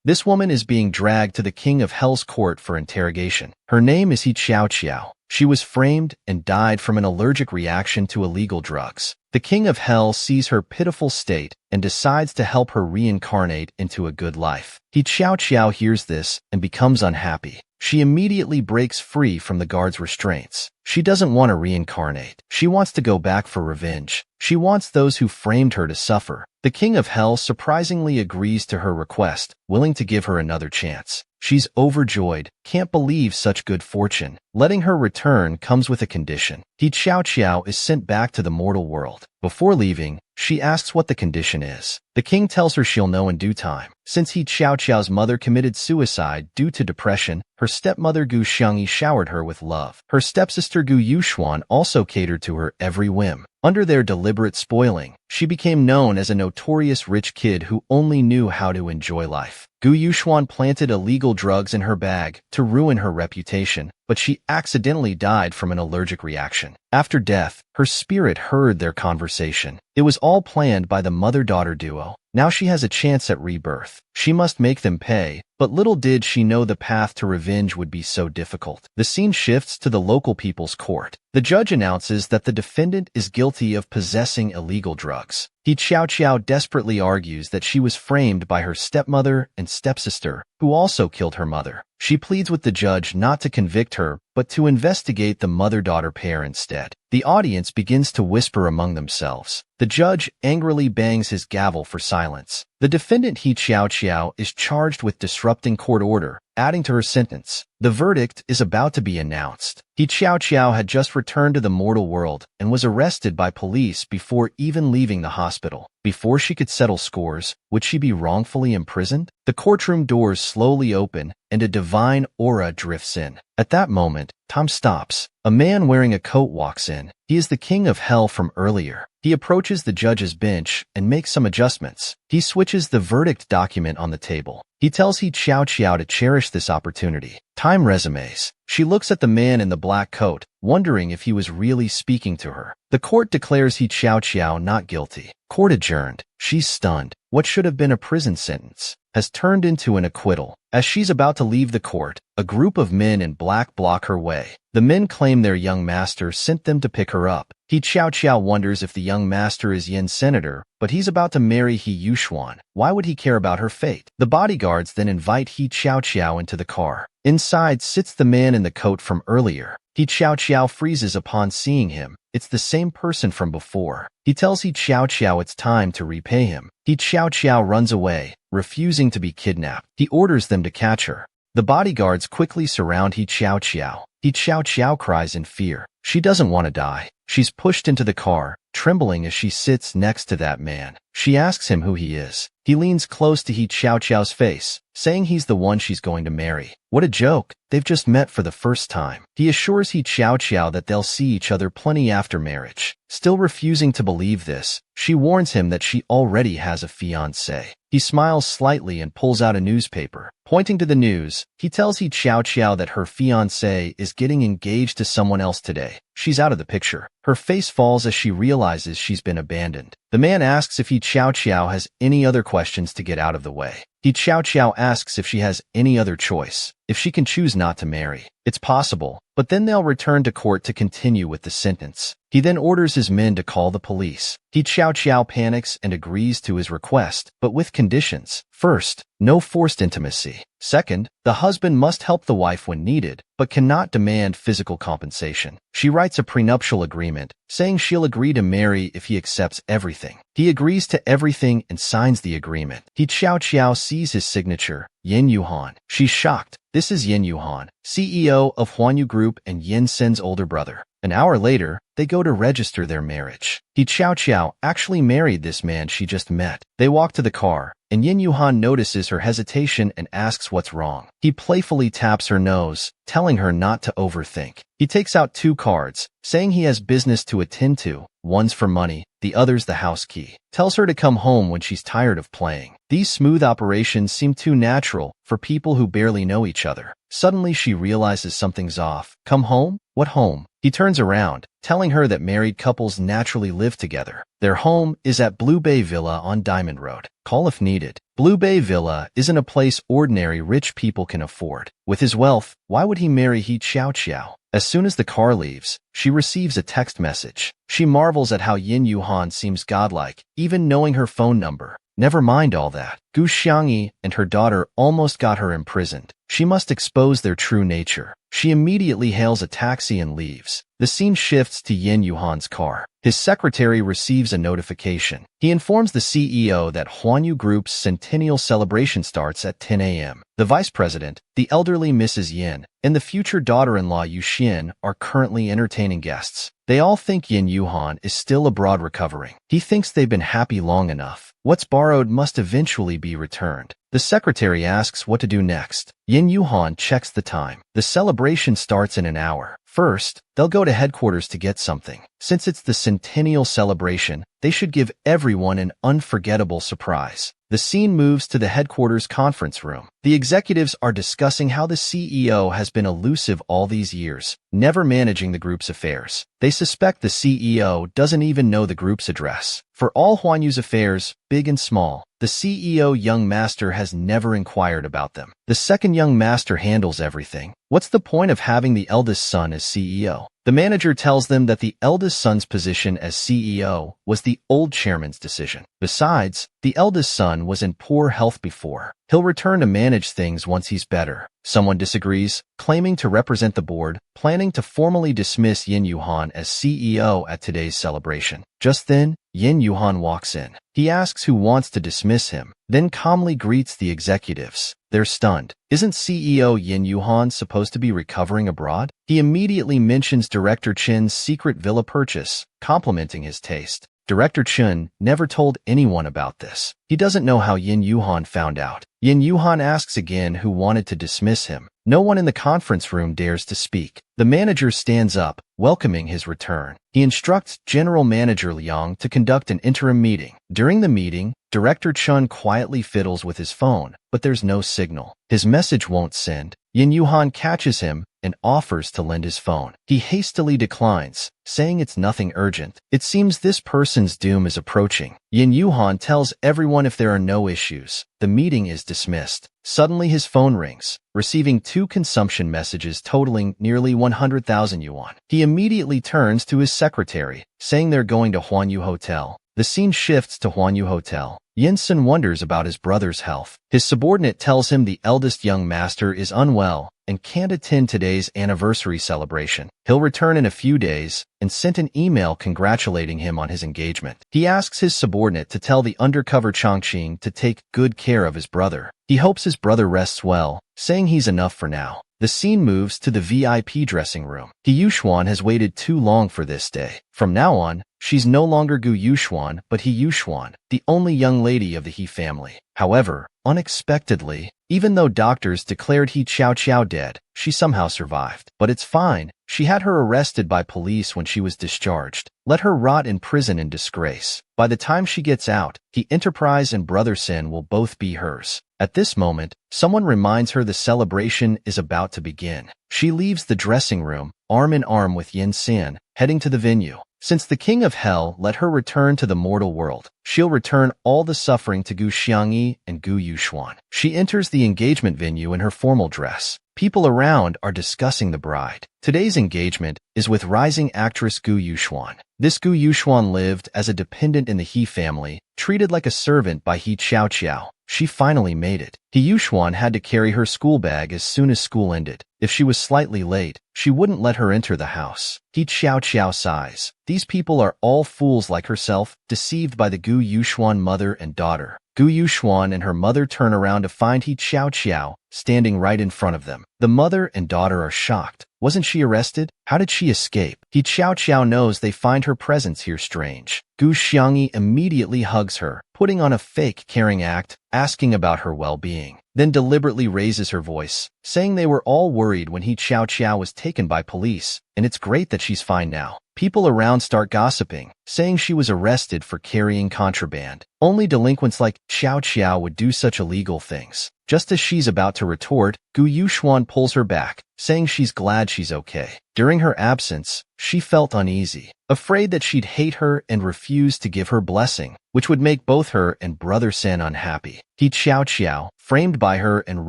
This woman is being dragged to the King of Hell's court for interrogation. Her name is He Xiao Xiao. She was framed and died from an allergic reaction to illegal drugs. The King of Hell sees her pitiful state and decides to help her reincarnate into a good life. He Xiao Xiao hears this and becomes unhappy. She immediately breaks free from the guard's restraints. She doesn't want to reincarnate. She wants to go back for revenge. She wants those who framed her to suffer. The King of Hell surprisingly agrees to her request, willing to give her another chance. She's overjoyed, can't believe such good fortune. Letting her return comes with a condition. He Xiao Xiao is sent back to the mortal world. Before leaving, she asks what the condition is. The king tells her she'll know in due time. Since He Xiao Xiao's mother committed suicide due to depression, her stepmother Gu Xiangyi showered her with love. Her stepsister Gu Yuxuan also catered to her every whim. Under their deliberate spoiling, she became known as a notorious rich kid who only knew how to enjoy life. Gu Yuxuan planted illegal drugs in her bag to ruin her reputation, but she accidentally died from an allergic reaction. After death, her spirit heard their conversation. It was all planned by the mother-daughter duo. Now she has a chance at rebirth. She must make them pay, but little did she know the path to revenge would be so difficult. The scene shifts to the local people's court. The judge announces that the defendant is guilty of possessing illegal drugs. He Xiao Xiao desperately argues that she was framed by her stepmother and stepsister, who also killed her mother. She pleads with the judge not to convict her, but to investigate the mother-daughter pair instead. The audience begins to whisper among themselves. The judge angrily bangs his gavel for silence. The defendant He Xiao Xiao is charged with disrupting court order, adding to her sentence. The verdict is about to be announced. He Xiao Xiao had just returned to the mortal world and was arrested by police before even leaving the hospital. Before she could settle scores, would she be wrongfully imprisoned? The courtroom doors slowly open and a divine aura drifts in. At that moment, time stops. A man wearing a coat walks in. He is the King of Hell from earlier. He approaches the judge's bench and makes some adjustments. He switches the verdict document on the table. He tells He Xiao Xiao to cherish this opportunity. Time resumes. She looks at the man in the black coat, wondering if he was really speaking to her. The court declares He Xiao Xiao not guilty. Court adjourned. She's stunned. What should have been a prison sentence has turned into an acquittal. As she's about to leave the court, a group of men in black block her way. The men claim their young master sent them to pick her up. He Xiao Xiao wonders if the young master is Yin's senator, but he's about to marry He Yuxuan. Why would he care about her fate? The bodyguards then invite He Xiao Xiao into the car. Inside sits the man in the coat from earlier. He Xiao Xiao freezes upon seeing him. It's the same person from before. He tells He Xiao Xiao it's time to repay him. He Xiao Xiao runs away, refusing to be kidnapped. He orders them to catch her. The bodyguards quickly surround He Xiao Xiao. He Xiao Xiao cries in fear. She doesn't want to die. She's pushed into the car, trembling as she sits next to that man. She asks him who he is. He leans close to He Xiao Xiao's face, saying he's the one she's going to marry. What a joke. They've just met for the first time. He assures He Xiao Xiao that they'll see each other plenty after marriage. Still refusing to believe this, she warns him that she already has a fiancé. He smiles slightly and pulls out a newspaper. Pointing to the news, he tells He Xiao Xiao that her fiancé is getting engaged to someone else today. She's out of the picture. Her face falls as she realizes she's been abandoned. The man asks if He Xiao Xiao has any other questions to get out of the way. He Xiao Xiao asks if she has any other choice, if she can choose not to marry. It's possible, but then they'll return to court to continue with the sentence. He then orders his men to call the police. He Xiao Xiao panics and agrees to his request, but with conditions. First, no forced intimacy. Second, the husband must help the wife when needed, but cannot demand physical compensation. She writes a prenuptial agreement, saying she'll agree to marry if he accepts everything. He agrees to everything and signs the agreement. He Xiao Xiao sees his signature, Yin Yuhan. She's shocked. This is Yin Yuhan, CEO of Huanyu Group and Yin Sen's older brother. An hour later, they go to register their marriage. He Xiao Xiao actually married this man she just met. They walk to the car, and Yin Yuhan notices her hesitation and asks what's wrong. He playfully taps her nose, telling her not to overthink. He takes out 2 cards, saying he has business to attend to. One's for money, the other's the house key. Tells her to come home when she's tired of playing. These smooth operations seem too natural for people who barely know each other. Suddenly she realizes something's off. Come home? What home? He turns around, telling her that married couples naturally live together. Their home is at Blue Bay Villa on Diamond Road. Call if needed. Blue Bay Villa isn't a place ordinary rich people can afford. With his wealth, why would he marry He Xiao? As soon as the car leaves, she receives a text message. She marvels at how Yin Yuhan seems godlike, even knowing her phone number. Never mind all that. Gu Xiangyi and her daughter almost got her imprisoned. She must expose their true nature. She immediately hails a taxi and leaves. The scene shifts to Yin Yuhan's car. His secretary receives a notification. He informs the CEO that Huanyu Group's centennial celebration starts at 10 a.m. The vice president, the elderly Mrs. Yin, and the future daughter-in-law Yu Xin are currently entertaining guests. They all think Yin Yuhan is still abroad recovering. He thinks they've been happy long enough. What's borrowed must eventually be returned. The secretary asks what to do next. Yin Yuhan checks the time. The celebration starts in an hour. First, they'll go to headquarters to get something. Since it's the centennial celebration, they should give everyone an unforgettable surprise. The scene moves to the headquarters conference room. The executives are discussing how the CEO has been elusive all these years, never managing the group's affairs. They suspect the CEO doesn't even know the group's address. For all Huanyu's affairs, big and small, the CEO young master has never inquired about them. The second young master handles everything. What's the point of having the eldest son as CEO? The manager tells them that the eldest son's position as CEO was the old chairman's decision. Besides, the eldest son was in poor health before. He'll return to manage things once he's better. Someone disagrees, claiming to represent the board, planning to formally dismiss Yin Yuhan as CEO at today's celebration. Just then, Yin Yuhan walks in. He asks who wants to dismiss him, then calmly greets the executives. They're stunned. Isn't CEO Yin Yuhan supposed to be recovering abroad? He immediately mentions Director Chen's secret villa purchase, complimenting his taste. Director Chen never told anyone about this. He doesn't know how Yin Yuhan found out. Yin Yuhan asks again who wanted to dismiss him. No one in the conference room dares to speak. The manager stands up, welcoming his return. He instructs General Manager Liang to conduct an interim meeting. During the meeting, Director Chen quietly fiddles with his phone, but there's no signal. His message won't send. Yin Yuhan catches him and offers to lend his phone. He hastily declines, saying it's nothing urgent. It seems this person's doom is approaching. Yin Yuhan tells everyone if there are no issues, the meeting is dismissed. Suddenly his phone rings, receiving 2 consumption messages totaling nearly 100,000 yuan. He immediately turns to his secretary, saying they're going to Huanyu Hotel. The scene shifts to Huanyu Hotel. Yinsen wonders about his brother's health. His subordinate tells him the eldest young master is unwell and can't attend today's anniversary celebration. He'll return in a few days and sent an email congratulating him on his engagement. He asks his subordinate to tell the undercover Chongqing to take good care of his brother. He hopes his brother rests well, saying he's enough for now. The scene moves to the VIP dressing room. He Yuxuan has waited too long for this day. From now on, she's no longer Gu Yuxuan, but He Yuxuan, the only young lady of the He family. However, unexpectedly, even though doctors declared He Xiao dead, she somehow survived. But it's fine. She had her arrested by police when she was discharged. Let her rot in prison in disgrace. By the time she gets out, He Enterprise and Brother Sin will both be hers. At this moment, someone reminds her the celebration is about to begin. She leaves the dressing room, arm in arm with Yin San, heading to the venue. Since the King of Hell let her return to the mortal world, she'll return all the suffering to Gu Xiangyi and Gu Yuxuan. She enters the engagement venue in her formal dress. People around are discussing the bride. Today's engagement is with rising actress Gu Yuxuan. This Gu Yuxuan lived as a dependent in the He family, treated like a servant by He Xiao. She finally made it. He Yuxuan had to carry her school bag as soon as school ended. If she was slightly late, she wouldn't let her enter the house. He Xiao sighs. These people are all fools like herself, deceived by the Gu Yuxuan mother and daughter. Gu Yuxuan and her mother turn around to find He Xiao standing right in front of them. The mother and daughter are shocked. Wasn't she arrested? How did she escape? He Xiao knows they find her presence here strange. Gu Xiangyi immediately hugs her, putting on a fake caring act, asking about her well-being, then deliberately raises her voice, saying they were all worried when He Xiao was taken by police, and it's great that she's fine now. People around start gossiping, saying she was arrested for carrying contraband. Only delinquents like Xiao would do such illegal things. Just as she's about to retort, Gu Yuxuan pulls her back, saying she's glad she's okay. During her absence, she felt uneasy, afraid that she'd hate her and refuse to give her blessing, which would make both her and Brother San unhappy. He Xiao, framed by her and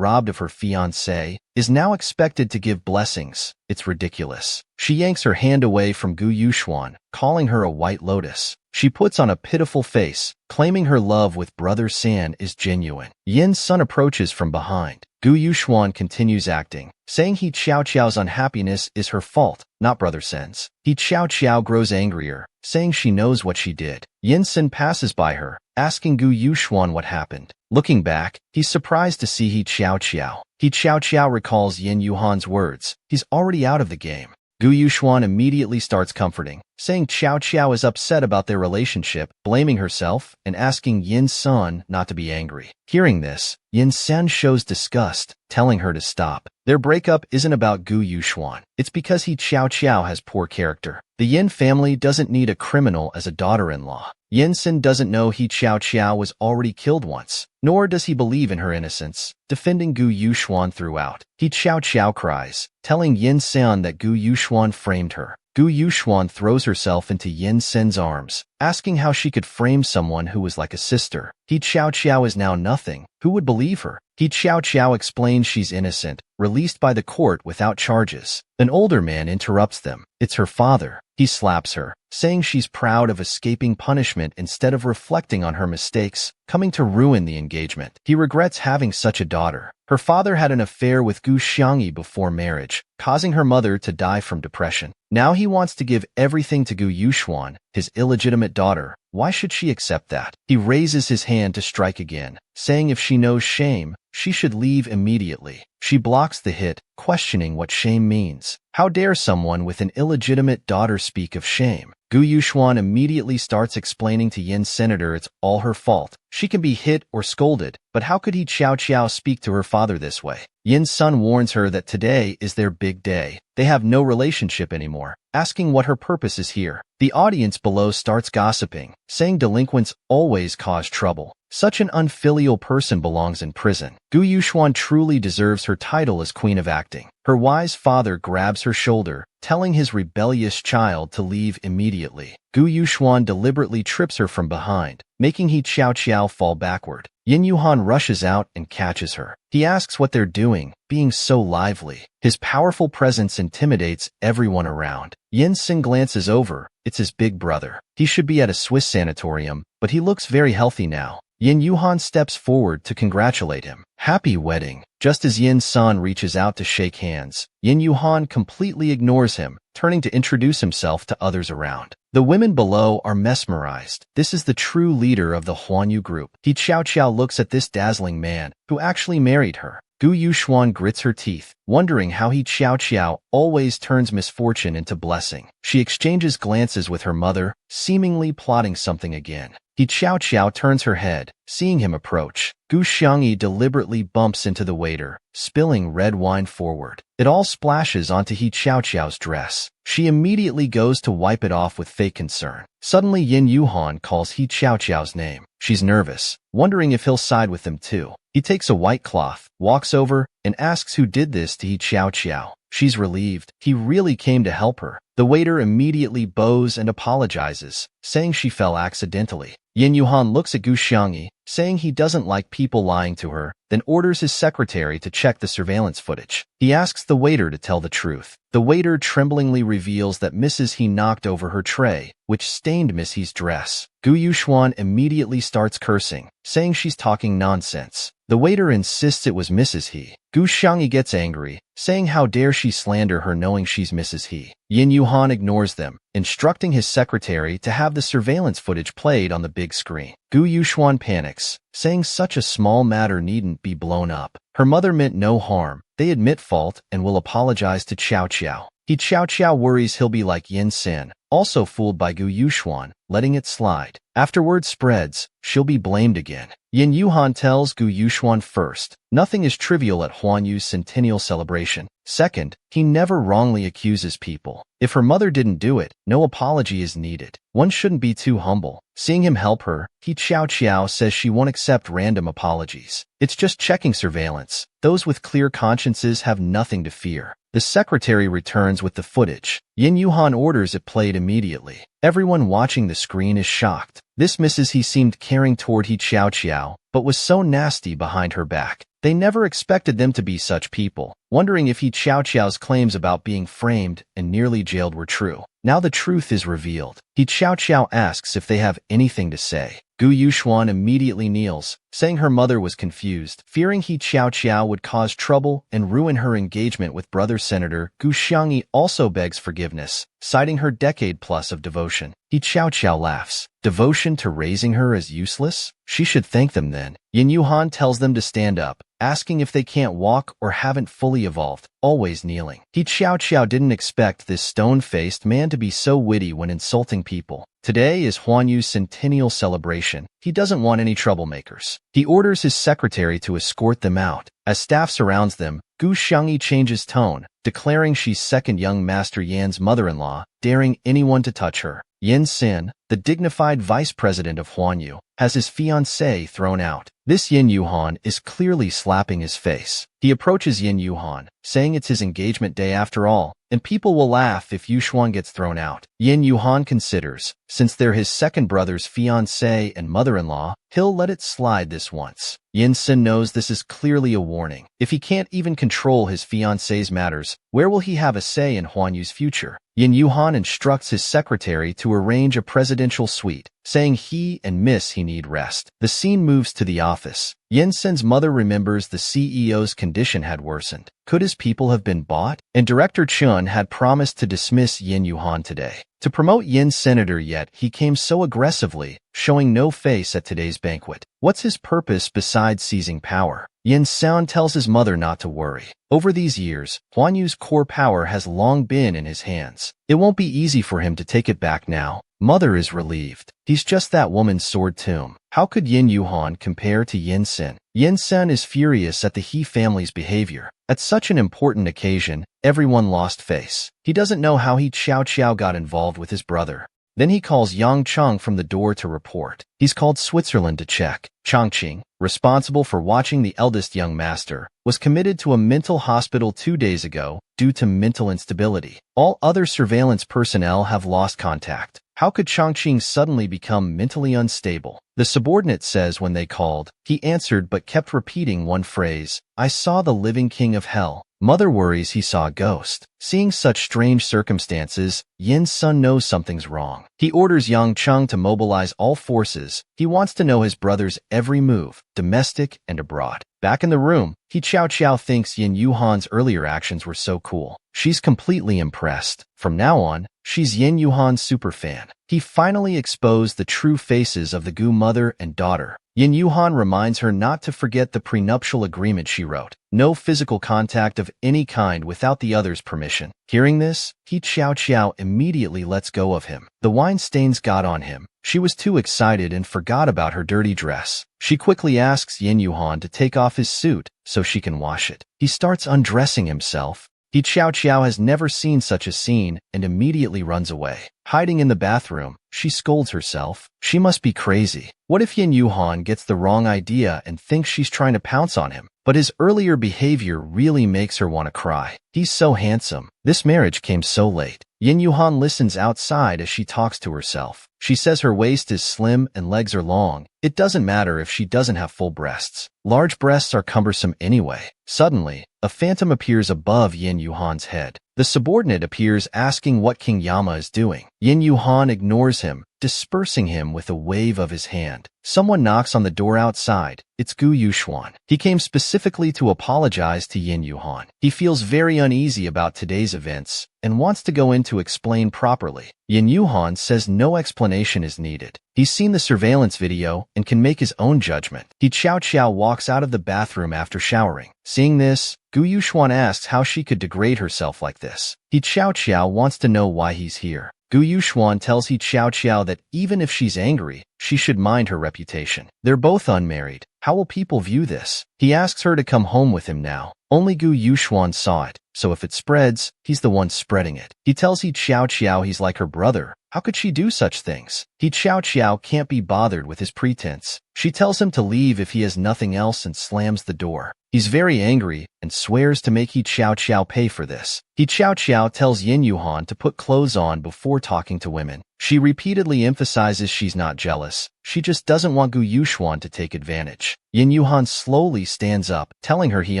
robbed of her fiancé, is now expected to give blessings. It's ridiculous. She yanks her hand away from Gu Yuxuan, calling her a white lotus. She puts on a pitiful face, claiming her love with Brother San is genuine. Yin's son approaches from behind. Gu Yuxuan continues acting, saying He Xiao's unhappiness is her fault, not Brother San's. He Xiao grows angrier, saying she knows what she did. Yin Sin passes by her, asking Gu Yuxuan what happened. Looking back, he's surprised to see He Xiao. He Xiao recalls Yin Yuhan's words. He's already out of the game. Gu Yuxuan immediately starts comforting, saying Xiao is upset about their relationship, blaming herself, and asking Yin Sun not to be angry. Hearing this, Yin Sen shows disgust, telling her to stop. Their breakup isn't about Gu Yuxuan. It's because He Xiao has poor character. The Yin family doesn't need a criminal as a daughter-in-law. Yin Sen doesn't know He Xiao was already killed once, nor does he believe in her innocence, defending Gu Yuxuan throughout. He Xiao cries, telling Yin Sen that Gu Yuxuan framed her. Gu Yuxuan throws herself into Yin Sen's arms, asking how she could frame someone who was like a sister. He Xiao is now nothing. Who would believe her? He Xiao explains she's innocent, released by the court without charges. An older man interrupts them. It's her father. He slaps her, saying she's proud of escaping punishment instead of reflecting on her mistakes, coming to ruin the engagement. He regrets having such a daughter. Her father had an affair with Gu Xiangyi before marriage, causing her mother to die from depression. Now he wants to give everything to Gu Yuxuan, his illegitimate daughter. Why should she accept that? He raises his hand to strike again, saying if she knows shame, she should leave immediately. She blocks the hit, questioning what shame means. How dare someone with an illegitimate daughter speak of shame? Gu Yuxuan immediately starts explaining to Yin Senator it's all her fault. She can be hit or scolded, but how could He Xiao speak to her father this way? Yin's son warns her that today is their big day. They have no relationship anymore, asking what her purpose is here. The audience below starts gossiping, saying delinquents always cause trouble. Such an unfilial person belongs in prison. Gu Yuxuan truly deserves her title as Queen of Acting. Her wise father grabs her shoulder, telling his rebellious child to leave immediately. Gu Yuxuan deliberately trips her from behind, making He Xiao fall backward. Yin Yuhan rushes out and catches her. He asks what they're doing, being so lively. His powerful presence intimidates everyone around. Yin Sin glances over. It's his big brother. He should be at a Swiss sanatorium, but he looks very healthy now. Yin Yuhan steps forward to congratulate him. Happy wedding. Just as Yin San reaches out to shake hands, Yin Yuhan completely ignores him, turning to introduce himself to others around. The women below are mesmerized. This is the true leader of the Huanyu group. He Xiao looks at this dazzling man, who actually married her. Gu Yuxuan grits her teeth, wondering how He Xiao always turns misfortune into blessing. She exchanges glances with her mother, seemingly plotting something again. He Xiao turns her head, seeing him approach. Gu Xiangyi deliberately bumps into the waiter, spilling red wine forward. It all splashes onto He Xiao's dress. She immediately goes to wipe it off with fake concern. Suddenly Yin Yuhan calls He Xiao's name. She's nervous, wondering if he'll side with them too. He takes a white cloth, walks over, and asks who did this to He Xiao. She's relieved. He really came to help her. The waiter immediately bows and apologizes, saying she fell accidentally. Yin Yuhan looks at Gu Xiangyi, saying he doesn't like people lying to her, then orders his secretary to check the surveillance footage. He asks the waiter to tell the truth. The waiter tremblingly reveals that Mrs. He knocked over her tray, which stained Miss He's dress. Gu Yuxuan immediately starts cursing, saying she's talking nonsense. The waiter insists it was Mrs. He. Gu Xiangyi gets angry, saying how dare she slander her knowing she's Mrs. He. Yin Yuhan ignores them, instructing his secretary to have the surveillance footage played on the big screen. Gu Yuxuan panics, saying such a small matter needn't be blown up. Her mother meant no harm. They admit fault and will apologize to Xiao. He Xiao worries he'll be like Yin Sin, also fooled by Gu Yuxuan, letting it slide. After word spreads, she'll be blamed again. Yin Yuhan tells Gu Yuxuan first, nothing is trivial at Huanyu's centennial celebration. Second, he never wrongly accuses people. If her mother didn't do it, no apology is needed. One shouldn't be too humble. Seeing him help her, He Xiao says she won't accept random apologies. It's just checking surveillance. Those with clear consciences have nothing to fear. The secretary returns with the footage. Yin Yuhan orders it played immediately. Everyone watching the screen is shocked. This Mrs. He seemed caring toward He Xiao, but was so nasty behind her back. They never expected them to be such people, wondering if He Xiao's claims about being framed and nearly jailed were true. Now the truth is revealed. He Xiao asks if they have anything to say. Gu Yuxuan immediately kneels, saying her mother was confused, fearing He Xiao would cause trouble and ruin her engagement with brother Senator. Gu Xiangyi also begs forgiveness, citing her decade-plus of devotion. He Xiao laughs. Devotion to raising her as useless? She should thank them then. Yin Yuhan tells them to stand up, asking if they can't walk or haven't fully evolved, always kneeling. He Xiao didn't expect this stone-faced man to be so witty when insulting people. Today is Huan Yu's centennial celebration. He doesn't want any troublemakers. He orders his secretary to escort them out. As staff surrounds them, Gu Xiangyi changes tone, declaring she's second young Master Yan's mother-in-law, daring anyone to touch her. Yin Xin, the dignified vice president of Huan Yu, has his fiancée thrown out. This Yin Yuhan is clearly slapping his face. He approaches Yin Yuhan, saying it's his engagement day after all, and people will laugh if Yuxuan gets thrown out. Yin Yuhan considers, since they're his second brother's fiancée and mother-in-law, he'll let it slide this once. Yin Xin knows this is clearly a warning. If he can't even control his fiancée's matters, where will he have a say in Huan Yu's future? Yin Yuhan instructs his secretary to arrange a presidential suite, saying he and Miss He need rest. The scene moves to the office. Yin Xin's mother remembers the CEO's condition had worsened. Could his people have been bought? And Director Chun had promised to dismiss Yin Yuhan today. To promote Yin's senator, yet he came so aggressively, showing no face at today's banquet. What's his purpose besides seizing power? Yin Sound tells his mother not to worry. Over these years, Huan Yu's core power has long been in his hands. It won't be easy for him to take it back now. Mother is relieved. He's just that woman's sword tomb. How could Yin Yuhan compare to Yin Xin? Yin Sen is furious at the He family's behavior. At such an important occasion, everyone lost face. He doesn't know how He Xiao got involved with his brother. Then he calls Yang Cheng from the door to report. He's called Switzerland to check. Chongqing, responsible for watching the eldest young master, was committed to a mental hospital 2 days ago due to mental instability. All other surveillance personnel have lost contact. How could Chongqing suddenly become mentally unstable? The subordinate says when they called, he answered but kept repeating one phrase, "I saw the living king of hell." Mother worries he saw a ghost. Seeing such strange circumstances, Yin's son knows something's wrong. He orders Yang Cheng to mobilize all forces. He wants to know his brother's every move, domestic and abroad. Back in the room, He Xiao thinks Yin Yuhan's earlier actions were so cool. She's completely impressed. From now on, she's Yin Yuhan's superfan. He finally exposed the true faces of the Gu mother and daughter. Yin Yuhan reminds her not to forget the prenuptial agreement she wrote. No physical contact of any kind without the other's permission. Hearing this, He Xiao immediately lets go of him. The wine stains got on him. She was too excited and forgot about her dirty dress. She quickly asks Yin Yuhan to take off his suit so she can wash it. He starts undressing himself. He Xiao has never seen such a scene and immediately runs away. Hiding in the bathroom, she scolds herself. She must be crazy. What if Yin Yuhan gets the wrong idea and thinks she's trying to pounce on him? But his earlier behavior really makes her want to cry. He's so handsome. This marriage came so late. Yin Yuhan listens outside as she talks to herself. She says her waist is slim and legs are long. It doesn't matter if she doesn't have full breasts. Large breasts are cumbersome anyway. Suddenly, a phantom appears above Yin Yuhan's head. The subordinate appears asking what King Yama is doing. Yin Yuhan ignores him, dispersing him with a wave of his hand. Someone knocks on the door outside. It's Gu Yuxuan. He came specifically to apologize to Yin Yuhan. He feels very uneasy about today's events and wants to go in to explain properly. Yin Yuhan says no explanation is needed. He's seen the surveillance video and can make his own judgment. He Xiao walks out of the bathroom after showering. Seeing this, Gu Yuxuan asks how she could degrade herself like this. He Xiao wants to know why he's here. Gu Yuxuan tells He Xiao that even if she's angry, she should mind her reputation. They're both unmarried. How will people view this? He asks her to come home with him now. Only Gu Yuxuan saw it, so if it spreads, he's the one spreading it. He tells He Xiao he's like her brother. How could she do such things? He Xiao Xiao can't be bothered with his pretense. She tells him to leave if he has nothing else and slams the door. He's very angry and swears to make He Xiao Xiao pay for this. He Xiao Xiao tells Yin Yuhan to put clothes on before talking to women. She repeatedly emphasizes she's not jealous. She just doesn't want Gu Yuxuan to take advantage. Yin Yuhan slowly stands up, telling her he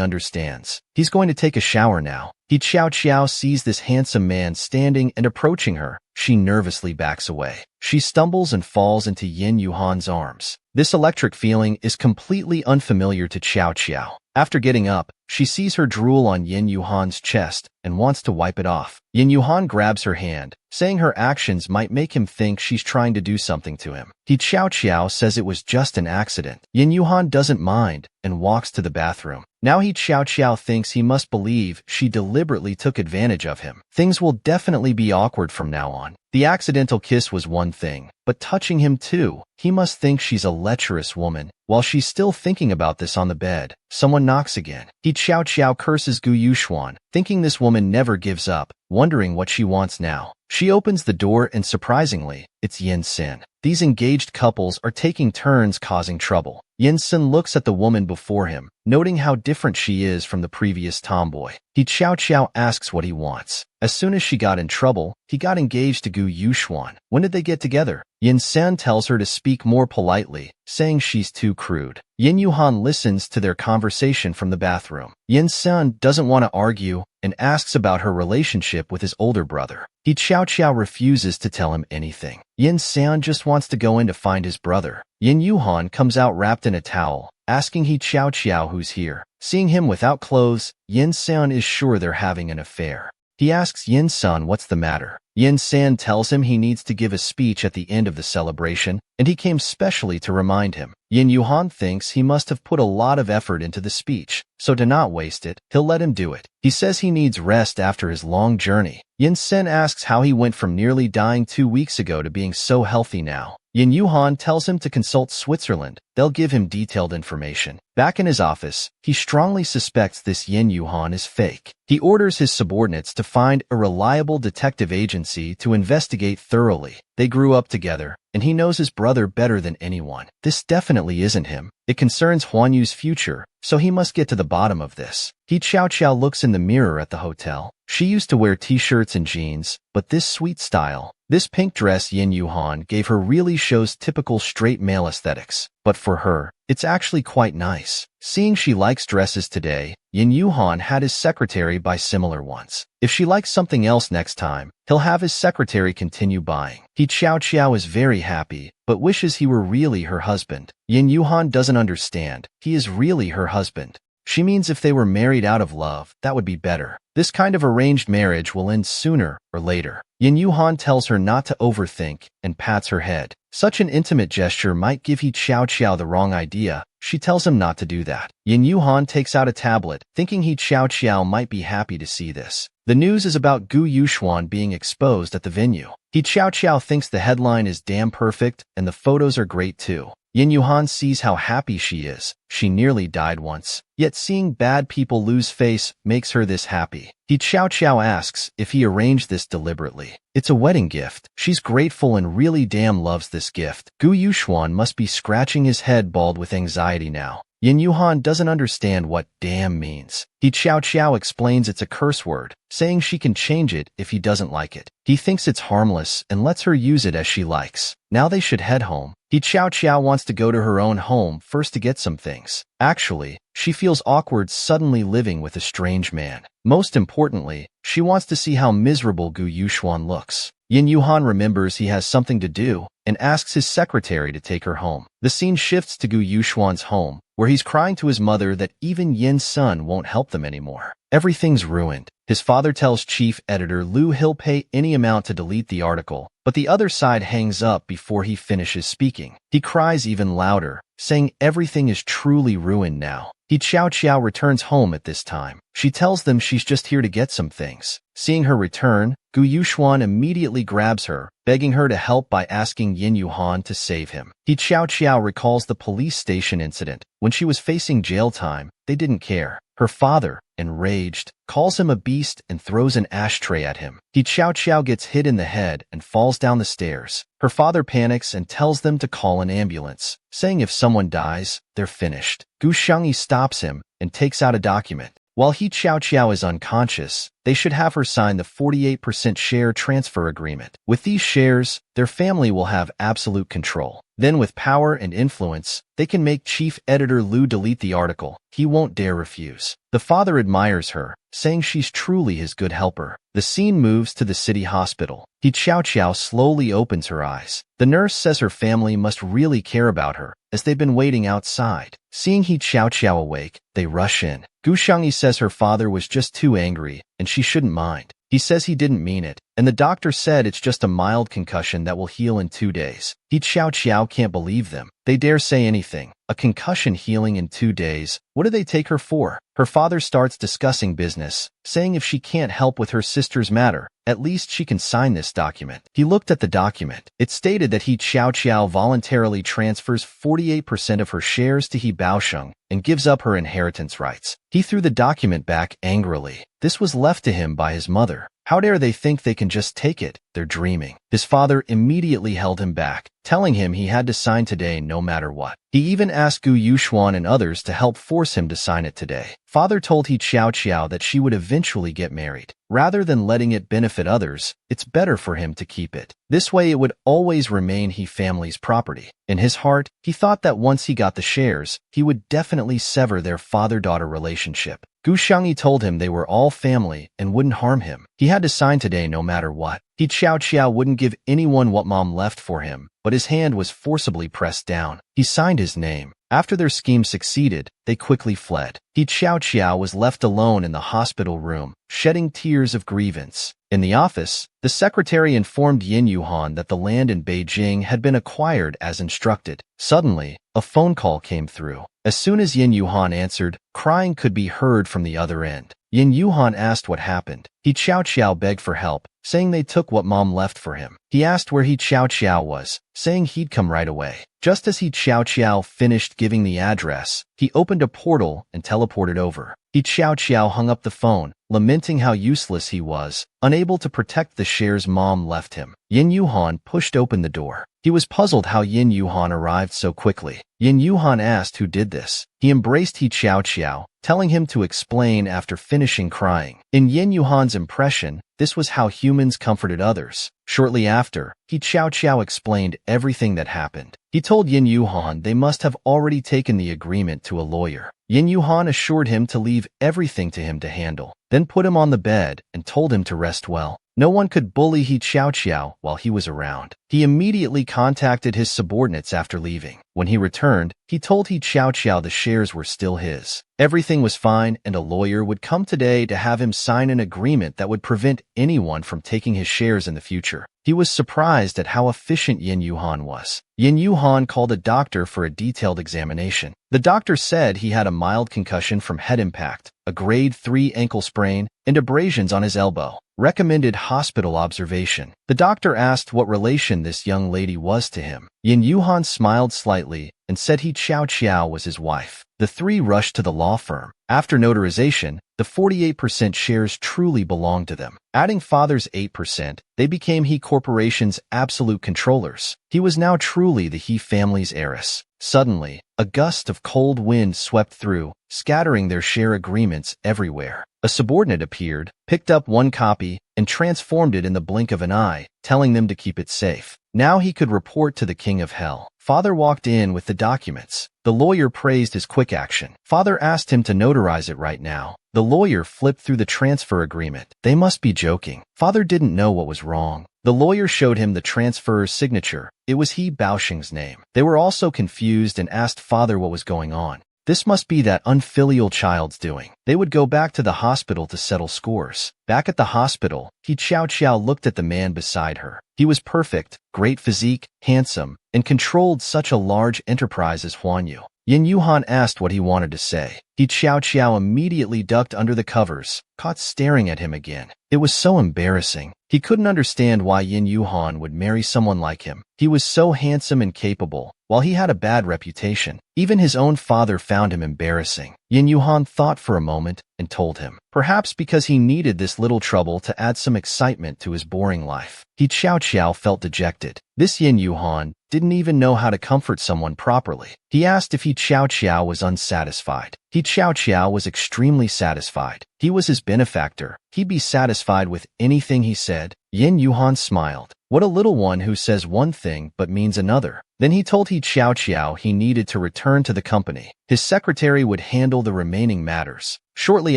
understands. He's going to take a shower now. He Xiao Xiao sees this handsome man standing and approaching her. She nervously backs away. She stumbles and falls into Yin Yuhan's arms. This electric feeling is completely unfamiliar to Xiao Xiao. After getting up, she sees her drool on Yin Yuhan's chest and wants to wipe it off. Yin Yuhan grabs her hand, saying her actions might make him think she's trying to do something to him. He Xiao Xiao says it was just an accident. Yin Yuhan doesn't mind and walks to the bathroom. Now He Xiao Xiao thinks he must believe she deliberately took advantage of him. Things will definitely be awkward from now on. The accidental kiss was one thing, but touching him too. He must think she's a lecherous woman. While she's still thinking about this on the bed, someone knocks again. He Xiao Xiao curses Gu Yuxuan, thinking this woman never gives up, wondering what she wants now. She opens the door and surprisingly, it's Yin Sin. These engaged couples are taking turns causing trouble. Yin Sin looks at the woman before him, noting how different she is from the previous tomboy. He Xiao Xiao asks what he wants. As soon as she got in trouble, he got engaged to Gu Yuxuan. When did they get together? Yin San tells her to speak more politely, saying she's too crude. Yin Yuhan listens to their conversation from the bathroom. Yin San doesn't want to argue and asks about her relationship with his older brother. He Xiao Xiao refuses to tell him anything. Yin San just wants to go in to find his brother. Yin Yuhan comes out wrapped in a towel, asking He Xiao Xiao who's here. Seeing him without clothes, Yin San is sure they're having an affair. He asks Yin San what's the matter. Yin San tells him he needs to give a speech at the end of the celebration, and he came specially to remind him. Yin Yuhan thinks he must have put a lot of effort into the speech, so to not waste it, he'll let him do it. He says he needs rest after his long journey. Yin Sen asks how he went from nearly dying 2 weeks ago to being so healthy now. Yin Yuhan tells him to consult Switzerland. They'll give him detailed information. Back in his office, he strongly suspects this Yin Yuhan is fake. He orders his subordinates to find a reliable detective agency to investigate thoroughly. They grew up together, and he knows his brother better than anyone. This definitely isn't him. It concerns Huan Yu's future, so he must get to the bottom of this. He Xiao Xiao looks in the mirror at the hotel. She used to wear t-shirts and jeans, but this sweet style, this pink dress Yin Yuhan gave her really shows typical straight male aesthetics. But for her, it's actually quite nice. Seeing she likes dresses today, Yin Yuhan had his secretary buy similar ones. If she likes something else next time, he'll have his secretary continue buying. He Xiao Xiao is very happy, but wishes he were really her husband. Yin Yuhan doesn't understand. He is really her husband. She means if they were married out of love, that would be better. This kind of arranged marriage will end sooner or later. Yin Yuhan tells her not to overthink and pats her head. Such an intimate gesture might give He Xiao Xiao the wrong idea. She tells him not to do that. Yin Yuhan takes out a tablet, thinking He Xiao Xiao might be happy to see this. The news is about Gu Yuxuan being exposed at the venue. He Xiao Xiao thinks the headline is damn perfect and the photos are great too. Yin Yuhan sees how happy she is. She nearly died once. Yet seeing bad people lose face makes her this happy. He Xiao Xiao asks if he arranged this deliberately. It's a wedding gift. She's grateful and really damn loves this gift. Gu Yuxuan must be scratching his head bald with anxiety now. Yin Yuhan doesn't understand what damn means. He Xiao Xiao explains it's a curse word, saying she can change it if he doesn't like it. He thinks it's harmless and lets her use it as she likes. Now they should head home. He Xiao Xiao wants to go to her own home first to get some things. Actually, she feels awkward suddenly living with a strange man. Most importantly, she wants to see how miserable Gu Yuxuan looks. Yin Yuhan remembers he has something to do and asks his secretary to take her home. The scene shifts to Gu Yuxuan's home, where he's crying to his mother that even Yin's son won't help them anymore. Everything's ruined. His father tells chief editor Lu he'll pay any amount to delete the article, but the other side hangs up before he finishes speaking. He cries even louder, saying everything is truly ruined now. He Xiao Xiao returns home at this time. She tells them she's just here to get some things. Seeing her return, Gu Yuxuan immediately grabs her, begging her to help by asking Yin Yuhan to save him. He Xiao Xiao recalls the police station incident. When she was facing jail time, they didn't care. Her father, enraged, calls him a beast, and throws an ashtray at him. He Xiao gets hit in the head and falls down the stairs. Her father panics and tells them to call an ambulance, saying if someone dies, they're finished. Gu Shangyi stops him and takes out a document. While He Xiao is unconscious, they should have her sign the 48% share transfer agreement. With these shares, their family will have absolute control. Then with power and influence, they can make Chief Editor Lu delete the article. He won't dare refuse. The father admires her, saying she's truly his good helper. The scene moves to the city hospital. He Xiao slowly opens her eyes. The nurse says her family must really care about her, as they've been waiting outside. Seeing He Xiao awake, they rush in. Gu Shangyi says her father was just too angry, and she shouldn't mind. He says he didn't mean it, and the doctor said it's just a mild concussion that will heal in 2 days. He Xiao can't believe them. They dare say anything. A concussion healing in 2 days? What do they take her for? Her father starts discussing business, saying if she can't help with her sister's matter, at least she can sign this document. He looked at the document. It stated that He Xiao voluntarily transfers 48% of her shares to He Baosheng and gives up her inheritance rights. He threw the document back angrily. This was left to him by his mother. How dare they think they can just take it? They're dreaming. His father immediately held him back, telling him he had to sign today no matter what. He even asked Gu Yuxuan and others to help force him to sign it today. Father told He Xiao that she would eventually get married. Rather than letting it benefit others, it's better for him to keep it. This way it would always remain He family's property. In his heart, he thought that once he got the shares, he would definitely sever their father-daughter relationship. Gu Shangyi told him they were all family and wouldn't harm him. He had to sign today no matter what. He Xiao wouldn't give anyone what mom left for him, but his hand was forcibly pressed down. He signed his name. After their scheme succeeded, they quickly fled. He Xiao was left alone in the hospital room, shedding tears of grievance. In the office, the secretary informed Yin Yuhan that the land in Beijing had been acquired as instructed. Suddenly, a phone call came through. As soon as Yin Yuhan answered, crying could be heard from the other end. Yin Yuhan asked what happened. He Xiao begged for help, saying they took what mom left for him. He asked where He Xiao was, saying he'd come right away. Just as He Xiao finished giving the address, he opened a portal and teleported over. He Xiao hung up the phone, lamenting how useless he was, unable to protect the shares mom left him. Yin Yuhan pushed open the door. He was puzzled how Yin Yuhan arrived so quickly. Yin Yuhan asked who did this. He embraced He Xiao, telling him to explain after finishing crying. In Yin Yuhan's impression, this was how humans comforted others. Shortly after, He Xiao explained everything that happened. He told Yin Yuhan they must have already taken the agreement to a lawyer. Yin Yuhan assured him to leave everything to him to handle, then put him on the bed and told him to rest well. No one could bully He Xiao while he was around. He immediately contacted his subordinates after leaving. When he returned, he told He Xiao the shares were still his. Everything was fine and a lawyer would come today to have him sign an agreement that would prevent anyone from taking his shares in the future. He was surprised at how efficient Yin Yuhan was. Yin Yuhan called a doctor for a detailed examination. The doctor said he had a mild concussion from head impact, a grade 3 ankle sprain, and abrasions on his elbow. Recommended hospital observation. The doctor asked what relation this young lady was to him. Yin Yuhan smiled slightly and said He Xiao was his wife. The three rushed to the law firm. After notarization, the 48% shares truly belonged to them. Adding father's 8%, they became He Corporation's absolute controllers. He was now truly the He family's heiress. Suddenly, a gust of cold wind swept through, scattering their share agreements everywhere. A subordinate appeared, picked up one copy, and transformed it in the blink of an eye, telling them to keep it safe. Now he could report to the King of Hell. Father walked in with the documents. The lawyer praised his quick action. Father asked him to notarize it right now. The lawyer flipped through the transfer agreement. They must be joking. Father didn't know what was wrong. The lawyer showed him the transferor's signature. It was He Baosheng's name. They were also confused and asked Father what was going on. This must be that unfilial child's doing. They would go back to the hospital to settle scores. Back at the hospital, He Xiao looked at the man beside her. He was perfect, great physique, handsome, and controlled such a large enterprise as Huanyu. Yin Yuhan asked what he wanted to say. He Xiao Qiao immediately ducked under the covers, caught staring at him again. It was so embarrassing. He couldn't understand why Yin Yuhan would marry someone like him. He was so handsome and capable, while he had a bad reputation. Even his own father found him embarrassing. Yin Yuhan thought for a moment and told him, perhaps because he needed this little trouble to add some excitement to his boring life. He Xiao Qiao felt dejected. This Yin Yuhan didn't even know how to comfort someone properly. He asked if He Xiao Qiao was unsatisfied. He Xiao Qiao was extremely satisfied. He was his benefactor. He'd be satisfied with anything he said. Yin Yuhan smiled. What a little one who says one thing but means another. Then he told He Xiao Qiao he needed to return to the company. His secretary would handle the remaining matters. Shortly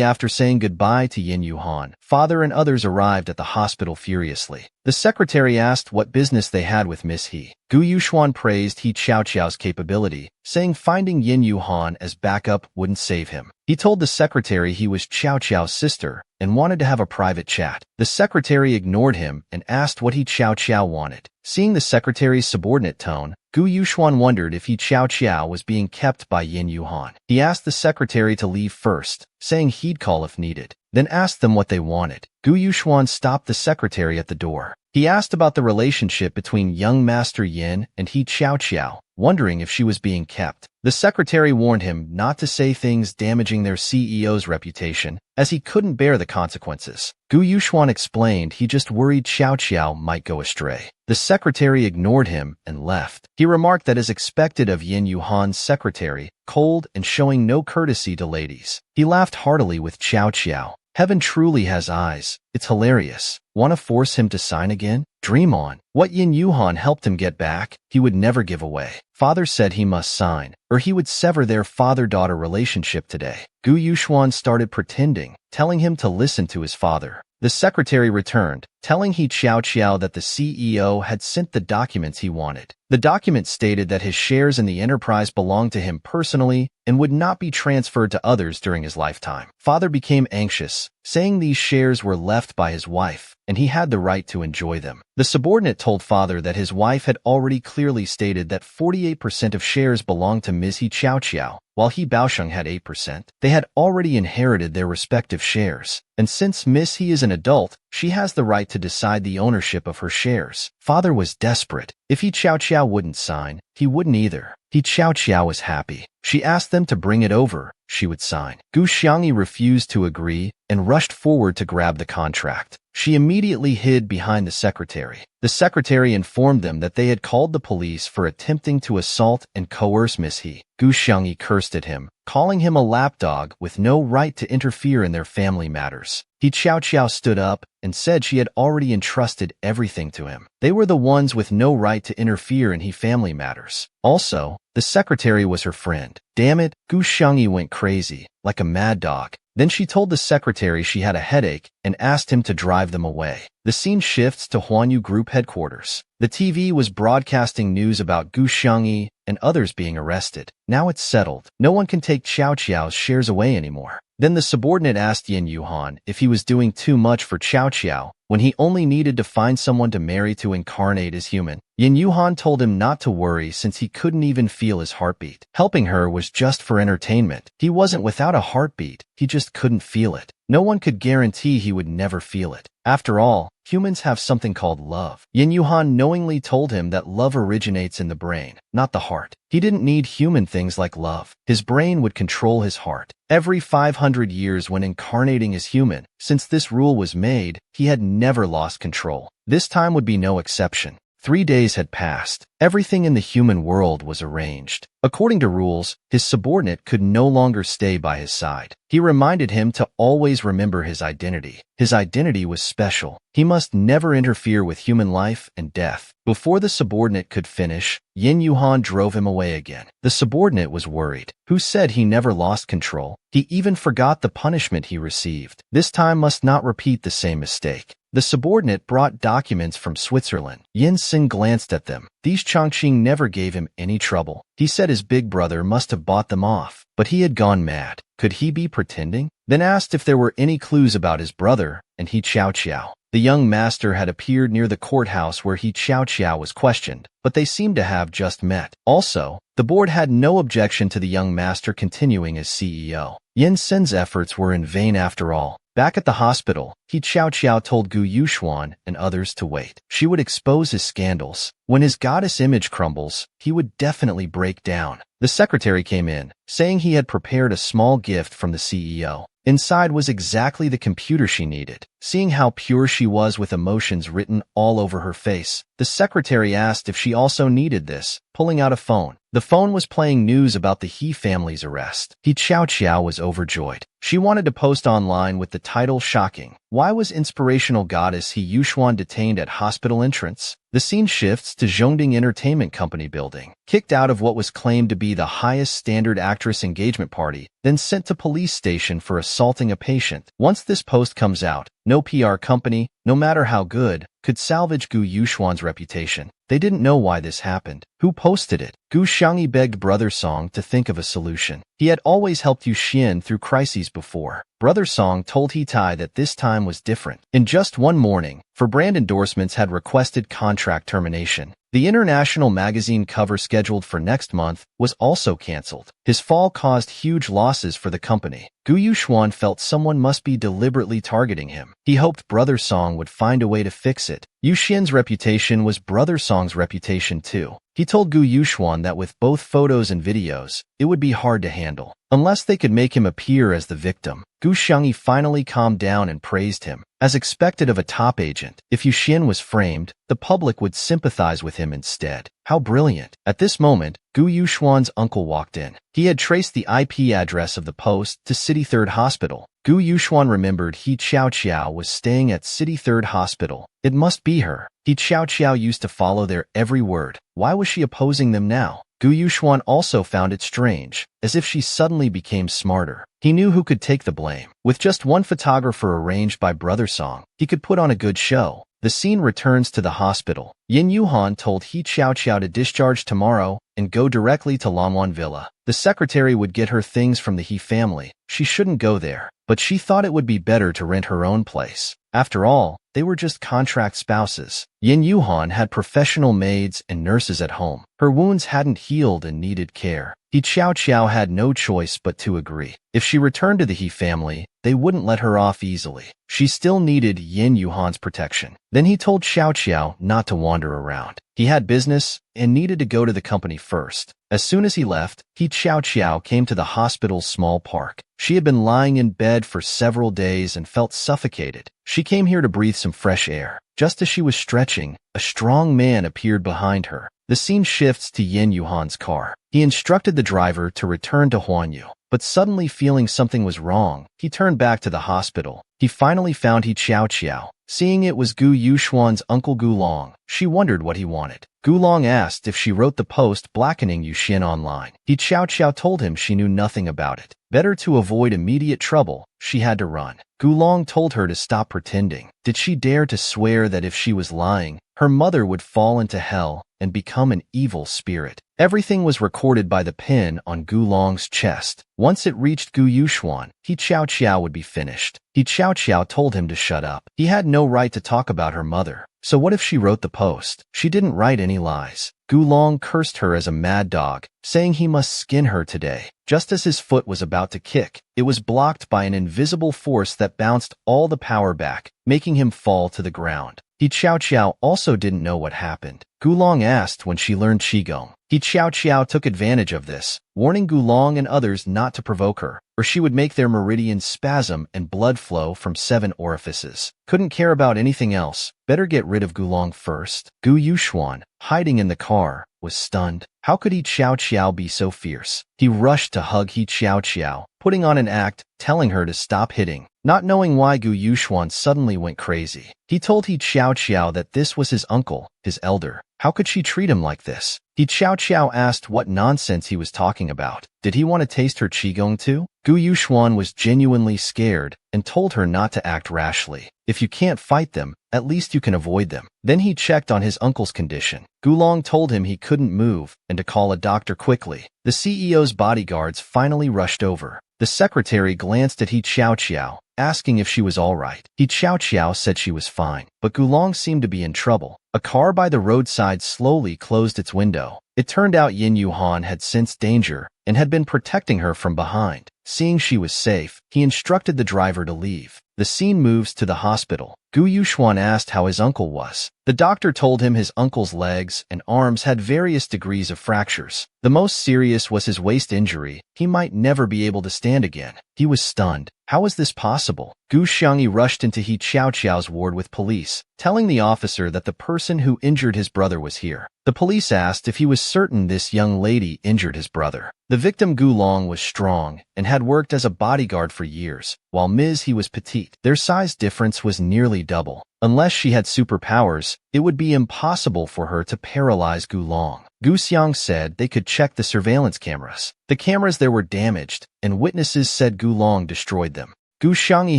after saying goodbye to Yin Yuhan, father and others arrived at the hospital furiously. The secretary asked what business they had with Miss He. Gu Yuxuan praised He Xiao Qiao's capability, saying finding Yin Yuhan as backup wouldn't save him. He told the secretary he was Xiao Qiao's sister and wanted to have a private chat. The secretary ignored him and asked what He Xiao Qiao wanted. Seeing the secretary's subordinate tone, Gu Yuxuan wondered if He Xiao Qiao was being kept by Yin Yuhan. He asked the secretary to leave first, saying he'd call if needed, then asked them what they wanted. Gu Yuxuan stopped the secretary at the door. He asked about the relationship between young Master Yin and He Xiao Qiao, wondering if she was being kept. The secretary warned him not to say things damaging their CEO's reputation, as he couldn't bear the consequences. Gu Yuxuan explained he just worried Xiao Qiao might go astray. The secretary ignored him and left. He remarked that as expected of Yin Yuhan's secretary, cold and showing no courtesy to ladies. He laughed heartily with Xiao Qiao. Heaven truly has eyes. It's hilarious. Want to force him to sign again? Dream on. What Yin Yuhan helped him get back, he would never give away. Father said he must sign, or he would sever their father-daughter relationship today. Gu Yuxuan started pretending, telling him to listen to his father. The secretary returned, telling He Xiao Qiao that the CEO had sent the documents he wanted. The document stated that his shares in the enterprise belonged to him personally and would not be transferred to others during his lifetime. Father became anxious, saying these shares were left by his wife, and he had the right to enjoy them. The subordinate told father that his wife had already clearly stated that 48% of shares belonged to Ms. He Xiao Qiao, while He Baosheng had 8%. They had already inherited their respective shares, and since Miss He is an adult, she has the right to decide the ownership of her shares. Father was desperate. If He Xiao Qiao wouldn't sign, he wouldn't either. He Xiao Qiao was happy. She asked them to bring it over. She would sign. Gu Xiangyi refused to agree and rushed forward to grab the contract. She immediately hid behind the secretary. The secretary informed them that they had called the police for attempting to assault and coerce Miss He. Gu Xiangyi cursed at him, calling him a lapdog with no right to interfere in their family matters. He Xiao Qiao stood up and said she had already entrusted everything to him. They were the ones with no right to interfere in He family matters. Also, the secretary was her friend. Damn it, Gu Xiangyi went crazy, like a mad dog. Then she told the secretary she had a headache and asked him to drive them away. The scene shifts to Huanyu Group headquarters. The TV was broadcasting news about Gu Xiangyi and others being arrested. Now it's settled. No one can take Xiao Qiao's shares away anymore. Then the subordinate asked Yin Yuhan if he was doing too much for Xiao Qiao when he only needed to find someone to marry to incarnate as human. Yin Yuhan told him not to worry since he couldn't even feel his heartbeat. Helping her was just for entertainment. He wasn't without a heartbeat, he just couldn't feel it. No one could guarantee he would never feel it. After all, humans have something called love. Yin Yuhan knowingly told him that love originates in the brain, not the heart. He didn't need human things like love. His brain would control his heart. Every 500 years when incarnating as human, since this rule was made, he had never lost control. This time would be no exception. 3 days had passed. Everything in the human world was arranged. According to rules, his subordinate could no longer stay by his side. He reminded him to always remember his identity. His identity was special. He must never interfere with human life and death. Before the subordinate could finish, Yin Yuhan drove him away again. The subordinate was worried. Who said he never lost control? He even forgot the punishment he received. This time must not repeat the same mistake. The subordinate brought documents from Switzerland. Yin Xin glanced at them. These Chongqing never gave him any trouble. He said his big brother must have bought them off, but he had gone mad. Could he be pretending? Then asked if there were any clues about his brother and He Xiao Qiao. The young master had appeared near the courthouse where He Xiaoqiao was questioned, but they seemed to have just met. Also, the board had no objection to the young master continuing as CEO. Yin Sen's efforts were in vain after all. Back at the hospital, He Xiaoqiao told Gu Yuxuan and others to wait. She would expose his scandals. When his goddess image crumbles, he would definitely break down. The secretary came in, saying he had prepared a small gift from the CEO. Inside was exactly the computer she needed. Seeing how pure she was with emotions written all over her face, the secretary asked if she also needed this, pulling out a phone. The phone was playing news about the He family's arrest. He Xiaoqiao was overjoyed. She wanted to post online with the title shocking. Why was inspirational goddess He Yuxuan detained at hospital entrance? The scene shifts to Zhongding Entertainment Company building. Kicked out of what was claimed to be the highest standard actress engagement party, then sent to police station for assaulting a patient. Once this post comes out, no PR company, no matter how good, could salvage Gu Yuxuan's reputation. They didn't know why this happened. Who posted it? Gu Xiangyi begged Brother Song to think of a solution. He had always helped Yu Xian through crises before. Brother Song told He Tai that this time was different. In just one morning, for brand endorsements had requested contract termination. The international magazine cover scheduled for next month was also canceled. His fall caused huge losses for the company. Gu Yuxuan felt someone must be deliberately targeting him. He hoped Brother Song would find a way to fix it. Yu Xian's reputation was Brother Song's reputation too. He told Gu Yuxuan that with both photos and videos, it would be hard to handle, unless they could make him appear as the victim. Gu Xiangyi finally calmed down and praised him. As expected of a top agent, if Yu Xian was framed, the public would sympathize with him instead. How brilliant. At this moment, Gu Yuxuan's uncle walked in. He had traced the IP address of the post to City 3rd Hospital. Gu Yuxuan remembered He Xiaoqiao was staying at City 3rd Hospital. It must be her. He Xiaoqiao used to follow their every word. Why was she opposing them now? Gu Yuxuan also found it strange, as if she suddenly became smarter. He knew who could take the blame. With just one photographer arranged by Brother Song, he could put on a good show. The scene returns to the hospital. Yin Yuhan told He Xiaoqiao to discharge tomorrow and go directly to Lanwan Villa. The secretary would get her things from the He family. She shouldn't go there, but she thought it would be better to rent her own place. After all, they were just contract spouses. Yin Yuhan had professional maids and nurses at home. Her wounds hadn't healed and needed care. He Xiaoqiao had no choice but to agree. If she returned to the He family, they wouldn't let her off easily. She still needed Yin Yuhan's protection. Then he told Xiaoqiao not to wander around. He had business and needed to go to the company first. As soon as he left, He Xiaoqiao came to the hospital's small park. She had been lying in bed for several days and felt suffocated. She came here to breathe some fresh air. Just as she was stretching, a strong man appeared behind her. The scene shifts to Yin Yuhan's car. He instructed the driver to return to Huanyu, but suddenly feeling something was wrong, he turned back to the hospital. He finally found He Xiaoqiao. Seeing it was Gu Yuxuan's uncle Gu Long, she wondered what he wanted. Gu Long asked if she wrote the post blackening Yu Xian online. He Xiaoqiao told him she knew nothing about it. Better to avoid immediate trouble, she had to run. Gu Long told her to stop pretending. Did she dare to swear that if she was lying, her mother would fall into hell and become an evil spirit? Everything was recorded by the pin on Gu Long's chest. Once it reached Gu Yuxuan, He Xiaoqiao would be finished. He Xiaoqiao told him to shut up. He had no right to talk about her mother. So what if she wrote the post? She didn't write any lies. Gu Long cursed her as a mad dog, saying he must skin her today. Just as his foot was about to kick, it was blocked by an invisible force that bounced all the power back, making him fall to the ground. He Xiaoqiao also didn't know what happened. Gu Long asked when she learned Qigong. He Xiaoqiao took advantage of this, warning Gu Long and others not to provoke her, or she would make their meridians spasm and blood flow from 7 orifices. Couldn't care about anything else. Better get rid of Gu Long first. Gu Yuxuan, hiding in the car, was stunned. How could He Xiaoqiao be so fierce? He rushed to hug He Xiaoqiao, putting on an act, telling her to stop hitting. Not knowing why Gu Yuxuan suddenly went crazy, he told He Xiaoqiao that this was his uncle, his elder. How could she treat him like this? He Xiaoqiao asked what nonsense he was talking about. Did he want to taste her Qigong too? Gu Yuxuan was genuinely scared and told her not to act rashly. If you can't fight them, at least you can avoid them. Then he checked on his uncle's condition. Gu Long told him he couldn't move and to call a doctor quickly. The CEO's bodyguards finally rushed over. The secretary glanced at He Xiaoqiao, asking if she was alright. He Xiao said she was fine, but Gulong seemed to be in trouble. A car by the roadside slowly closed its window. It turned out Yin Yuhan had sensed danger and had been protecting her from behind. Seeing she was safe, he instructed the driver to leave. The scene moves to the hospital. Gu Yuxuan asked how his uncle was. The doctor told him his uncle's legs and arms had various degrees of fractures. The most serious was his waist injury. He might never be able to stand again. He was stunned. How was this possible? Gu Xiangyi rushed into He Xiao's ward with police, telling the officer that the person who injured his brother was here. The police asked if he was certain this young lady injured his brother. The victim Gu Long was strong and had worked as a bodyguard for years, while Ms. He was petite. Their size difference was nearly double. Unless she had superpowers, it would be impossible for her to paralyze Gu Long. Gu Xiang said they could check the surveillance cameras. The cameras there were damaged, and witnesses said Gu Long destroyed them. Gu Xiangyi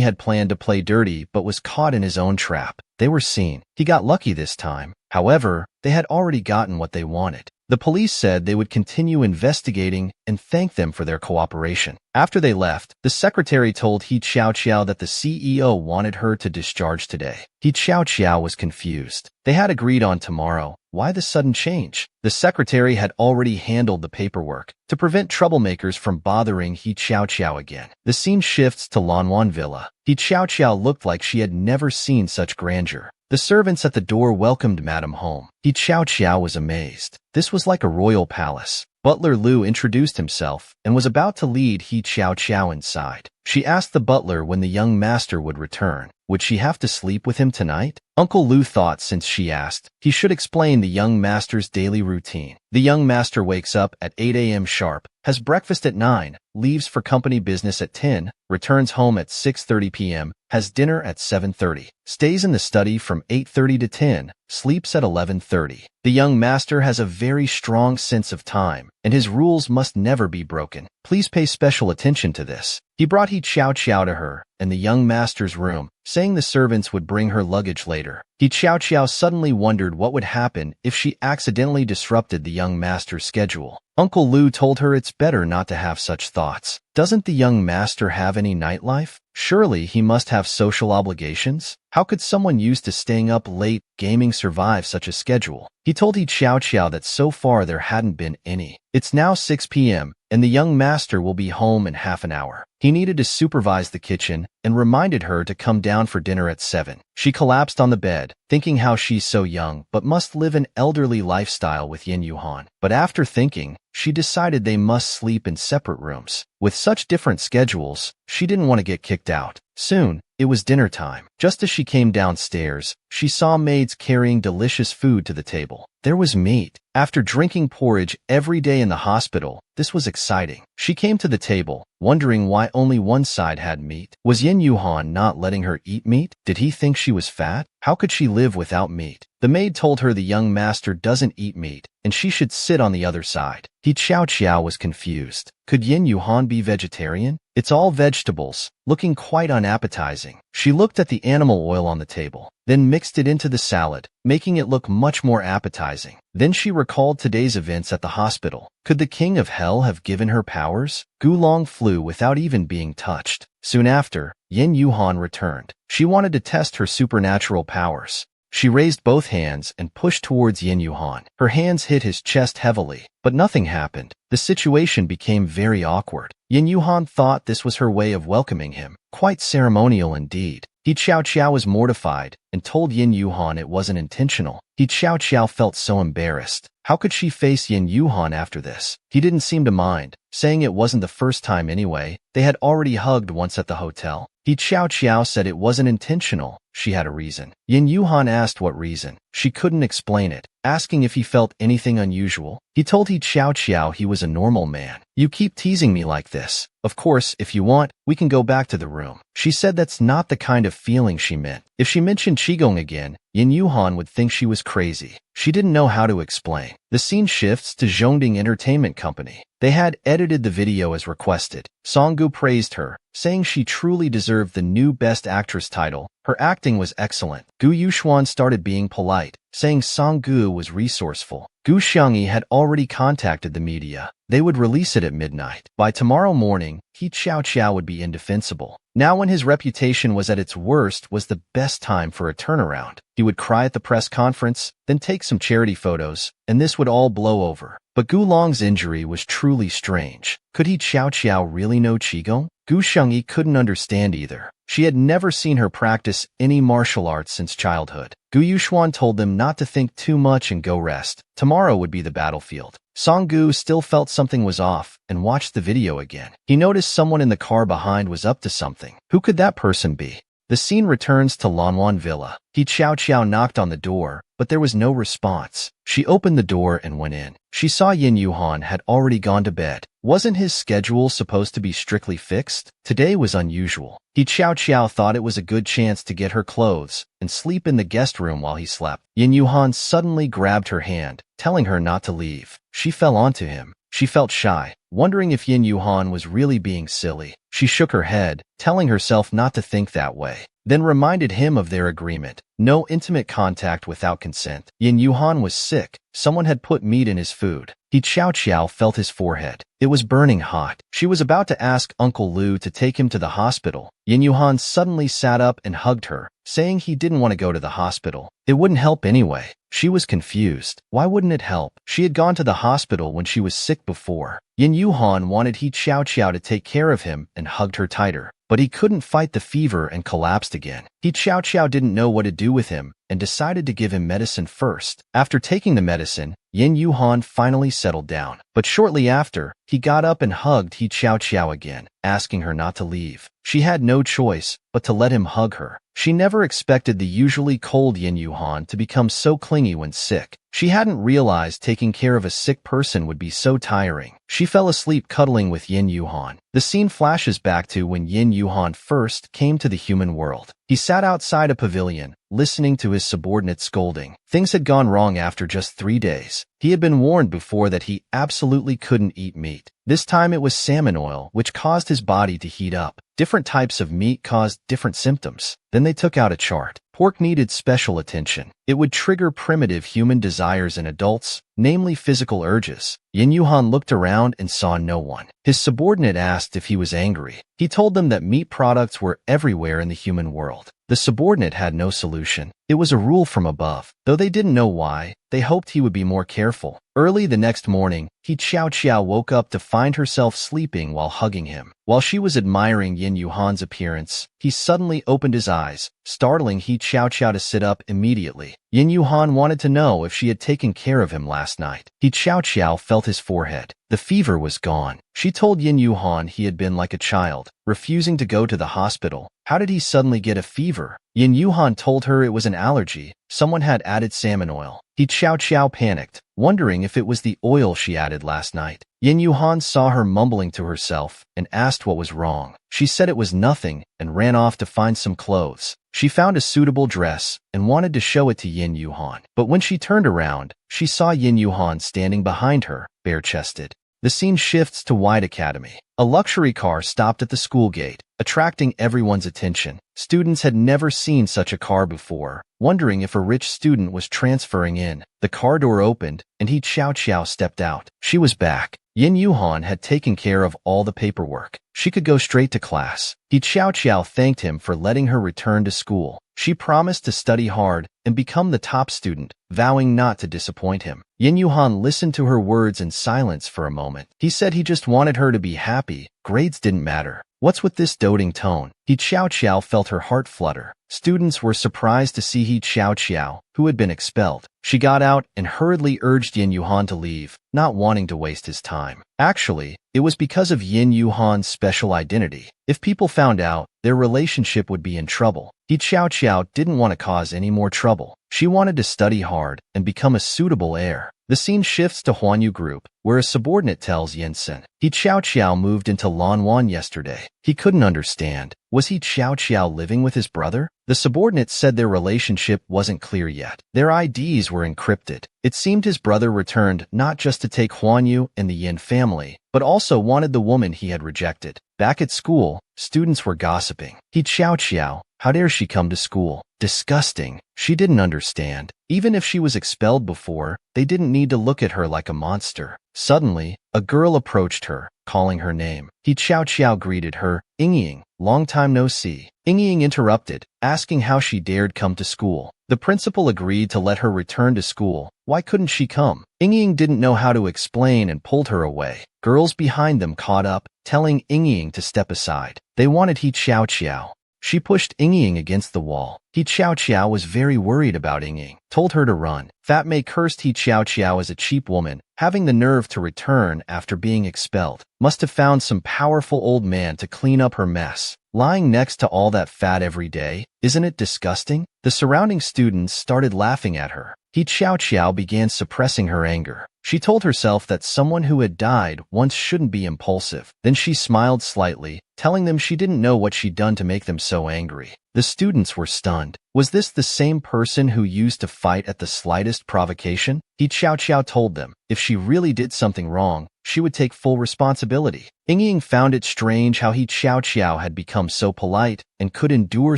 had planned to play dirty but was caught in his own trap. They were seen. He got lucky this time. However, they had already gotten what they wanted. The police said they would continue investigating and thanked them for their cooperation. After they left, the secretary told He Xiao that the CEO wanted her to discharge today. He Xiao was confused. They had agreed on tomorrow. Why the sudden change? The secretary had already handled the paperwork to prevent troublemakers from bothering He Xiao again. The scene shifts to Lanwan Villa. He Xiao looked like she had never seen such grandeur. The servants at the door welcomed Madam home. He Xiao was amazed. This was like a royal palace. Butler Lu introduced himself and was about to lead He Xiao inside. She asked the butler when the young master would return. Would she have to sleep with him tonight? Uncle Lu thought since she asked, he should explain the young master's daily routine. The young master wakes up at 8 a.m. sharp, has breakfast at 9, leaves for company business at 10, returns home at 6:30 p.m., has dinner at 7:30, stays in the study from 8:30 to 10, sleeps at 11:30. The young master has a very strong sense of time, and his rules must never be broken. Please pay special attention to this. He brought He Xiao to her and the young master's room, saying the servants would bring her luggage later. He Xiao suddenly wondered what would happen if she accidentally disrupted the young master's schedule. Uncle Lu told her it's better not to have such thoughts. Doesn't the young master have any nightlife? Surely he must have social obligations? How could someone used to staying up late gaming survive such a schedule? He told He Xiao that so far there hadn't been any. It's now 6 p.m., and the young master will be home in half an hour. He needed to supervise the kitchen and reminded her to come down for dinner at 7. She collapsed on the bed, thinking how she's so young but must live an elderly lifestyle with Yin Yuhan. But after thinking, she decided they must sleep in separate rooms. With such different schedules, she didn't want to get kicked out. Soon, it was dinner time. Just as she came downstairs, she saw maids carrying delicious food to the table. There was meat. After drinking porridge every day in the hospital, this was exciting. She came to the table, wondering why only one side had meat. Was Yin Yuhan not letting her eat meat? Did he think she was fat? How could she live without meat? The maid told her the young master doesn't eat meat, and she should sit on the other side. He Xiao was confused. Could Yin Yuhan be vegetarian? It's all vegetables, looking quite unappetizing. She looked at the animal oil on the table, then mixed it into the salad, making it look much more appetizing. Then she recalled today's events at the hospital. Could the king of hell have given her powers? Gu Long flew without even being touched. Soon after, Yin Yuhan returned. She wanted to test her supernatural powers. She raised both hands and pushed towards Yin Yuhan. Her hands hit his chest heavily, but nothing happened. The situation became very awkward. Yin Yuhan thought this was her way of welcoming him. Quite ceremonial indeed. He Xiao was mortified and told Yin Yuhan it wasn't intentional. He Xiao felt so embarrassed. How could she face Yin Yuhan after this? He didn't seem to mind, saying it wasn't the first time anyway. They had already hugged once at the hotel. He Xiao said it wasn't intentional. She had a reason. Yin Yuhan asked what reason. She couldn't explain it, asking if he felt anything unusual. He told He Xiao he was a normal man. You keep teasing me like this. Of course, if you want, we can go back to the room. She said that's not the kind of feeling she meant. If she mentioned Qigong again, Yin Yuhan would think she was crazy. She didn't know how to explain. The scene shifts to Zhongding Entertainment Company. They had edited the video as requested. Songgu praised her, saying she truly deserved the new Best Actress title Her acting was excellent. Gu Yuxuan started being polite, saying Song Gu was resourceful. Gu Xiangyi had already contacted the media. They would release it at midnight. By tomorrow morning, He Xiao would be indefensible. Now when his reputation was at its worst was the best time for a turnaround. He would cry at the press conference, then take some charity photos, and this would all blow over. But Gu Long's injury was truly strange. Could He Xiao really know Qigong? Gu Xiangyi couldn't understand either. She had never seen her practice any martial arts since childhood. Gu Yuxuan told them not to think too much and go rest. Tomorrow would be the battlefield. Song Gu still felt something was off and watched the video again. He noticed someone in the car behind was up to something. Who could that person be? The scene returns to Lanwan Villa. He Xiao knocked on the door, but there was no response. She opened the door and went in. She saw Yin Yuhan had already gone to bed. Wasn't his schedule supposed to be strictly fixed? Today was unusual. He Xiao thought it was a good chance to get her clothes and sleep in the guest room while he slept. Yin Yuhan suddenly grabbed her hand, telling her not to leave. She fell onto him. She felt shy, wondering if Yin Yuhan was really being silly. She shook her head, telling herself not to think that way, then reminded him of their agreement. No intimate contact without consent. Yin Yuhan was sick. Someone had put meat in his food. He Xiao felt his forehead. It was burning hot. She was about to ask Uncle Lu to take him to the hospital. Yin Yuhan suddenly sat up and hugged her, saying he didn't want to go to the hospital. It wouldn't help anyway. She was confused. Why wouldn't it help? She had gone to the hospital when she was sick before. Yin Yuhan wanted He Xiao to take care of him and hugged her tighter, but he couldn't fight the fever and collapsed again. He Xiao didn't know what to do with him and decided to give him medicine first. After taking the medicine, Yin Yuhan finally settled down. But shortly after, he got up and hugged He Xiao again, asking her not to leave. She had no choice but to let him hug her. She never expected the usually cold Yin Yuhan to become so clingy when sick. She hadn't realized taking care of a sick person would be so tiring. She fell asleep cuddling with Yin Yuhan. The scene flashes back to when Yin Yuhan first came to the human world. He sat outside a pavilion, listening to his subordinate scolding. Things had gone wrong after just 3 days. He had been warned before that he absolutely couldn't eat meat. This time it was salmon oil, which caused his body to heat up. Different types of meat caused different symptoms. Then they took out a chart. Pork needed special attention. It would trigger primitive human desires in adults, namely physical urges. Yin Yuhan looked around and saw no one. His subordinate asked if he was angry. He told them that meat products were everywhere in the human world. The subordinate had no solution. It was a rule from above. Though they didn't know why, they hoped he would be more careful. Early the next morning, He Xiao woke up to find herself sleeping while hugging him. While she was admiring Yin Yuhan's appearance, he suddenly opened his eyes, startling He Xiao to sit up immediately. Yin Yuhan wanted to know if she had taken care of him last night. He Xiao felt his forehead. The fever was gone. She told Yin Yuhan he had been like a child, refusing to go to the hospital. How did he suddenly get a fever? Yin Yuhan told her it was an allergy. Someone had added salmon oil. He Xiao panicked, wondering if it was the oil she added last night. Yin Yuhan saw her mumbling to herself and asked what was wrong. She said it was nothing and ran off to find some clothes. She found a suitable dress and wanted to show it to Yin Yuhan. But when she turned around, she saw Yin Yuhan standing behind her, bare-chested. The scene shifts to White Academy. A luxury car stopped at the school gate, attracting everyone's attention. Students had never seen such a car before, wondering if a rich student was transferring in. The car door opened, and He Xiao stepped out. She was back. Yin Yuhan had taken care of all the paperwork. She could go straight to class. He Xiao thanked him for letting her return to school. She promised to study hard and become the top student, vowing not to disappoint him. Yin Yuhan listened to her words in silence for a moment. He said he just wanted her to be happy. Grades didn't matter. What's with this doting tone? He Xiao felt her heart flutter. Students were surprised to see He Xiao, who had been expelled. She got out and hurriedly urged Yin Yuhan to leave, not wanting to waste his time. Actually, it was because of Yin Yuhan's special identity. If people found out, their relationship would be in trouble. He Xiao didn't want to cause any more trouble. She wanted to study hard and become a suitable heir. The scene shifts to Huanyu Group, where a subordinate tells Yinsen. He Xiao moved into Lanwan yesterday. He couldn't understand. Was He Xiao living with his brother? The subordinate said their relationship wasn't clear yet. Their IDs were encrypted. It seemed his brother returned not just to take Huanyu and the Yin family, but also wanted the woman he had rejected. Back at school, students were gossiping. He Xiao, How dare she come to school? Disgusting. She didn't understand. Even if she was expelled before, they didn't need to look at her like a monster. Suddenly, a girl approached her, calling her name. He Xiao Xiao greeted her, Ying, long time no see. Ying interrupted, asking how she dared come to school. The principal agreed to let her return to school. Why couldn't she come? Ying didn't know how to explain and pulled her away. Girls behind them caught up, telling Ying to step aside. They wanted He Xiao Xiao. She pushed Ying against the wall. He Xiao Xiao was very worried about Ying, told her to run. Fat Mei cursed He Xiao Xiao as a cheap woman, having the nerve to return after being expelled. Must have found some powerful old man to clean up her mess. Lying next to all that fat every day, isn't it disgusting? The surrounding students started laughing at her. He Xiao Xiao began suppressing her anger. She told herself that someone who had died once shouldn't be impulsive. Then she smiled slightly, telling them she didn't know what she'd done to make them so angry. The students were stunned. Was this the same person who used to fight at the slightest provocation? He Xiao Xiao told them, if she really did something wrong, she would take full responsibility. Ying found it strange how He Xiao Xiao had become so polite and could endure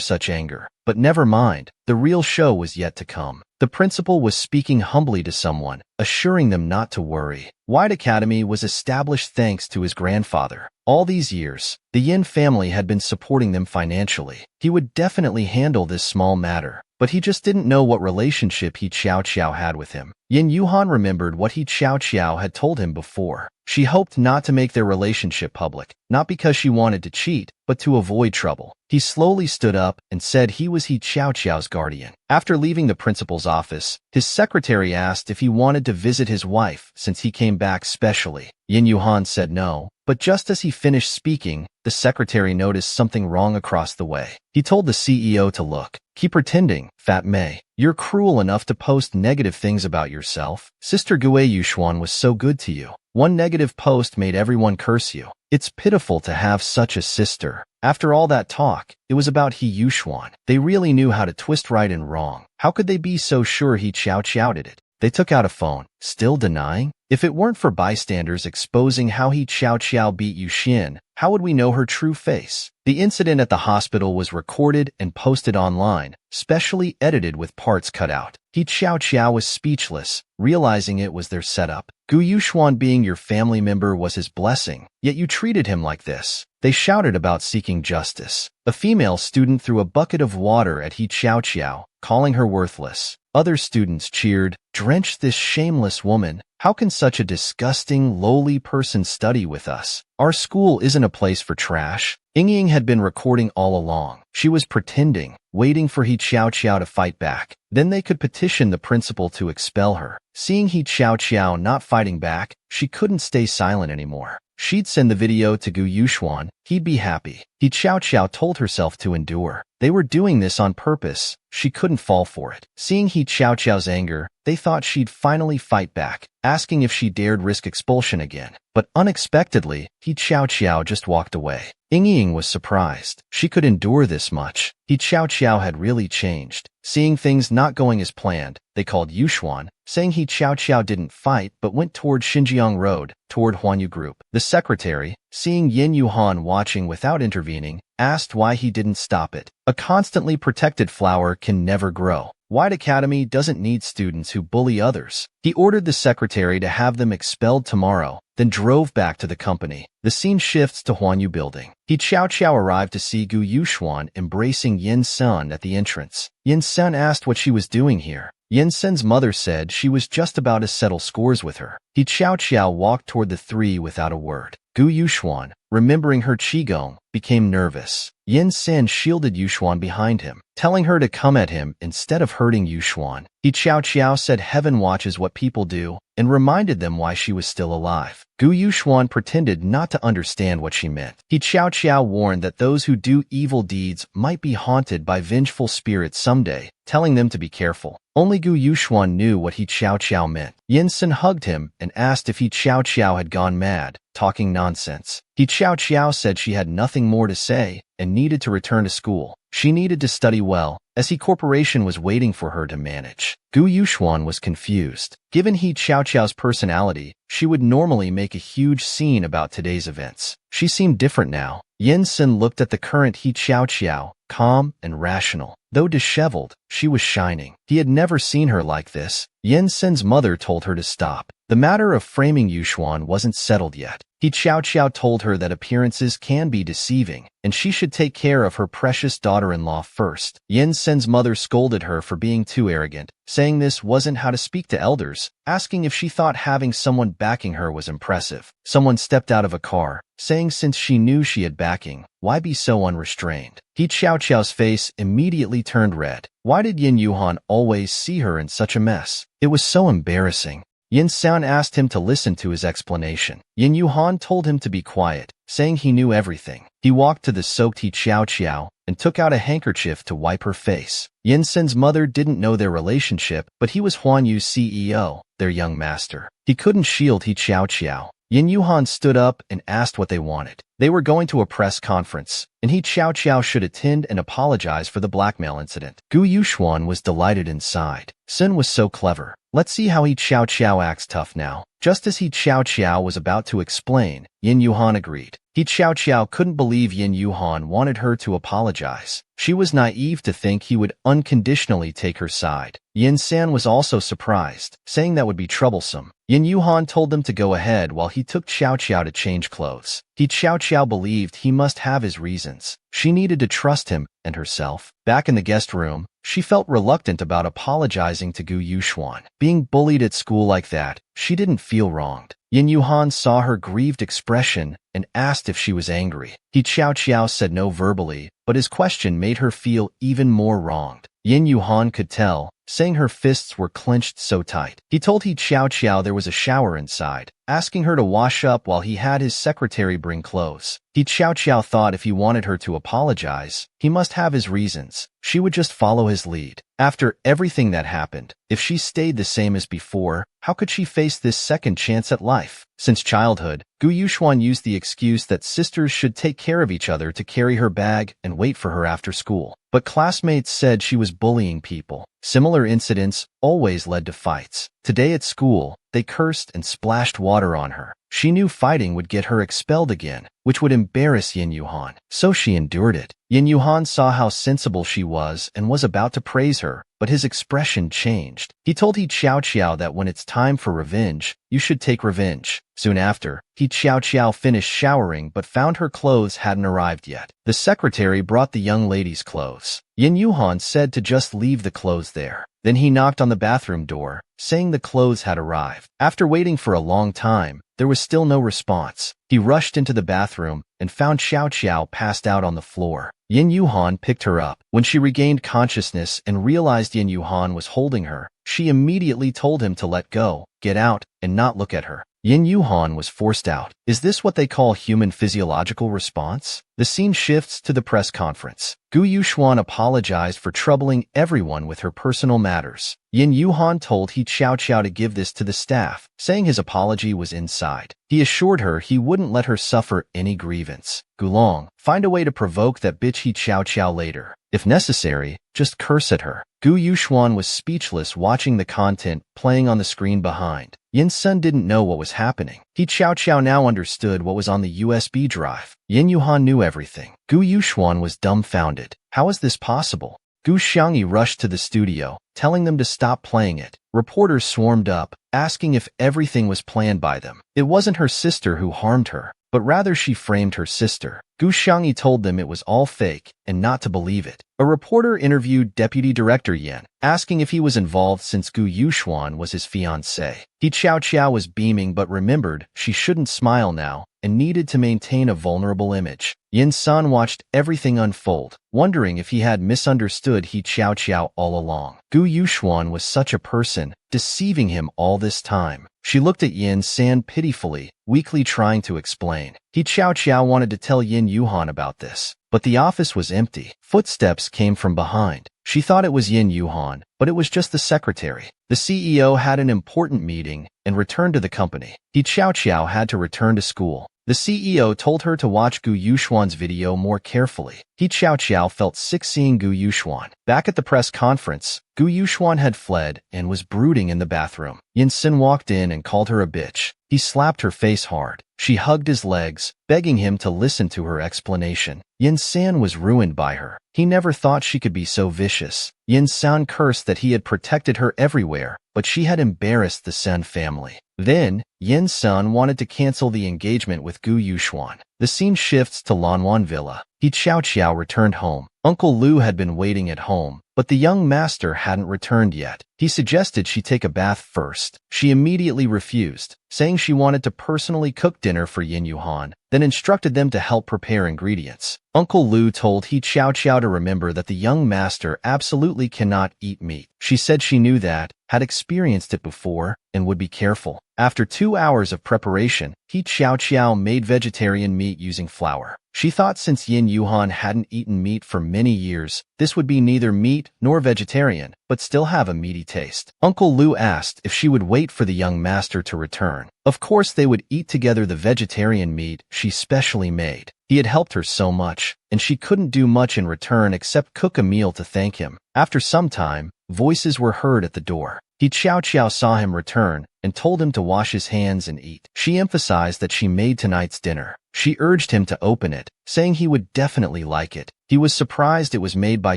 such anger. But never mind, the real show was yet to come. The principal was speaking humbly to someone, assuring them not to worry. White Academy was established thanks to his grandfather. All these years, the Yin family had been supporting them financially. He would definitely handle this small matter, but he just didn't know what relationship He Xiao Xiao had with him. Yin Yuhan remembered what He Xiao Xiao had told him before. She hoped not to make their relationship public, not because she wanted to cheat, but to avoid trouble. He slowly stood up and said he was He Xiao Xiao's guardian. After leaving the principal's office, his secretary asked if he wanted to visit his wife since he came back specially. Yin Yuhan said no, but just as he finished speaking, the secretary noticed something wrong across the way. He told the CEO to look. Keep pretending, Fat Mei. You're cruel enough to post negative things about yourself. Sister Gue Yuxuan was so good to you. One negative post made everyone curse you. It's pitiful to have such a sister. After all that talk, it was about He Yuxuan. They really knew how to twist right and wrong. How could they be so sure He Xiao Xiao did it? They took out a phone, still denying? If it weren't for bystanders exposing how He Xiao Xiao beat Yuxin, how would we know her true face? The incident at the hospital was recorded and posted online, specially edited with parts cut out. He Xiao Xiao was speechless, realizing it was their setup. Gu Yuxuan being your family member was his blessing, yet you treated him like this. They shouted about seeking justice. A female student threw a bucket of water at He Xiao Xiao, calling her worthless. Other students cheered, "Drench this shameless woman. How can such a disgusting, lowly person study with us? Our school isn't a place for trash." Ying had been recording all along. She was pretending, waiting for He Xiao Xiao to fight back. Then they could petition the principal to expel her. Seeing He Xiao Xiao not fighting back, she couldn't stay silent anymore. She'd send the video to Gu Yuxuan. He'd be happy. He Xiao Xiao told herself to endure. They were doing this on purpose. She couldn't fall for it. Seeing He Xiao Xiao's anger, they thought she'd finally fight back, asking if she dared risk expulsion again. But unexpectedly, He Xiao Xiao just walked away. Ying was surprised. She could endure this much. He Xiao Xiao had really changed. Seeing things not going as planned, they called Yuxuan, saying He Xiao Xiao didn't fight but went toward Xinjiang Road, toward Huanyu Group. The secretary, seeing Yin Yuhan watching without intervening, asked why he didn't stop it. A constantly protected flower can never grow. White Academy doesn't need students who bully others. He ordered the secretary to have them expelled tomorrow, then drove back to the company. The scene shifts to Huanyu Building. He Xiao Xiao arrived to see Gu Yuxuan embracing Yin Sun at the entrance. Yin Sun asked what she was doing here. Yin Sun's mother said she was just about to settle scores with her. He Xiao Xiao walked toward the three without a word. Gu Yuxuan, remembering her qigong, became nervous. Yin Sun shielded Yuxuan behind him, telling her to come at him instead of hurting Yuxuan. He Xiao Xiao said heaven watches what people do, and reminded them why she was still alive. Gu Yuxuan pretended not to understand what she meant. He Xiao Xiao warned that those who do evil deeds might be haunted by vengeful spirits someday, telling them to be careful. Only Gu Yuxuan knew what He Xiao Xiao meant. Yin Sun hugged him and asked if He Xiao Xiao had gone mad, talking nonsense. He Xiao Xiao said she had nothing more to say and needed to return to school. She needed to study well, as He Corporation was waiting for her to manage. Gu Yuxuan was confused. Given He Xiao Xiao's personality, she would normally make a huge scene about today's events. She seemed different now. Yin Sun looked at the current He Xiao Xiao, calm and rational. Though disheveled, she was shining. He had never seen her like this. Yin Sen's mother told her to stop. The matter of framing Yuxuan wasn't settled yet. He Qiao told her that appearances can be deceiving, and she should take care of her precious daughter-in-law first. Yin Sen's mother scolded her for being too arrogant, saying this wasn't how to speak to elders, asking if she thought having someone backing her was impressive. Someone stepped out of a car, saying since she knew she had backing, why be so unrestrained? He Qiao's face immediately turned red. Why did Yin Yuhan always see her in such a mess? It was so embarrassing. Yin San asked him to listen to his explanation. Yin Yuhan told him to be quiet, saying he knew everything. He walked to the soaked He Qiao and took out a handkerchief to wipe her face. Yin Sen's mother didn't know their relationship, but he was Huan Yu's CEO, their young master. He couldn't shield He Qiao. Yin Yuhan stood up and asked what they wanted. They were going to a press conference, and He Qiao should attend and apologize for the blackmail incident. Gu Yuxuan was delighted inside. Sun was so clever. Let's see how He Qiao acts tough now. Just as He Qiao was about to explain, Yin Yuhan agreed. He Qiao couldn't believe Yin Yuhan wanted her to apologize. She was naive to think he would unconditionally take her side. Yin San was also surprised, saying that would be troublesome. Yin Yuhan told them to go ahead while he took Qiao to change clothes. He Qiao believed he must have his reasons. She needed to trust him and herself. Back in the guest room, she felt reluctant about apologizing to Gu Yuxuan. Being bullied at school like that, she didn't feel wronged. Yin Yuhan saw her grieved expression and asked if she was angry. He Qiao said no verbally, but his question made her feel even more wronged. Yin Yuhan could tell, saying her fists were clenched so tight. He told He Qiao there was a shower inside, asking her to wash up while he had his secretary bring clothes. He Qiao thought if he wanted her to apologize, he must have his reasons. She would just follow his lead. After everything that happened, if she stayed the same as before, how could she face this second chance at life? Since childhood, Gu Yuxuan used the excuse that sisters should take care of each other to carry her bag and wait for her after school. But classmates said she was bullying people. Similar incidents always led to fights. Today at school, they cursed and splashed water on her. She knew fighting would get her expelled again, which would embarrass Yin Yuhan. So she endured it. Yin Yuhan saw how sensible she was and was about to praise her, but his expression changed. He told He Qiao that when it's time for revenge, you should take revenge. Soon after, He Qiao finished showering but found her clothes hadn't arrived yet. The secretary brought the young lady's clothes. Yin Yuhan said to just leave the clothes there. Then he knocked on the bathroom door, saying the clothes had arrived. After waiting for a long time, there was still no response. He rushed into the bathroom and found Qiao passed out on the floor. Yin Yuhan picked her up. When she regained consciousness and realized Yin Yuhan was holding her, she immediately told him to let go, get out, and not look at her. Yin Yuhan was forced out. Is this what they call human physiological response? The scene shifts to the press conference. Gu Yuxuan apologized for troubling everyone with her personal matters. Yin Yuhan told He Qiao to give this to the staff, saying his apology was inside. He assured her he wouldn't let her suffer any grievance. Gulong, find a way to provoke that bitch He Qiao later. If necessary, just curse at her. Gu Yuxuan was speechless watching the content playing on the screen behind. Yin Sun didn't know what was happening. He Qiao now understood what was on the USB drive. Yin Yuhan knew everything. Gu Yuxuan was dumbfounded. How is this possible? Gu Xiangyi rushed to the studio, telling them to stop playing it. Reporters swarmed up, asking if everything was planned by them. It wasn't her sister who harmed her, but rather she framed her sister. Gu Xiangyi told them it was all fake and not to believe it. A reporter interviewed Deputy Director Yan, asking if he was involved since Gu Yuxuan was his fiancée. He Qiao was beaming but remembered she shouldn't smile now and needed to maintain a vulnerable image. Yin San watched everything unfold, wondering if he had misunderstood He Qiao all along. Gu Yuxuan was such a person, deceiving him all this time. She looked at Yin San pitifully, weakly trying to explain. He Qiao wanted to tell Yin Yuhan about this, but the office was empty. Footsteps came from behind. She thought it was Yin Yuhan, but it was just the secretary. The CEO had an important meeting and returned to the company. He Qiao had to return to school. The CEO told her to watch Gu Yuxuan's video more carefully. He Qiao felt sick seeing Gu Yuxuan. Back at the press conference, Gu Yuxuan had fled and was brooding in the bathroom. Yin Sin walked in and called her a bitch. He slapped her face hard. She hugged his legs, begging him to listen to her explanation. Yin San was ruined by her. He never thought she could be so vicious. Yin San cursed that he had protected her everywhere, but she had embarrassed the Sen family. Then, Yin San wanted to cancel the engagement with Gu Yuxuan. The scene shifts to Lanwan Villa. He Qiao returned home. Uncle Lu had been waiting at home, but the young master hadn't returned yet. He suggested she take a bath first. She immediately refused, saying she wanted to personally cook dinner for Yin Yuhan, then instructed them to help prepare ingredients. Uncle Lu told He Qiao to remember that the young master absolutely cannot eat meat. She said she knew that, had experienced it before, and would be careful. After 2 hours of preparation, He Qiao made vegetarian meat using flour. She thought since Yin Yuhan hadn't eaten meat for many years, this would be neither meat nor vegetarian, but still have a meaty taste. Uncle Lu asked if she would wait for the young master to return. Of course they would eat together the vegetarian meat she specially made. He had helped her so much, and she couldn't do much in return except cook a meal to thank him. After some time, voices were heard at the door. He Qiao saw him return and told him to wash his hands and eat. She emphasized that she made tonight's dinner. She urged him to open it, saying he would definitely like it. He was surprised it was made by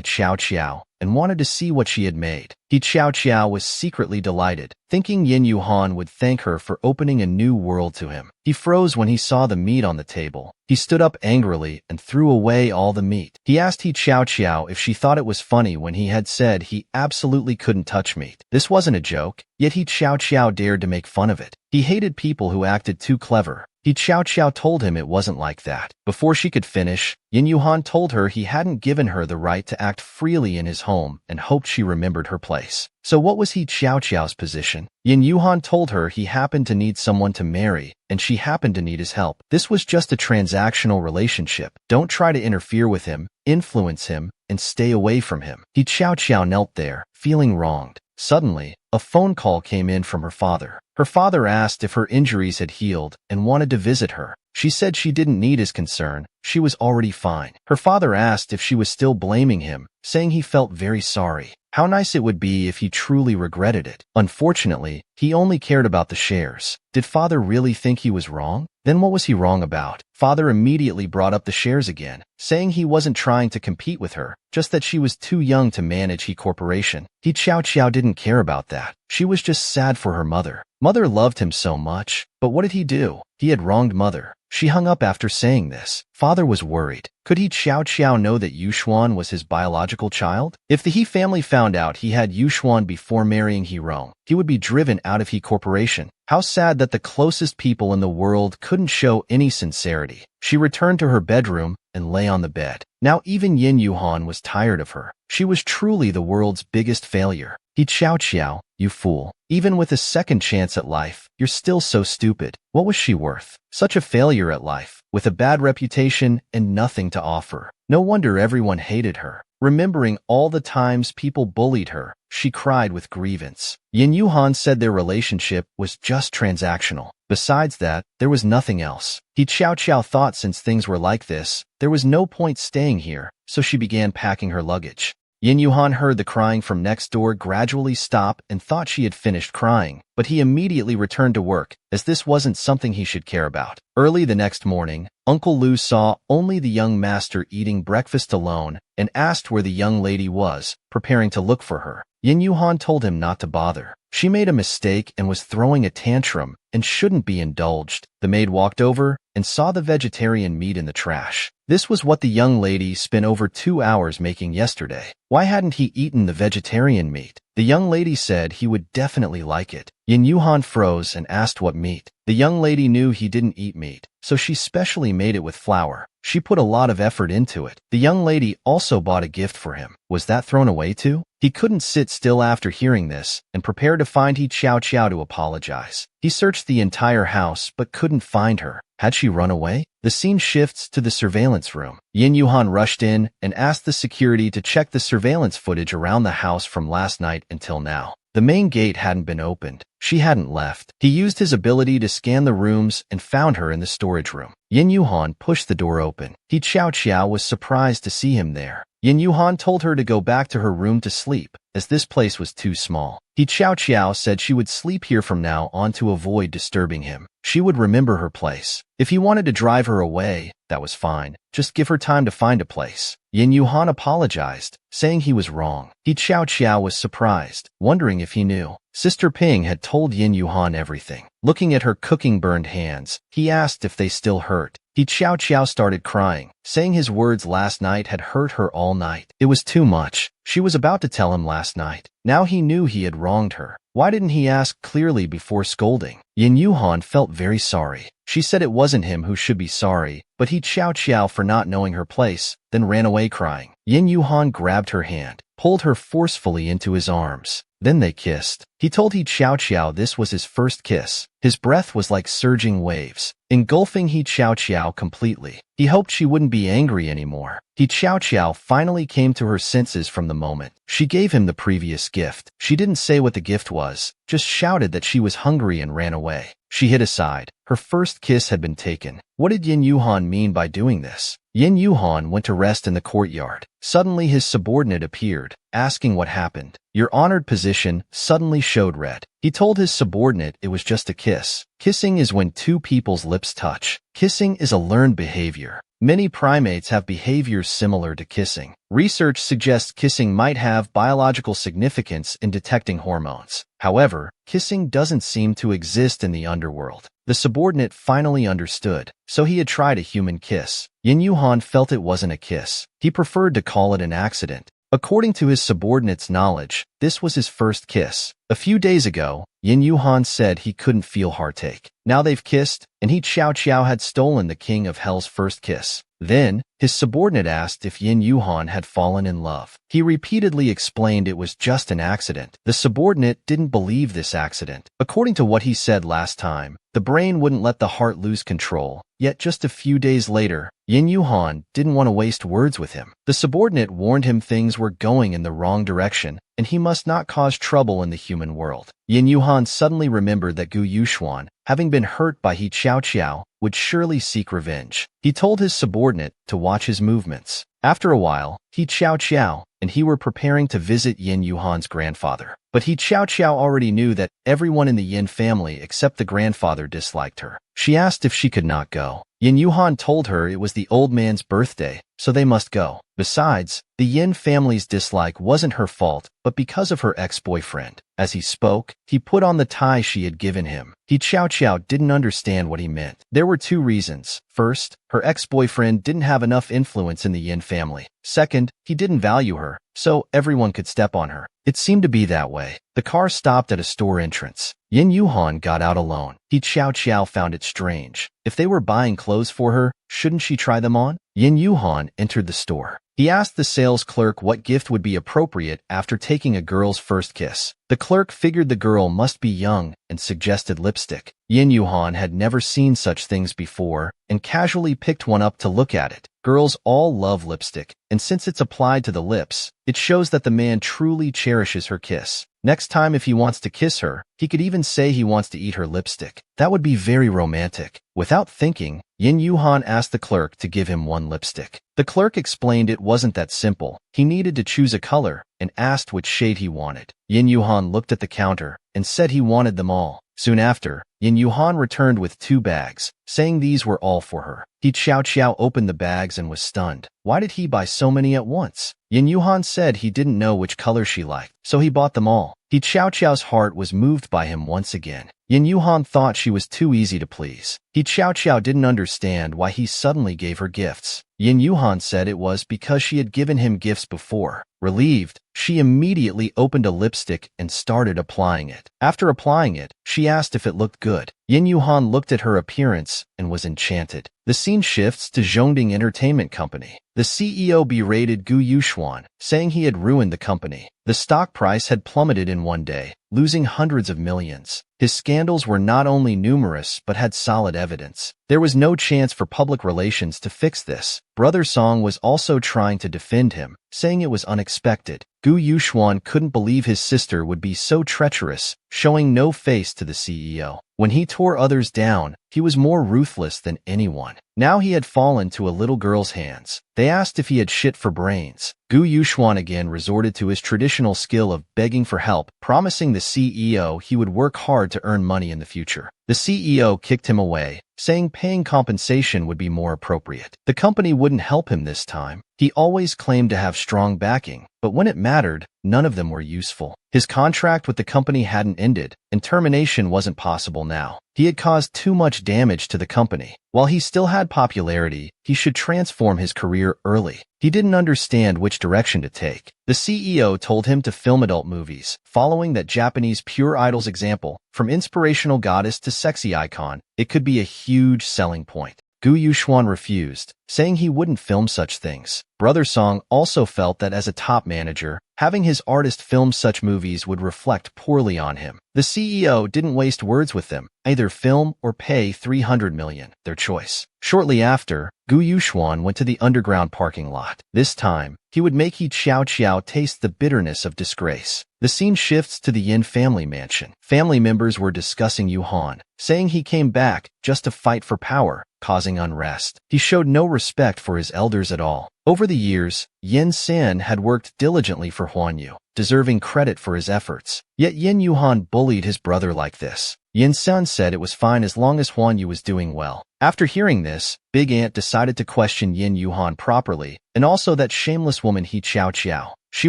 Qiao and wanted to see what she had made. He Qiao was secretly delighted, thinking Yin Yuhan would thank her for opening a new world to him. He froze when he saw the meat on the table. He stood up angrily and threw away all the meat. He asked He Qiao if she thought it was funny when he had said he absolutely couldn't touch meat. This wasn't a joke, yet He Qiao dared to make fun of it. He hated people who acted too clever. He Qiao told him it wasn't like that. Before she could finish, Yin Yuhan told her he hadn't given her the right to act freely in his home and hoped she remembered her place. So what was He Qiao's position? Yin Yuhan told her he happened to need someone to marry, and she happened to need his help. This was just a transactional relationship. Don't try to interfere with him, influence him, and stay away from him. He Qiao knelt there, feeling wronged. Suddenly, a phone call came in from her father. Her father asked if her injuries had healed and wanted to visit her. She said she didn't need his concern, she was already fine. Her father asked if she was still blaming him, saying he felt very sorry. How nice it would be if he truly regretted it. Unfortunately, he only cared about the shares. Did father really think he was wrong? Then what was he wrong about? Father immediately brought up the shares again, saying he wasn't trying to compete with her, just that she was too young to manage He Corporation. He Qiao didn't care about that. She was just sad for her mother. Mother loved him so much, but what did he do? He had wronged mother. She hung up after saying this. Father was worried. Could He Qiao know that Yuxuan was his biological child? If the He family found out he had Yuxuan before marrying He Rong, he would be driven out of He Corporation. How sad that the closest people in the world couldn't show any sincerity. She returned to her bedroom and lay on the bed. Now even Yin Yuhan was tired of her. She was truly the world's biggest failure. He Qiao, you fool. Even with a second chance at life, you're still so stupid. What was she worth? Such a failure at life, with a bad reputation and nothing to offer. No wonder everyone hated her. Remembering all the times people bullied her, she cried with grievance. Yin Yuhan said their relationship was just transactional. Besides that, there was nothing else. He Qiao thought since things were like this, there was no point staying here, so she began packing her luggage. Yin Yuhan heard the crying from next door gradually stop and thought she had finished crying, but he immediately returned to work, as this wasn't something he should care about. Early the next morning, Uncle Lu saw only the young master eating breakfast alone and asked where the young lady was, preparing to look for her. Yin Yuhan told him not to bother. She made a mistake and was throwing a tantrum and shouldn't be indulged. The maid walked over and saw the vegetarian meat in the trash. This was what the young lady spent over 2 hours making yesterday. Why hadn't he eaten the vegetarian meat? The young lady said he would definitely like it. Yin Yuhan froze and asked what meat. The young lady knew he didn't eat meat, so she specially made it with flour. She put a lot of effort into it. The young lady also bought a gift for him. Was that thrown away too? He couldn't sit still after hearing this and prepared to find He Qiao to apologize. He searched the entire house but couldn't find her. Had she run away? The scene shifts to the surveillance room. Yin Yuhan rushed in and asked the security to check the surveillance footage around the house from last night until now. The main gate hadn't been opened. She hadn't left. He used his ability to scan the rooms and found her in the storage room. Yin Yuhan pushed the door open. He Qiao was surprised to see him there. Yin Yuhan told her to go back to her room to sleep, as this place was too small. He Xiao said she would sleep here from now on to avoid disturbing him. She would remember her place. If he wanted to drive her away, that was fine. Just give her time to find a place. Yin Yuhan apologized, saying he was wrong. He Xiao was surprised, wondering if he knew. Sister Ping had told Yin Yuhan everything. Looking at her cooking burned hands, he asked if they still hurt. He Xiao started crying, saying his words last night had hurt her all night. It was too much. She was about to tell him last night. Now he knew he had wronged her. Why didn't he ask clearly before scolding? Yin Yuhan felt very sorry. She said it wasn't him who should be sorry, but he Xiao for not knowing her place, then ran away crying. Yin Yuhan grabbed her hand, pulled her forcefully into his arms. Then they kissed. He told He Xiao this was his first kiss. His breath was like surging waves, engulfing He Xiao completely. He hoped she wouldn't be angry anymore. He Xiao finally came to her senses from the moment she gave him the previous gift. She didn't say what the gift was, just shouted that she was hungry and ran away. She hid aside. Her first kiss had been taken. What did Yin Yuhan mean by doing this? Yin Yuhan went to rest in the courtyard. Suddenly his subordinate appeared, asking what happened. Your honored position suddenly showed red. He told his subordinate it was just a kiss. Kissing is when two people's lips touch. Kissing is a learned behavior. Many primates have behaviors similar to kissing. Research suggests kissing might have biological significance in detecting hormones. However, kissing doesn't seem to exist in the underworld. The subordinate finally understood, so he had tried a human kiss. Yin Yuhan felt it wasn't a kiss. He preferred to call it an accident. According to his subordinate's knowledge, this was his first kiss. A few days ago, Yin Yuhan said he couldn't feel heartache. Now they've kissed, and He Xiao had stolen the King of Hell's first kiss. Then, his subordinate asked if Yin Yuhan had fallen in love. He repeatedly explained it was just an accident. The subordinate didn't believe this accident. According to what he said last time, the brain wouldn't let the heart lose control. Yet just a few days later, Yin Yuhan didn't want to waste words with him. The subordinate warned him things were going in the wrong direction, and he must not cause trouble in the human world. Yin Yuhan suddenly remembered that Gu Yuxuan, having been hurt by He Xiao, would surely seek revenge. He told his subordinate to watch his movements. After a while, He Xiao and he were preparing to visit Yin Yuhan's grandfather. But He Xiao already knew that everyone in the Yin family except the grandfather disliked her. She asked if she could not go. Yin Yuhan told her it was the old man's birthday, so they must go. Besides, the Yin family's dislike wasn't her fault, but because of her ex-boyfriend. As he spoke, he put on the tie she had given him. He Xiao didn't understand what he meant. There were two reasons. First, her ex-boyfriend didn't have enough influence in the Yin family. Second, he didn't value her, so everyone could step on her. It seemed to be that way. The car stopped at a store entrance. Yin Yuhan got out alone. He Xiao found it strange. If they were buying clothes for her, shouldn't she try them on? Yin Yuhan entered the store. He asked the sales clerk what gift would be appropriate after taking a girl's first kiss. The clerk figured the girl must be young and suggested lipstick. Yin Yuhan had never seen such things before and casually picked one up to look at it. Girls all love lipstick, and since it's applied to the lips, it shows that the man truly cherishes her kiss. Next time if he wants to kiss her, he could even say he wants to eat her lipstick. That would be very romantic. Without thinking, Yin Yuhan asked the clerk to give him one lipstick. The clerk explained it wasn't that simple. He needed to choose a color and asked which shade he wanted. Yin Yuhan looked at the counter and said he wanted them all. Soon after, Yin Yuhan returned with 2 bags, saying these were all for her. He Xiao opened the bags and was stunned. Why did he buy so many at once? Yin Yuhan said he didn't know which color she liked, so he bought them all. He Xiao's heart was moved by him once again. Yin Yuhan thought she was too easy to please. He Xiao didn't understand why he suddenly gave her gifts. Yin Yuhan said it was because she had given him gifts before. Relieved, she immediately opened a lipstick and started applying it. After applying it, she asked if it looked good. Yin Yuhan looked at her appearance and was enchanted. The scene shifts to Zhongding Entertainment Company. The CEO berated Gu Yuxuan, saying he had ruined the company. The stock price had plummeted in one day, losing hundreds of millions. His scandals were not only numerous but had solid evidence. There was no chance for public relations to fix this, Brother Song was also trying to defend him, saying it was unexpected. Gu Yuxuan couldn't believe his sister would be so treacherous, showing no face to the CEO. When he tore others down, he was more ruthless than anyone. Now he had fallen to a little girl's hands. They asked if he had shit for brains. Gu Yuxuan again resorted to his traditional skill of begging for help, promising the CEO he would work hard to earn money in the future. The CEO kicked him away, saying paying compensation would be more appropriate. The company wouldn't help him this time. He always claimed to have strong backing, but when it mattered, none of them were useful. His contract with the company hadn't ended, and termination wasn't possible now. He had caused too much damage to the company. While he still had popularity, he should transform his career early. He didn't understand which direction to take. The CEO told him to film adult movies, following that Japanese pure idol's example, from inspirational goddess to sexy icon. It could be a huge selling point. Gu Yuxuan refused, saying he wouldn't film such things. Brother Song also felt that as a top manager, having his artist film such movies would reflect poorly on him. The CEO didn't waste words with them, either film or pay 300 million, their choice. Shortly after, Gu Yuxuan went to the underground parking lot. This time, he would make He Xiao taste the bitterness of disgrace. The scene shifts to the Yin family mansion. Family members were discussing Yuhan, saying he came back just to fight for power, causing unrest. He showed no respect for his elders at all. Over the years, Yin San had worked diligently for Huan Yu, deserving credit for his efforts. Yet Yin Yuhan bullied his brother like this. Yin San said it was fine as long as Huan Yu was doing well. After hearing this, Big Ant decided to question Yin Yuhan properly, and also that shameless woman He Xiao. She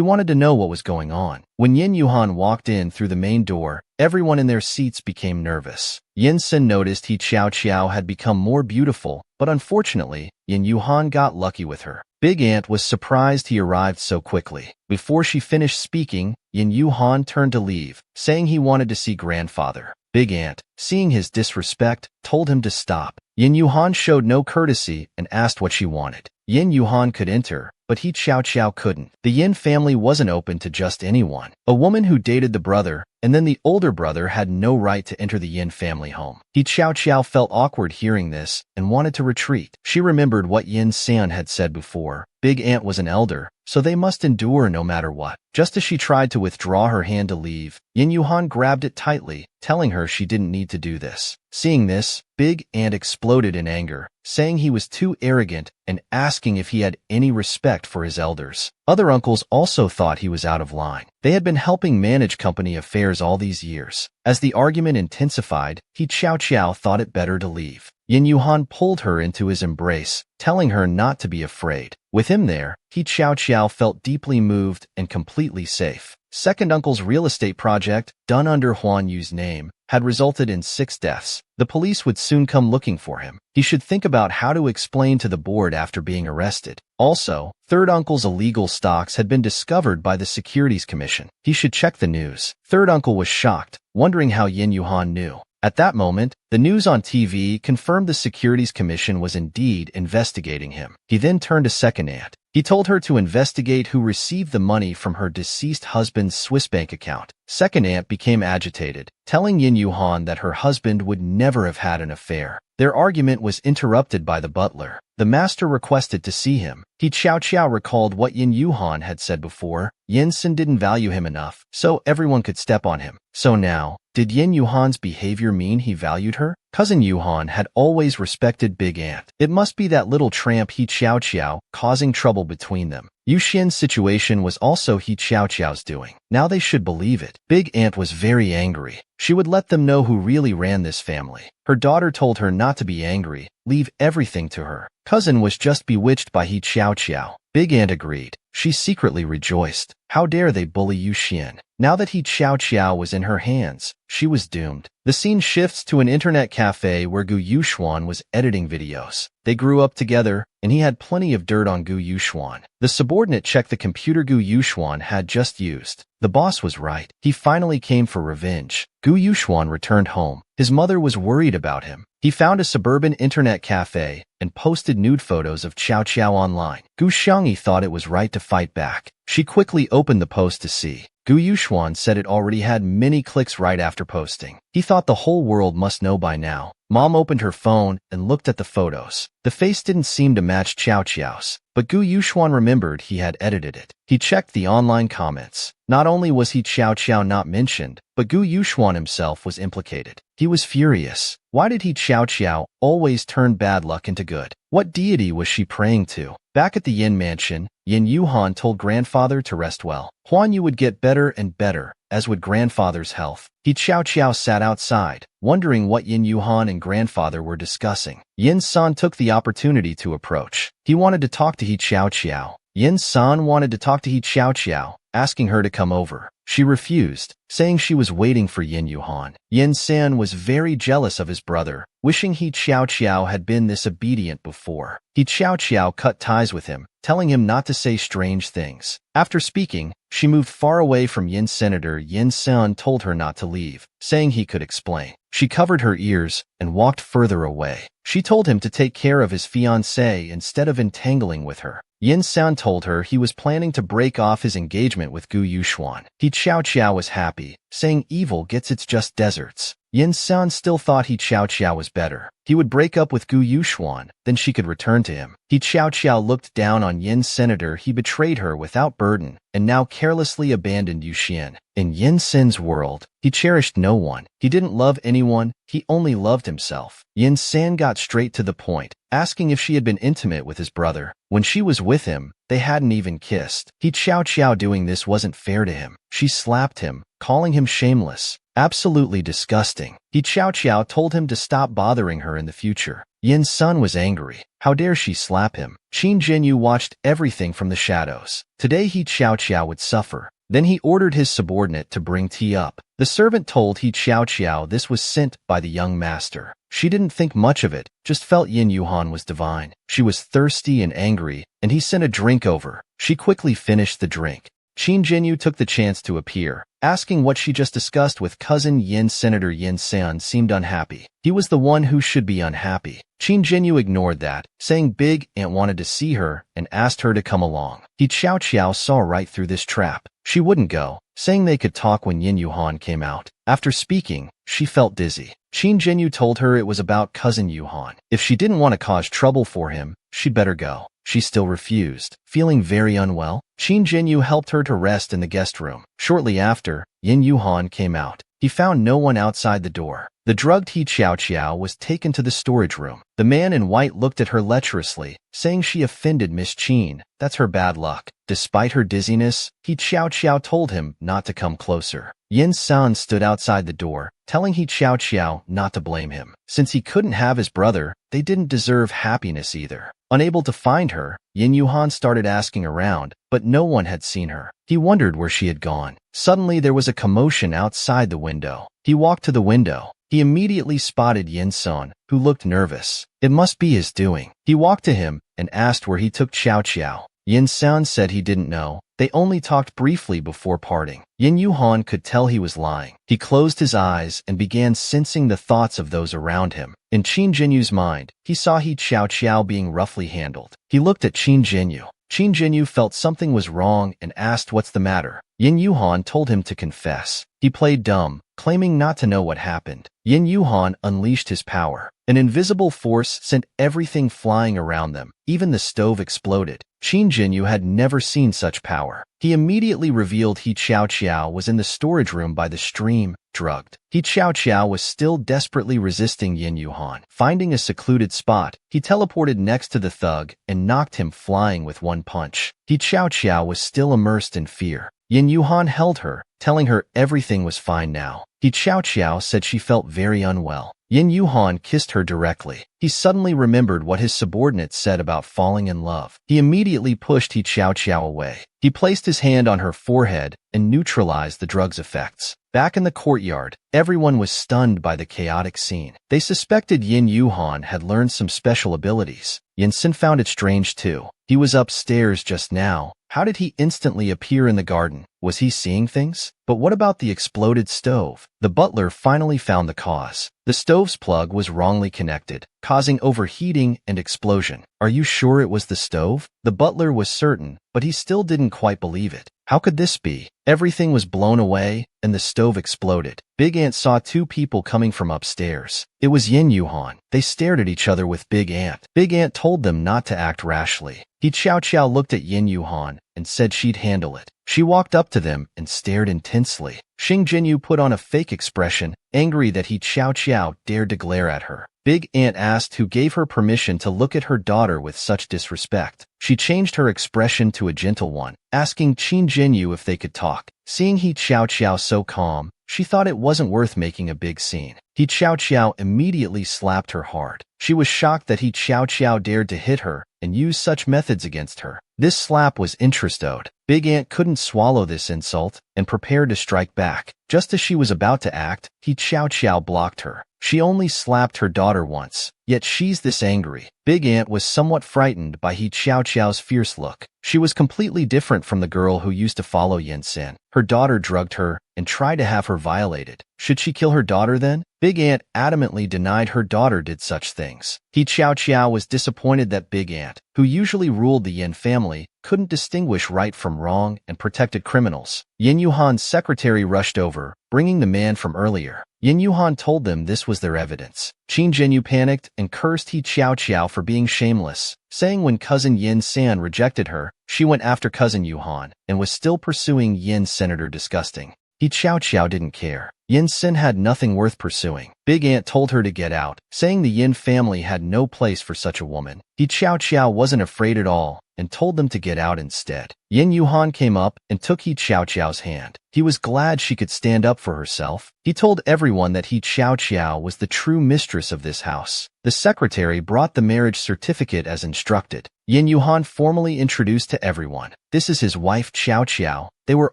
wanted to know what was going on. When Yin Yuhan walked in through the main door, everyone in their seats became nervous. Yin Sen noticed He Xiao had become more beautiful, but unfortunately, Yin Yuhan got lucky with her. Big Ant was surprised he arrived so quickly. Before she finished speaking, Yin Yuhan turned to leave, saying he wanted to see grandfather. Big Ant, seeing his disrespect, told him to stop. Yin Yuhan showed no courtesy and asked what she wanted. Yin Yuhan could enter, but He Xiao couldn't. The Yin family wasn't open to just anyone. A woman who dated the brother, and then the older brother had no right to enter the Yin family home. He Xiao felt awkward hearing this and wanted to retreat. She remembered what Yin San had said before. Big Ant was an elder, so they must endure no matter what. Just as she tried to withdraw her hand to leave, Yin Yuhan grabbed it tightly, telling her she didn't need to do this. Seeing this, Big Ant exploded in anger, saying he was too arrogant and asking if he had any respect for his elders. Other uncles also thought he was out of line. They had been helping manage company affairs all these years. As the argument intensified, He Xiao thought it better to leave. Yin Yuhan pulled her into his embrace, telling her not to be afraid. With him there, He Xiao felt deeply moved and completely safe. Second uncle's real estate project, done under Huan Yu's name, had resulted in 6 deaths. The police would soon come looking for him. He should think about how to explain to the board after being arrested. Also, third uncle's illegal stocks had been discovered by the Securities Commission. He should check the news. Third uncle was shocked, wondering how Yin Yuhan knew. At that moment, the news on TV confirmed the Securities Commission was indeed investigating him. He then turned to second aunt. He told her to investigate who received the money from her deceased husband's Swiss bank account. Second aunt became agitated, telling Yin Yuhan that her husband would never have had an affair. Their argument was interrupted by the butler. The master requested to see him. He Xiao recalled what Yin Yuhan had said before. Yin Sen didn't value him enough, so everyone could step on him. So now, did Yin Yuhan's behavior mean he valued her? Cousin Yuhan had always respected Big Ant. It must be that little tramp He Xiao causing trouble between them. Yu Xian's situation was also He Xiao's doing. Now they should believe it. Big Ant was very angry. She would let them know who really ran this family. Her daughter told her not to be angry, leave everything to her. Cousin was just bewitched by He Xiao. Big Ant agreed. She secretly rejoiced. How dare they bully Yu Xian? Now that He Xiao was in her hands, she was doomed. The scene shifts to an internet cafe where Gu Yuxuan was editing videos. They grew up together, and he had plenty of dirt on Gu Yuxuan. The subordinate checked the computer Gu Yuxuan had just used. The boss was right. He finally came for revenge. Gu Yuxuan returned home. His mother was worried about him. He found a suburban internet cafe and posted nude photos of Xiao online. Gu Xiangyi thought it was right to fight back. She quickly opened the post to see. Gu Yuxuan said it already had many clicks right after posting. He thought the whole world must know by now. Mom opened her phone and looked at the photos. The face didn't seem to match Qiao Qiao's, but Gu Yuxuan remembered he had edited it. He checked the online comments. Not only was he Qiao Qiao not mentioned, but Gu Yuxuan himself was implicated. He was furious. Why did he Qiao Qiao always turn bad luck into good? What deity was she praying to? Back at the Yin mansion, Yin Yuhan told grandfather to rest well. Huan Yu would get better and better, as would grandfather's health. He Qiao Qiao sat outside, wondering what Yin Yuhan and grandfather were discussing. Yin San took the opportunity to approach. He wanted to talk to He Qiao Qiao. Yin San wanted to talk to He Qiao Qiao, asking her to come over. She refused, saying she was waiting for Yin Yuhan. Yin San was very jealous of his brother, wishing He Qiao Qiao had been this obedient before. He Qiao Qiao cut ties with him, telling him not to say strange things. After speaking, she moved far away from Yin. Senator Yin San told her not to leave, saying he could explain. She covered her ears and walked further away. She told him to take care of his fiancée instead of entangling with her. Yin San told her he was planning to break off his engagement with Gu Yuxuan. He Qiao Qiao was happy, saying evil gets its just deserts. Yin San still thought He Qiao Qiao was better. He would break up with Gu Yuxuan, then she could return to him. He Qiao Qiao looked down on Yin Senator. He betrayed her without burden, and now carelessly abandoned Yuxian. In Yin Sin's world, he cherished no one. He didn't love anyone, he only loved himself. Yin San got straight to the point, asking if she had been intimate with his brother. When she was with him, they hadn't even kissed. He Qiao Qiao doing this wasn't fair to him. She slapped him, calling him shameless. Absolutely disgusting. He Qiao Qiao told him to stop bothering her in the future. Yin Sun was angry. How dare she slap him? Qin Jinyu watched everything from the shadows. Today He Qiao Qiao would suffer. Then he ordered his subordinate to bring tea up. The servant told He Qiao Qiao this was sent by the young master. She didn't think much of it, just felt Yin Yuhan was divine. She was thirsty and angry, and he sent a drink over. She quickly finished the drink. Qin Jinyu took the chance to appear, asking what she just discussed with cousin Yin. Senator Yin San seemed unhappy. He was the one who should be unhappy. Qin Jinyu ignored that, saying Big Aunt wanted to see her and asked her to come along. He Qiao Qiao saw right through this trap. She wouldn't go, saying they could talk when Yin Yuhan came out. After speaking, she felt dizzy. Qin Jinyu told her it was about cousin Yuhan. If she didn't want to cause trouble for him, she'd better go. She still refused. Feeling very unwell, Qin Jinyu helped her to rest in the guest room. Shortly after, Yin Yuhan came out. He found no one outside the door. The drugged He Qiao Qiao was taken to the storage room. The man in white looked at her lecherously, saying she offended Miss Qin. That's her bad luck. Despite her dizziness, He Qiao Qiao told him not to come closer. Yin San stood outside the door, telling He Qiao Qiao not to blame him. Since he couldn't have his brother, they didn't deserve happiness either. Unable to find her, Yin Yuhan started asking around, but no one had seen her. He wondered where she had gone. Suddenly there was a commotion outside the window. He walked to the window. He immediately spotted Yin San, who looked nervous. It must be his doing. He walked to him and asked where he took Qiao Qiao. Yin San said he didn't know. They only talked briefly before parting. Yin Yuhan could tell he was lying. He closed his eyes and began sensing the thoughts of those around him. In Qin Jinyu's mind, he saw He Qiao Qiao being roughly handled. He looked at Qin Jinyu. Qin Jinyu felt something was wrong and asked what's the matter. Yin Yuhan told him to confess. He played dumb, claiming not to know what happened. Yin Yuhan unleashed his power. An invisible force sent everything flying around them. Even the stove exploded. Qin Jinyu had never seen such power. He immediately revealed He Qiao Qiao was in the storage room by the stream, drugged. He Qiao Qiao was still desperately resisting Yin Yuhan. Finding a secluded spot, he teleported next to the thug and knocked him flying with one punch. He Qiao Qiao was still immersed in fear. Yin Yuhan held her, telling her everything was fine now. He Qiao Qiao said she felt very unwell. Yin Yuhan kissed her directly. He suddenly remembered what his subordinate said about falling in love. He immediately pushed He Qiao Qiao away. He placed his hand on her forehead and neutralized the drug's effects. Back in the courtyard, everyone was stunned by the chaotic scene. They suspected Yin Yuhan had learned some special abilities. Yin Sin found it strange too. He was upstairs just now, How did he instantly appear in the garden? Was he seeing things? But what about the exploded stove? The butler finally found the cause. The stove's plug was wrongly connected, causing overheating and explosion. Are you sure it was the stove? The butler was certain, but he still didn't quite believe it. How could this be? Everything was blown away, and the stove exploded. Big Ant saw two people coming from upstairs. It was Yin Yuhan. They stared at each other with Big Ant. Big Ant told them not to act rashly. He Chow Chow looked at Yin Yuhan and said she'd handle it. She walked up to them and stared intensely. Xing Jinyu put on a fake expression, angry that he Chow Chow dared to glare at her. Big Ant asked who gave her permission to look at her daughter with such disrespect. She changed her expression to a gentle one, asking Xing Jinyu if they could talk. Seeing he Chow Chow so calm, she thought it wasn't worth making a big scene. He Chow Chow immediately slapped her hard. She was shocked that he Chow Chow dared to hit her and use such methods against her. This slap was interest owed. Big Ant couldn't swallow this insult and prepared to strike back. Just as she was about to act, he Chow Chow blocked her. She only slapped her daughter once, yet she's this angry. Big Ant was somewhat frightened by he Chow Chow's fierce look. She was completely different from the girl who used to follow Yin Sin. Her daughter drugged her and tried to have her violated. Should she kill her daughter then? Big Ant adamantly denied her daughter did such things. He Chow Chow was disappointed that Big Ant, who usually ruled the Yin family, couldn't distinguish right from wrong and protected criminals. Yin Yuhan's secretary rushed over, bringing the man from earlier. Yin Yuhan told them this was their evidence. Qin Jinyu panicked and cursed He Chow Chow for being shameless, saying when cousin Yin San rejected her, she went after cousin Yuhan and was still pursuing Yin Senator disgusting. He Chow Chow didn't care. Yin Sin had nothing worth pursuing. Big Ant told her to get out, saying the Yin family had no place for such a woman. He Chow Chow wasn't afraid at all and told them to get out instead. Yin Yuhan came up and took He Chow Chow's hand. He was glad she could stand up for herself. He told everyone that He Chow Chow was the true mistress of this house. The secretary brought the marriage certificate as instructed. Yin Yuhan formally introduced to everyone. This is his wife Chow Chow. They were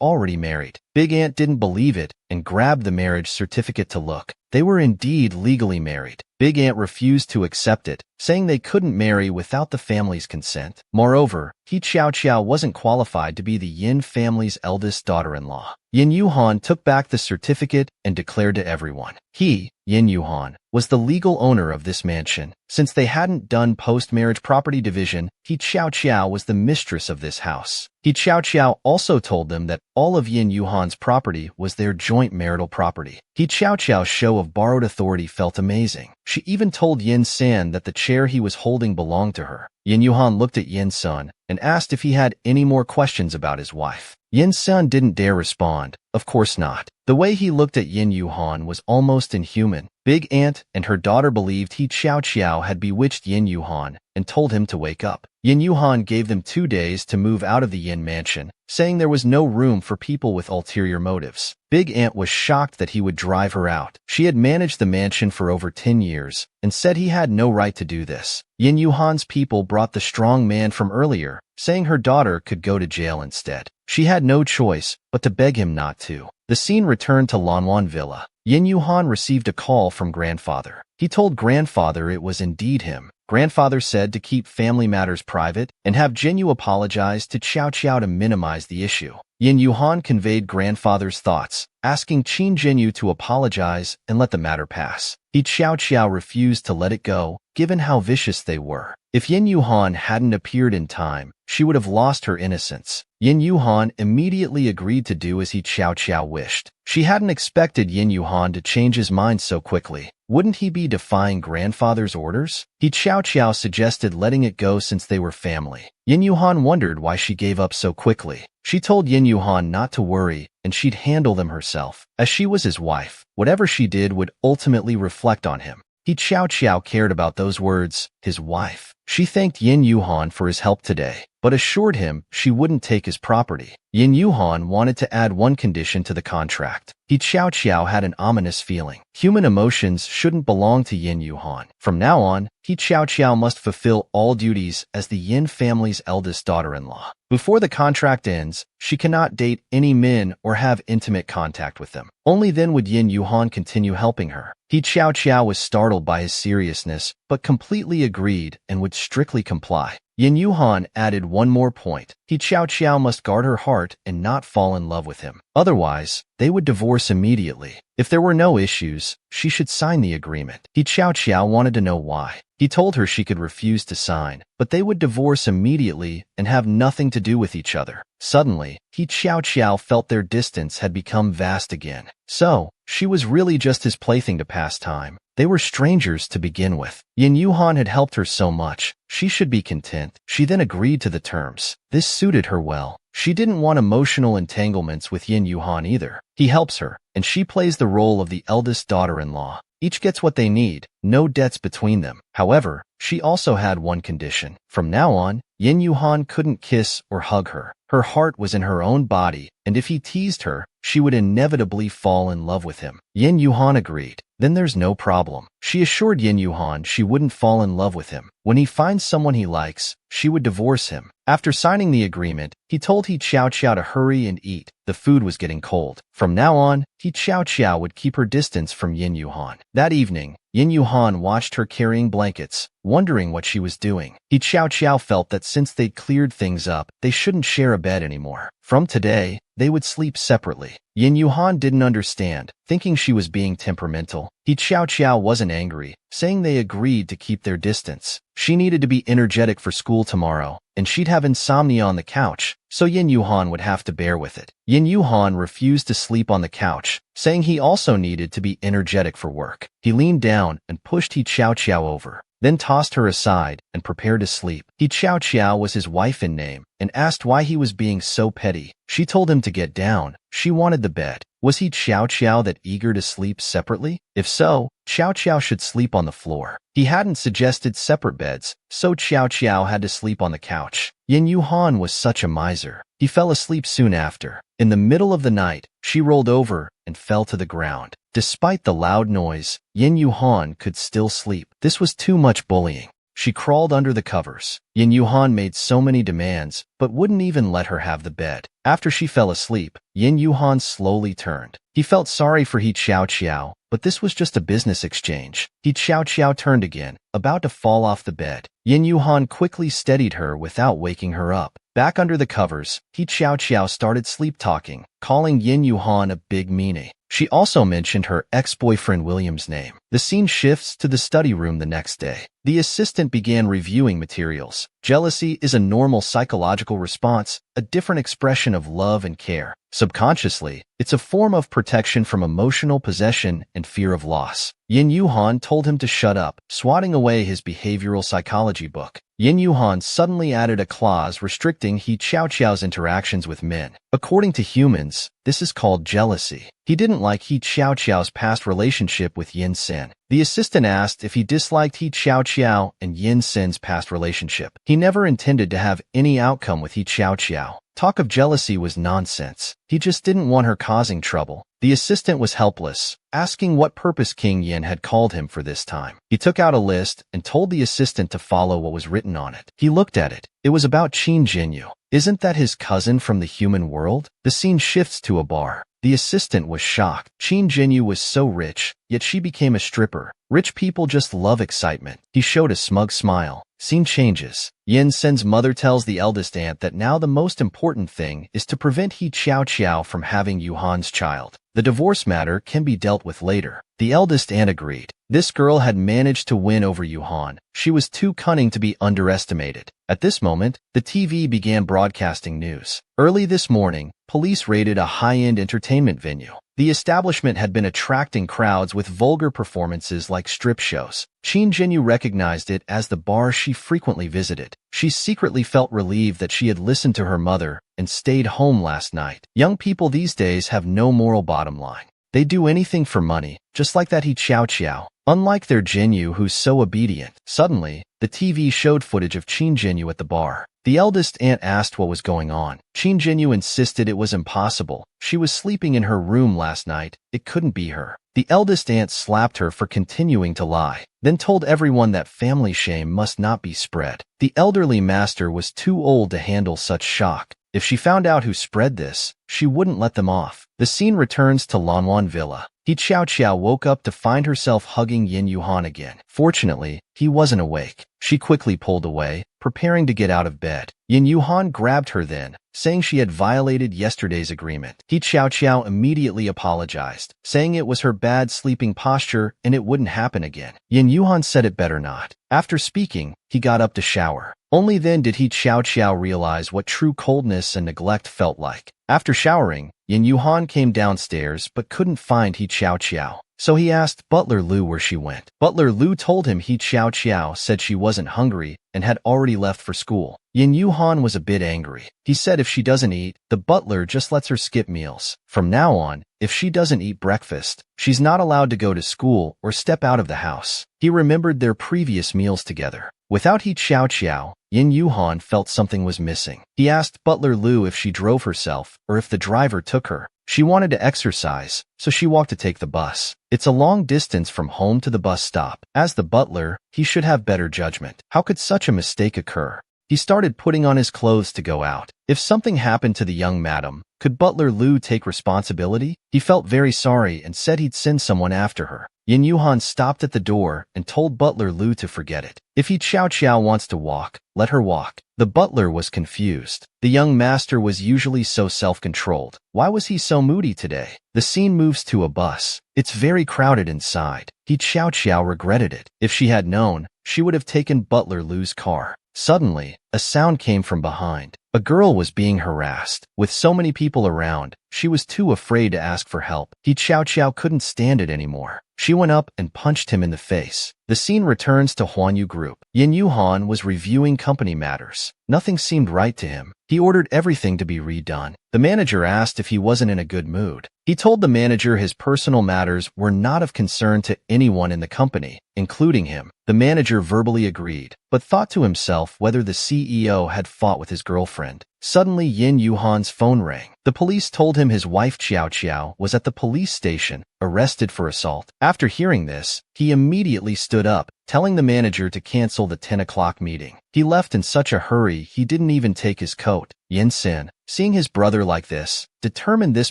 already married. Big Ant didn't believe it and grabbed the marriage certificate to look. They were indeed legally married. Big Ant refused to accept it, saying they couldn't marry without the family's consent. Moreover, He Chow Chow wasn't qualified to be the Yin family's eldest daughter-in-law. Yin Yuhan took back the certificate and declared to everyone. He, Yin Yuhan, was the legal owner of this mansion. Since they hadn't done post-marriage property division, He Chow Chow was the mistress of this house. He Chow Chow also told them that all of Yin Yuhan's property was their joint marital property. He Chow Chow's show of borrowed authority felt amazing. She even told Yin San that the chair he was holding belonged to her. Yin Yuhan looked at Yin Sun and asked if he had any more questions about his wife. Yin Sun didn't dare respond. Of course not. The way he looked at Yin Yuhan was almost inhuman. Big Ant and her daughter believed He Chow Chow had bewitched Yin Yuhan and told him to wake up. Yin Yuhan gave them 2 days to move out of the Yin mansion, saying there was no room for people with ulterior motives. Big Ant was shocked that he would drive her out. She had managed the mansion for over 10 years and said he had no right to do this. Yin Yuhan's people brought the strong man from earlier, saying her daughter could go to jail instead. She had no choice but to beg him not to. The scene returned to Lanwan Villa. Yin Yuhan received a call from grandfather. He told grandfather it was indeed him. Grandfather said to keep family matters private and have Jinyu apologize to Chow Chow to minimize the issue. Yin Yuhan conveyed grandfather's thoughts, asking Qin Jinyu to apologize and let the matter pass. He Chow Chow refused to let it go, given how vicious they were. If Yin Yuhan hadn't appeared in time, she would have lost her innocence. Yin Yuhan immediately agreed to do as He Chow Chow wished. She hadn't expected Yin Yuhan to change his mind so quickly. Wouldn't he be defying grandfather's orders? He Chow Chow suggested letting it go since they were family. Yin Yuhan wondered why she gave up so quickly. She told Yin Yuhan not to worry and she'd handle them herself. As she was his wife, whatever she did would ultimately reflect on him. He Chow Chow cared about those words, his wife. She thanked Yin Yuhan for his help today, but assured him she wouldn't take his property. Yin Yuhan wanted to add one condition to the contract. He Chow Chow had an ominous feeling. Human emotions shouldn't belong to Yin Yuhan. From now on, He Chow Chow must fulfill all duties as the Yin family's eldest daughter-in-law. Before the contract ends, she cannot date any men or have intimate contact with them. Only then would Yin Yuhan continue helping her. He Chow Chow was startled by his seriousness, but completely agreed and would strictly comply. Yin Yuhan added one more point. He Xiao Xiao must guard her heart and not fall in love with him. Otherwise, they would divorce immediately. If there were no issues, she should sign the agreement. He Xiao Xiao wanted to know why. He told her she could refuse to sign, but they would divorce immediately and have nothing to do with each other. Suddenly, He Xiao Xiao felt their distance had become vast again. So, she was really just his plaything to pass time. They were strangers to begin with. Yin Yuhan had helped her so much, she should be content. She then agreed to the terms. This suited her well. She didn't want emotional entanglements with Yin Yuhan either. He helps her, and she plays the role of the eldest daughter-in-law. Each gets what they need, no debts between them. However, she also had one condition. From now on, Yin Yuhan couldn't kiss or hug her. Her heart was in her own body, and if he teased her, she would inevitably fall in love with him. Yin Yuhan agreed. Then there's no problem. She assured Yin Yuhan she wouldn't fall in love with him. When he finds someone he likes, she would divorce him. After signing the agreement, he told He Xiao Xiao to hurry and eat. The food was getting cold. From now on, He Xiao Xiao would keep her distance from Yin Yuhan. That evening, Yin Yuhan watched her carrying blankets, wondering what she was doing. He Xiao Xiao felt that since they'd cleared things up, they shouldn't share a bed anymore. From today, they would sleep separately. Yin Yuhan didn't understand, thinking she was being temperamental. He Xiao Xiao wasn't angry, saying they agreed to keep their distance. She needed to be energetic for school tomorrow, and she'd have insomnia on the couch, so Yin Yuhan would have to bear with it. Yin Yuhan refused to sleep on the couch, saying he also needed to be energetic for work. He leaned down and pushed He Xiao Xiao over, then tossed her aside and prepared to sleep. He Xiao Xiao was his wife in name, and asked why he was being so petty. She told him to get down. She wanted the bed. Was He Xiao Xiao that eager to sleep separately? If so, Xiao Xiao should sleep on the floor. He hadn't suggested separate beds, so Xiao Xiao had to sleep on the couch. Yin Yuhan was such a miser. He fell asleep soon after. In the middle of the night, she rolled over and fell to the ground. Despite the loud noise, Yin Yuhan could still sleep. This was too much bullying. She crawled under the covers. Yin Yuhan made so many demands, but wouldn't even let her have the bed. After she fell asleep, Yin Yuhan slowly turned. He felt sorry for He Xiao Xiao, but this was just a business exchange. He Xiao Xiao turned again, about to fall off the bed. Yin Yuhan quickly steadied her without waking her up. Back under the covers, He Xiao Xiao started sleep-talking, calling Yin Yuhan a big meanie. She also mentioned her ex-boyfriend William's name. The scene shifts to the study room the next day. The assistant began reviewing materials. Jealousy is a normal psychological response, a different expression of love and care. Subconsciously, it's a form of protection from emotional possession and fear of loss. Yin Yuhan told him to shut up, swatting away his behavioral psychology book. Yin Yuhan suddenly added a clause restricting He Xiao Xiao's interactions with men. According to humans, this is called jealousy. He didn't like He Xiao Xiao's past relationship with Yin Sen. The assistant asked if he disliked He Xiao Xiao and Yin Sen's past relationship. He never intended to have any outcome with He Xiao Xiao. Talk of jealousy was nonsense. He just didn't want her causing trouble. The assistant was helpless, asking what purpose King Yin had called him for this time. He took out a list and told the assistant to follow what was written on it. He looked at it. It was about Qin Jinyu. Isn't that his cousin from the human world? The scene shifts to a bar. The assistant was shocked. Qin Jinyu was so rich, yet she became a stripper. Rich people just love excitement. He showed a smug smile. Scene changes. Yin Sen's mother tells the eldest aunt that now the most important thing is to prevent He Xiao Xiao from having Yuhan's child. The divorce matter can be dealt with later. The eldest aunt agreed. This girl had managed to win over Yuhan. She was too cunning to be underestimated. At this moment, the TV began broadcasting news. Early this morning, police raided a high-end entertainment venue. The establishment had been attracting crowds with vulgar performances like strip shows. Qin Jinyu recognized it as the bar she frequently visited. She secretly felt relieved that she had listened to her mother and stayed home last night. Young people these days have no moral bottom line. They do anything for money, just like that He Xiao Xiao. Unlike their Jinyu who's so obedient. Suddenly, the TV showed footage of Qin Jinyu at the bar. The eldest aunt asked what was going on. Qin Jinyu insisted it was impossible. She was sleeping in her room last night. It couldn't be her. The eldest aunt slapped her for continuing to lie, then told everyone that family shame must not be spread. The elderly master was too old to handle such shock. If she found out who spread this, she wouldn't let them off. The scene returns to Lanwan Villa. He Xiao Xiao woke up to find herself hugging Yin Yuhan again. Fortunately, he wasn't awake. She quickly pulled away, preparing to get out of bed. Yin Yuhan grabbed her then, saying she had violated yesterday's agreement. He Xiao Xiao immediately apologized, saying it was her bad sleeping posture and it wouldn't happen again. Yin Yuhan said it better not. After speaking, he got up to shower. Only then did he Xiao Xiao realize what true coldness and neglect felt like. After showering, Yin Yuhan came downstairs but couldn't find He Xiao Xiao. So he asked Butler Lu where she went. Butler Lu told him He Xiao Xiao said she wasn't hungry and had already left for school. Yin Yuhan was a bit angry. He said if she doesn't eat, the butler just lets her skip meals. From now on, if she doesn't eat breakfast, she's not allowed to go to school or step out of the house. He remembered their previous meals together. Without He Xiao Xiao, Yin Yuhan felt something was missing. He asked Butler Lu if she drove herself or if the driver took her. She wanted to exercise, so she walked to take the bus. It's a long distance from home to the bus stop. As the butler, he should have better judgment. How could such a mistake occur? He started putting on his clothes to go out. If something happened to the young madam, could Butler Lu take responsibility? He felt very sorry and said he'd send someone after her. Yin Yuhan stopped at the door and told Butler Lu to forget it. If He Xiao Xiao wants to walk, let her walk. The butler was confused. The young master was usually so self-controlled. Why was he so moody today? The scene moves to a bus. It's very crowded inside. He Xiao Xiao regretted it. If she had known, she would have taken Butler Lu's car. Suddenly, a sound came from behind. A girl was being harassed. With so many people around, she was too afraid to ask for help. He Xiao Xiao couldn't stand it anymore. She went up and punched him in the face. The scene returns to Huanyu Group. Yin Yuhan was reviewing company matters. Nothing seemed right to him. He ordered everything to be redone. The manager asked if he wasn't in a good mood. He told the manager his personal matters were not of concern to anyone in the company, including him. The manager verbally agreed, but thought to himself whether the CEO had fought with his girlfriend. Suddenly, Yin Yuhan's phone rang. The police told him his wife Xiao Xiao was at the police station, arrested for assault. After hearing this, he immediately stood up, telling the manager to cancel the 10 o'clock meeting. He left in such a hurry he didn't even take his coat. Yin Sin, seeing his brother like this, determined this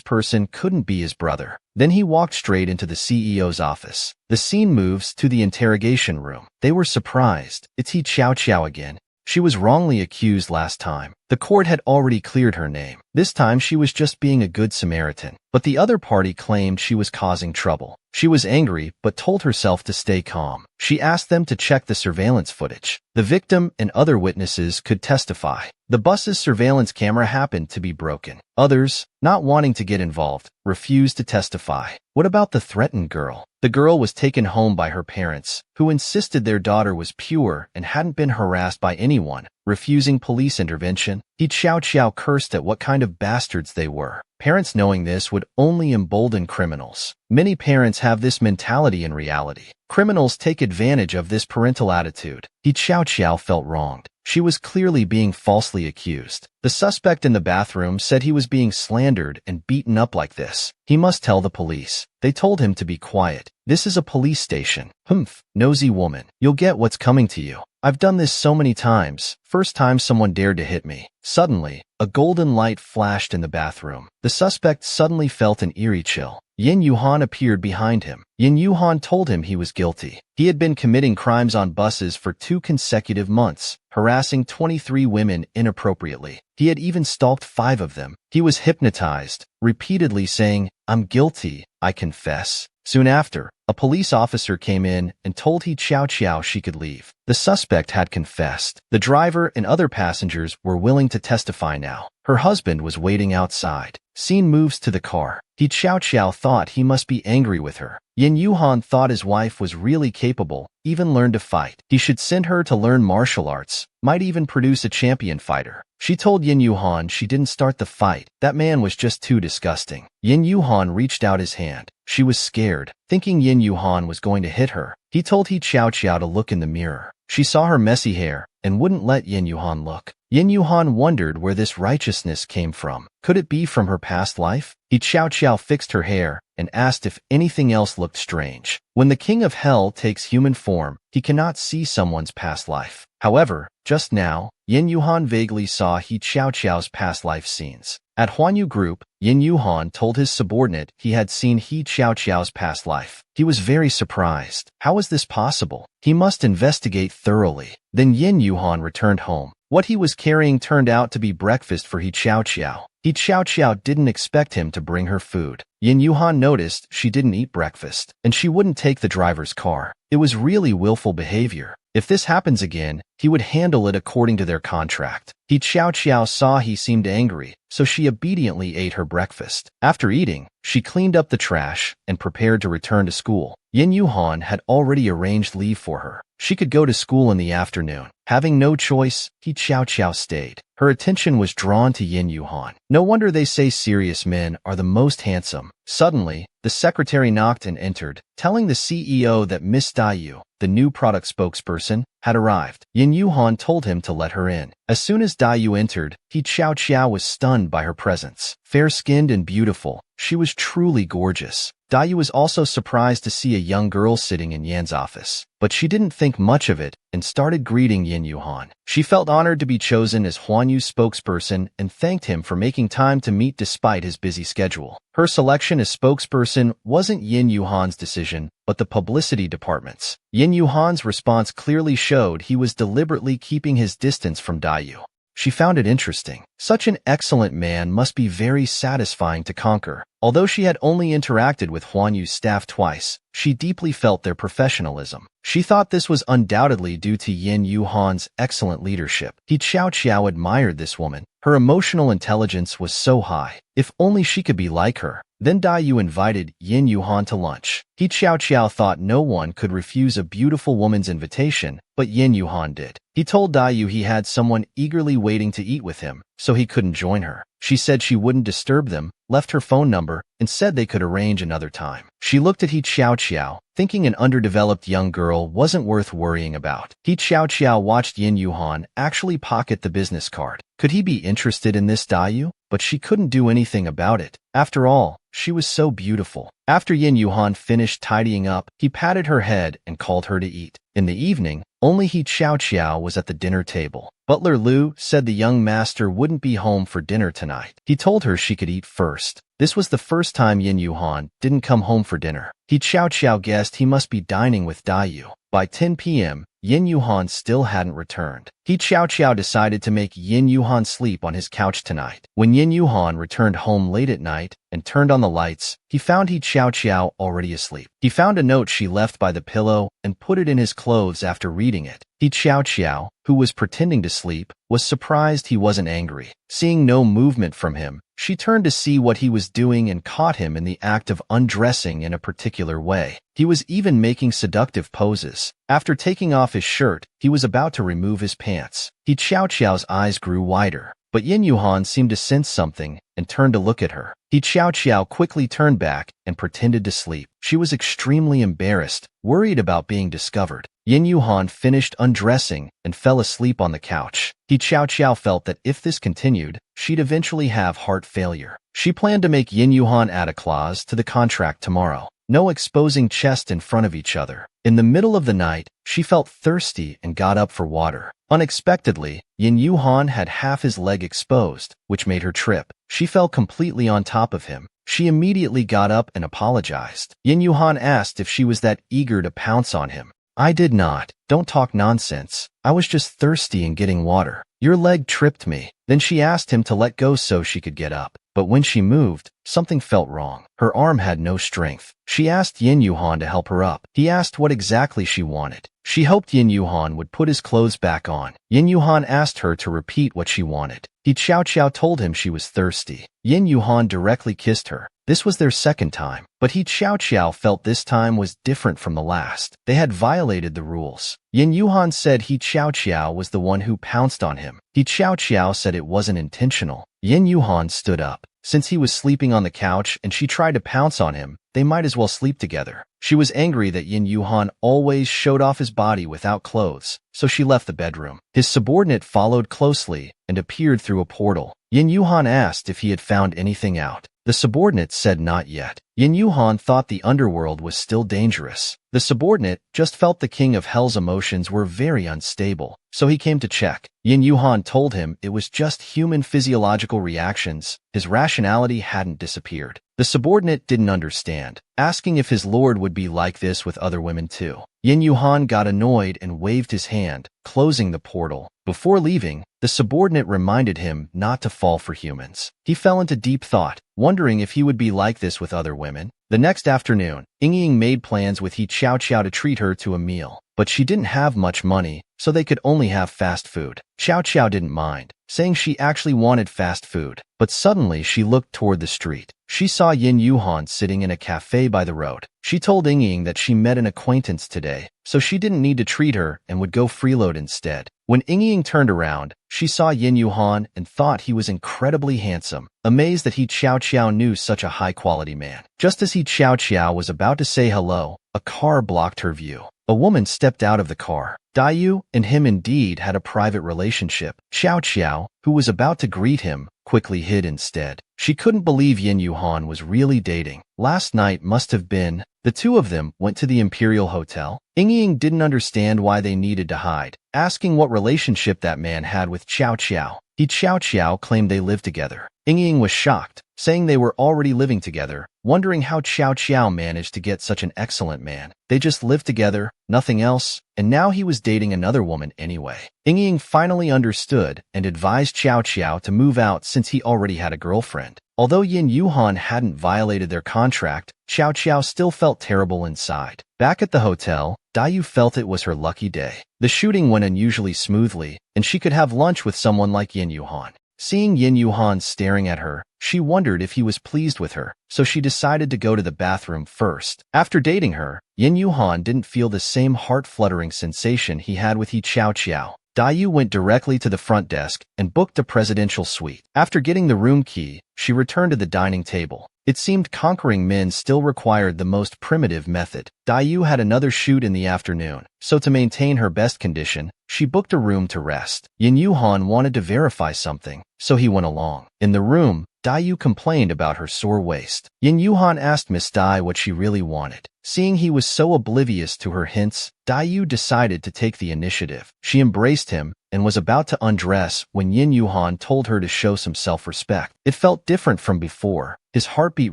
person couldn't be his brother. Then he walked straight into the CEO's office. The scene moves to the interrogation room. They were surprised. It's He Xiao Xiao again. She was wrongly accused last time. The court had already cleared her name. This time she was just being a good Samaritan. But the other party claimed she was causing trouble. She was angry, but told herself to stay calm. She asked them to check the surveillance footage. The victim and other witnesses could testify. The bus's surveillance camera happened to be broken. Others, not wanting to get involved, refused to testify. What about the threatened girl? The girl was taken home by her parents, who insisted their daughter was pure and hadn't been harassed by anyone, refusing police intervention. He Xiao Xiao cursed at what kind of bastards they were. Parents knowing this would only embolden criminals. Many parents have this mentality in reality. Criminals take advantage of this parental attitude. He Xiao Xiao felt wronged. She was clearly being falsely accused. The suspect in the bathroom said he was being slandered and beaten up like this. He must tell the police. They told him to be quiet. This is a police station. Humph, nosy woman. You'll get what's coming to you. I've done this so many times. First time someone dared to hit me. Suddenly, a golden light flashed in the bathroom. The suspect suddenly felt an eerie chill. Yin Yuhan appeared behind him. Yin Yuhan told him he was guilty. He had been committing crimes on buses for 2 consecutive months, harassing 23 women inappropriately. He had even stalked 5 of them. He was hypnotized, repeatedly saying, "I'm guilty, I confess." Soon after, a police officer came in and told He Xiao Xiao she could leave. The suspect had confessed. The driver and other passengers were willing to testify now. Her husband was waiting outside. Scene moves to the car. He Xiao Xiao thought he must be angry with her. Yin Yuhan thought his wife was really capable, even learned to fight. He should send her to learn martial arts, might even produce a champion fighter. She told Yin Yuhan she didn't start the fight. That man was just too disgusting. Yin Yuhan reached out his hand. She was scared, thinking Yin Yuhan was going to hit her. He told He Xiao Xiao to look in the mirror. She saw her messy hair and wouldn't let Yin Yuhan look. Yin Yuhan wondered where this righteousness came from. Could it be from her past life? He Xiao fixed her hair and asked if anything else looked strange. When the king of hell takes human form, he cannot see someone's past life. However, just now, Yin Yuhan vaguely saw He Xiao's past life scenes. At Huanyu Group, Yin Yuhan told his subordinate he had seen He Xiao's past life. He was very surprised. How was this possible? He must investigate thoroughly. Then Yin Yuhan returned home. What he was carrying turned out to be breakfast for He Xiao. He Xiao didn't expect him to bring her food. Yin Yuhan noticed she didn't eat breakfast, and she wouldn't take the driver's car. It was really willful behavior. If this happens again, he would handle it according to their contract. He Xiao saw he seemed angry, so she obediently ate her breakfast. After eating, she cleaned up the trash and prepared to return to school. Yin Yuhan had already arranged leave for her. She could go to school in the afternoon. Having no choice, He Xiao stayed. Her attention was drawn to Yin Yuhan. No wonder they say serious men are the most handsome. Suddenly, the secretary knocked and entered, telling the CEO that Miss Dayu, the new product spokesperson, had arrived. Yin Yuhan told him to let her in. As soon as Dayu entered, He Xiao was stunned by her presence. Fair-skinned and beautiful, she was truly gorgeous. Dayu was also surprised to see a young girl sitting in Yan's office, but she didn't think much of it and started greeting Yin Yuhan. She felt honored to be chosen as Huanyu's spokesperson and thanked him for making time to meet despite his busy schedule. Her selection as spokesperson wasn't Yin Yuhan's decision, but the publicity department's. Yin Yuhan's response clearly showed he was deliberately keeping his distance from Dayu. She found it interesting. Such an excellent man must be very satisfying to conquer. Although she had only interacted with Huanyu's staff twice, she deeply felt their professionalism. She thought this was undoubtedly due to Yin Yuhan's excellent leadership. He Xiao admired this woman. Her emotional intelligence was so high. If only she could be like her. Then Dayu invited Yin Yuhan to lunch. He Xiao thought no one could refuse a beautiful woman's invitation, but Yin Yuhan did. He told Dayu he had someone eagerly waiting to eat with him, so he couldn't join her. She said she wouldn't disturb them, left her phone number, and said they could arrange another time. She looked at He Xiao, thinking an underdeveloped young girl wasn't worth worrying about. He Xiao watched Yin Yuhan actually pocket the business card. Could he be interested in this Dayu? But she couldn't do anything about it. After all, she was so beautiful. After Yin Yuhan finished tidying up, he patted her head and called her to eat. In the evening, only He Xiao was at the dinner table. Butler Liu said the young master wouldn't be home for dinner tonight. He told her she could eat first. This was the first time Yin Yuhan didn't come home for dinner. He Xiao guessed he must be dining with Dayu. By 10 p.m., Yin Yuhan still hadn't returned. He Xiao decided to make Yin Yuhan sleep on his couch tonight. When Yin Yuhan returned home late at night and turned on the lights, he found He Xiao already asleep. He found a note she left by the pillow and put it in his clothes after reading it. He Xiao, who was pretending to sleep, was surprised he wasn't angry. Seeing no movement from him, she turned to see what he was doing and caught him in the act of undressing in a particular way. He was even making seductive poses. After taking off his shirt, he was about to remove his pants. He Xiao's eyes grew wider, but Yin Yuhan seemed to sense something and turned to look at her. He Xiao quickly turned back and pretended to sleep. She was extremely embarrassed, worried about being discovered. Yin Yuhan finished undressing and fell asleep on the couch. He Xiao felt that if this continued, she'd eventually have heart failure. She planned to make Yin Yuhan add a clause to the contract tomorrow. No exposing chest in front of each other. In the middle of the night, she felt thirsty and got up for water. Unexpectedly, Yin Yuhan had half his leg exposed, which made her trip. She fell completely on top of him. She immediately got up and apologized. Yin Yuhan asked if she was that eager to pounce on him. I did not. Don't talk nonsense. I was just thirsty and getting water. Your leg tripped me. Then she asked him to let go so she could get up. But when she moved, something felt wrong. Her arm had no strength. She asked Yin Yuhan to help her up. He asked what exactly she wanted. She hoped Yin Yuhan would put his clothes back on. Yin Yuhan asked her to repeat what she wanted. He Xiao told him she was thirsty. Yin Yuhan directly kissed her. This was their second time, but He Xiao felt this time was different from the last. They had violated the rules. Yin Yuhan said He Xiao was the one who pounced on him. He Xiao said it wasn't intentional. Yin Yuhan stood up. Since he was sleeping on the couch and she tried to pounce on him, they might as well sleep together. She was angry that Yin Yuhan always showed off his body without clothes, so she left the bedroom. His subordinate followed closely and appeared through a portal. Yin Yuhan asked if he had found anything out. The subordinate said not yet. Yin Yuhan thought the underworld was still dangerous. The subordinate just felt the king of hell's emotions were very unstable, so he came to check. Yin Yuhan told him it was just human physiological reactions. His rationality hadn't disappeared. The subordinate didn't understand, asking if his lord would be like this with other women too. Yin Yuhan got annoyed and waved his hand, closing the portal. Before leaving, the subordinate reminded him not to fall for humans. He fell into deep thought, wondering if he would be like this with other women. The next afternoon, Ying made plans with He Xiao Xiao to treat her to a meal, but she didn't have much money, so they could only have fast food. Xiao Xiao didn't mind, saying she actually wanted fast food, but suddenly she looked toward the street. She saw Yin Yuhan sitting in a cafe by the road. She told Ying that she met an acquaintance today, so she didn't need to treat her and would go freeload instead. When Ying turned around, she saw Yin Yuhan and thought he was incredibly handsome, amazed that He Xiao Xiao knew such a high-quality man. Just as He Xiao Xiao was about to say hello, a car blocked her view. A woman stepped out of the car. Dayu and him indeed had a private relationship. Xiao Xiao, who was about to greet him, quickly hid instead. She couldn't believe Yin Yuhan was really dating. Last night must have been. The two of them went to the Imperial Hotel. Ying didn't understand why they needed to hide, asking what relationship that man had with Xiao Xiao. He Xiao Xiao claimed they lived together. Ying was shocked, saying they were already living together, wondering how Xiao Xiao managed to get such an excellent man. They just lived together, nothing else, and now he was dating another woman anyway. Ying finally understood and advised Xiao Xiao to move out since he already had a girlfriend. Although Yin Yuhan hadn't violated their contract, Xiao Xiao still felt terrible inside. Back at the hotel, Dayu felt it was her lucky day. The shooting went unusually smoothly, and she could have lunch with someone like Yin Yuhan. Seeing Yin Yuhan staring at her, she wondered if he was pleased with her, so she decided to go to the bathroom first. After dating her, Yin Yuhan didn't feel the same heart-fluttering sensation he had with He Xiao Xiao. Dayu went directly to the front desk and booked a presidential suite. After getting the room key, she returned to the dining table. It seemed conquering men still required the most primitive method. Dayu had another shoot in the afternoon, so to maintain her best condition, she booked a room to rest. Yin Yuhan wanted to verify something, so he went along. In the room, Dayu complained about her sore waist. Yin Yuhan asked Miss Dai what she really wanted. Seeing he was so oblivious to her hints, Dayu decided to take the initiative. She embraced him and was about to undress when Yin Yuhan told her to show some self-respect. It felt different from before. His heartbeat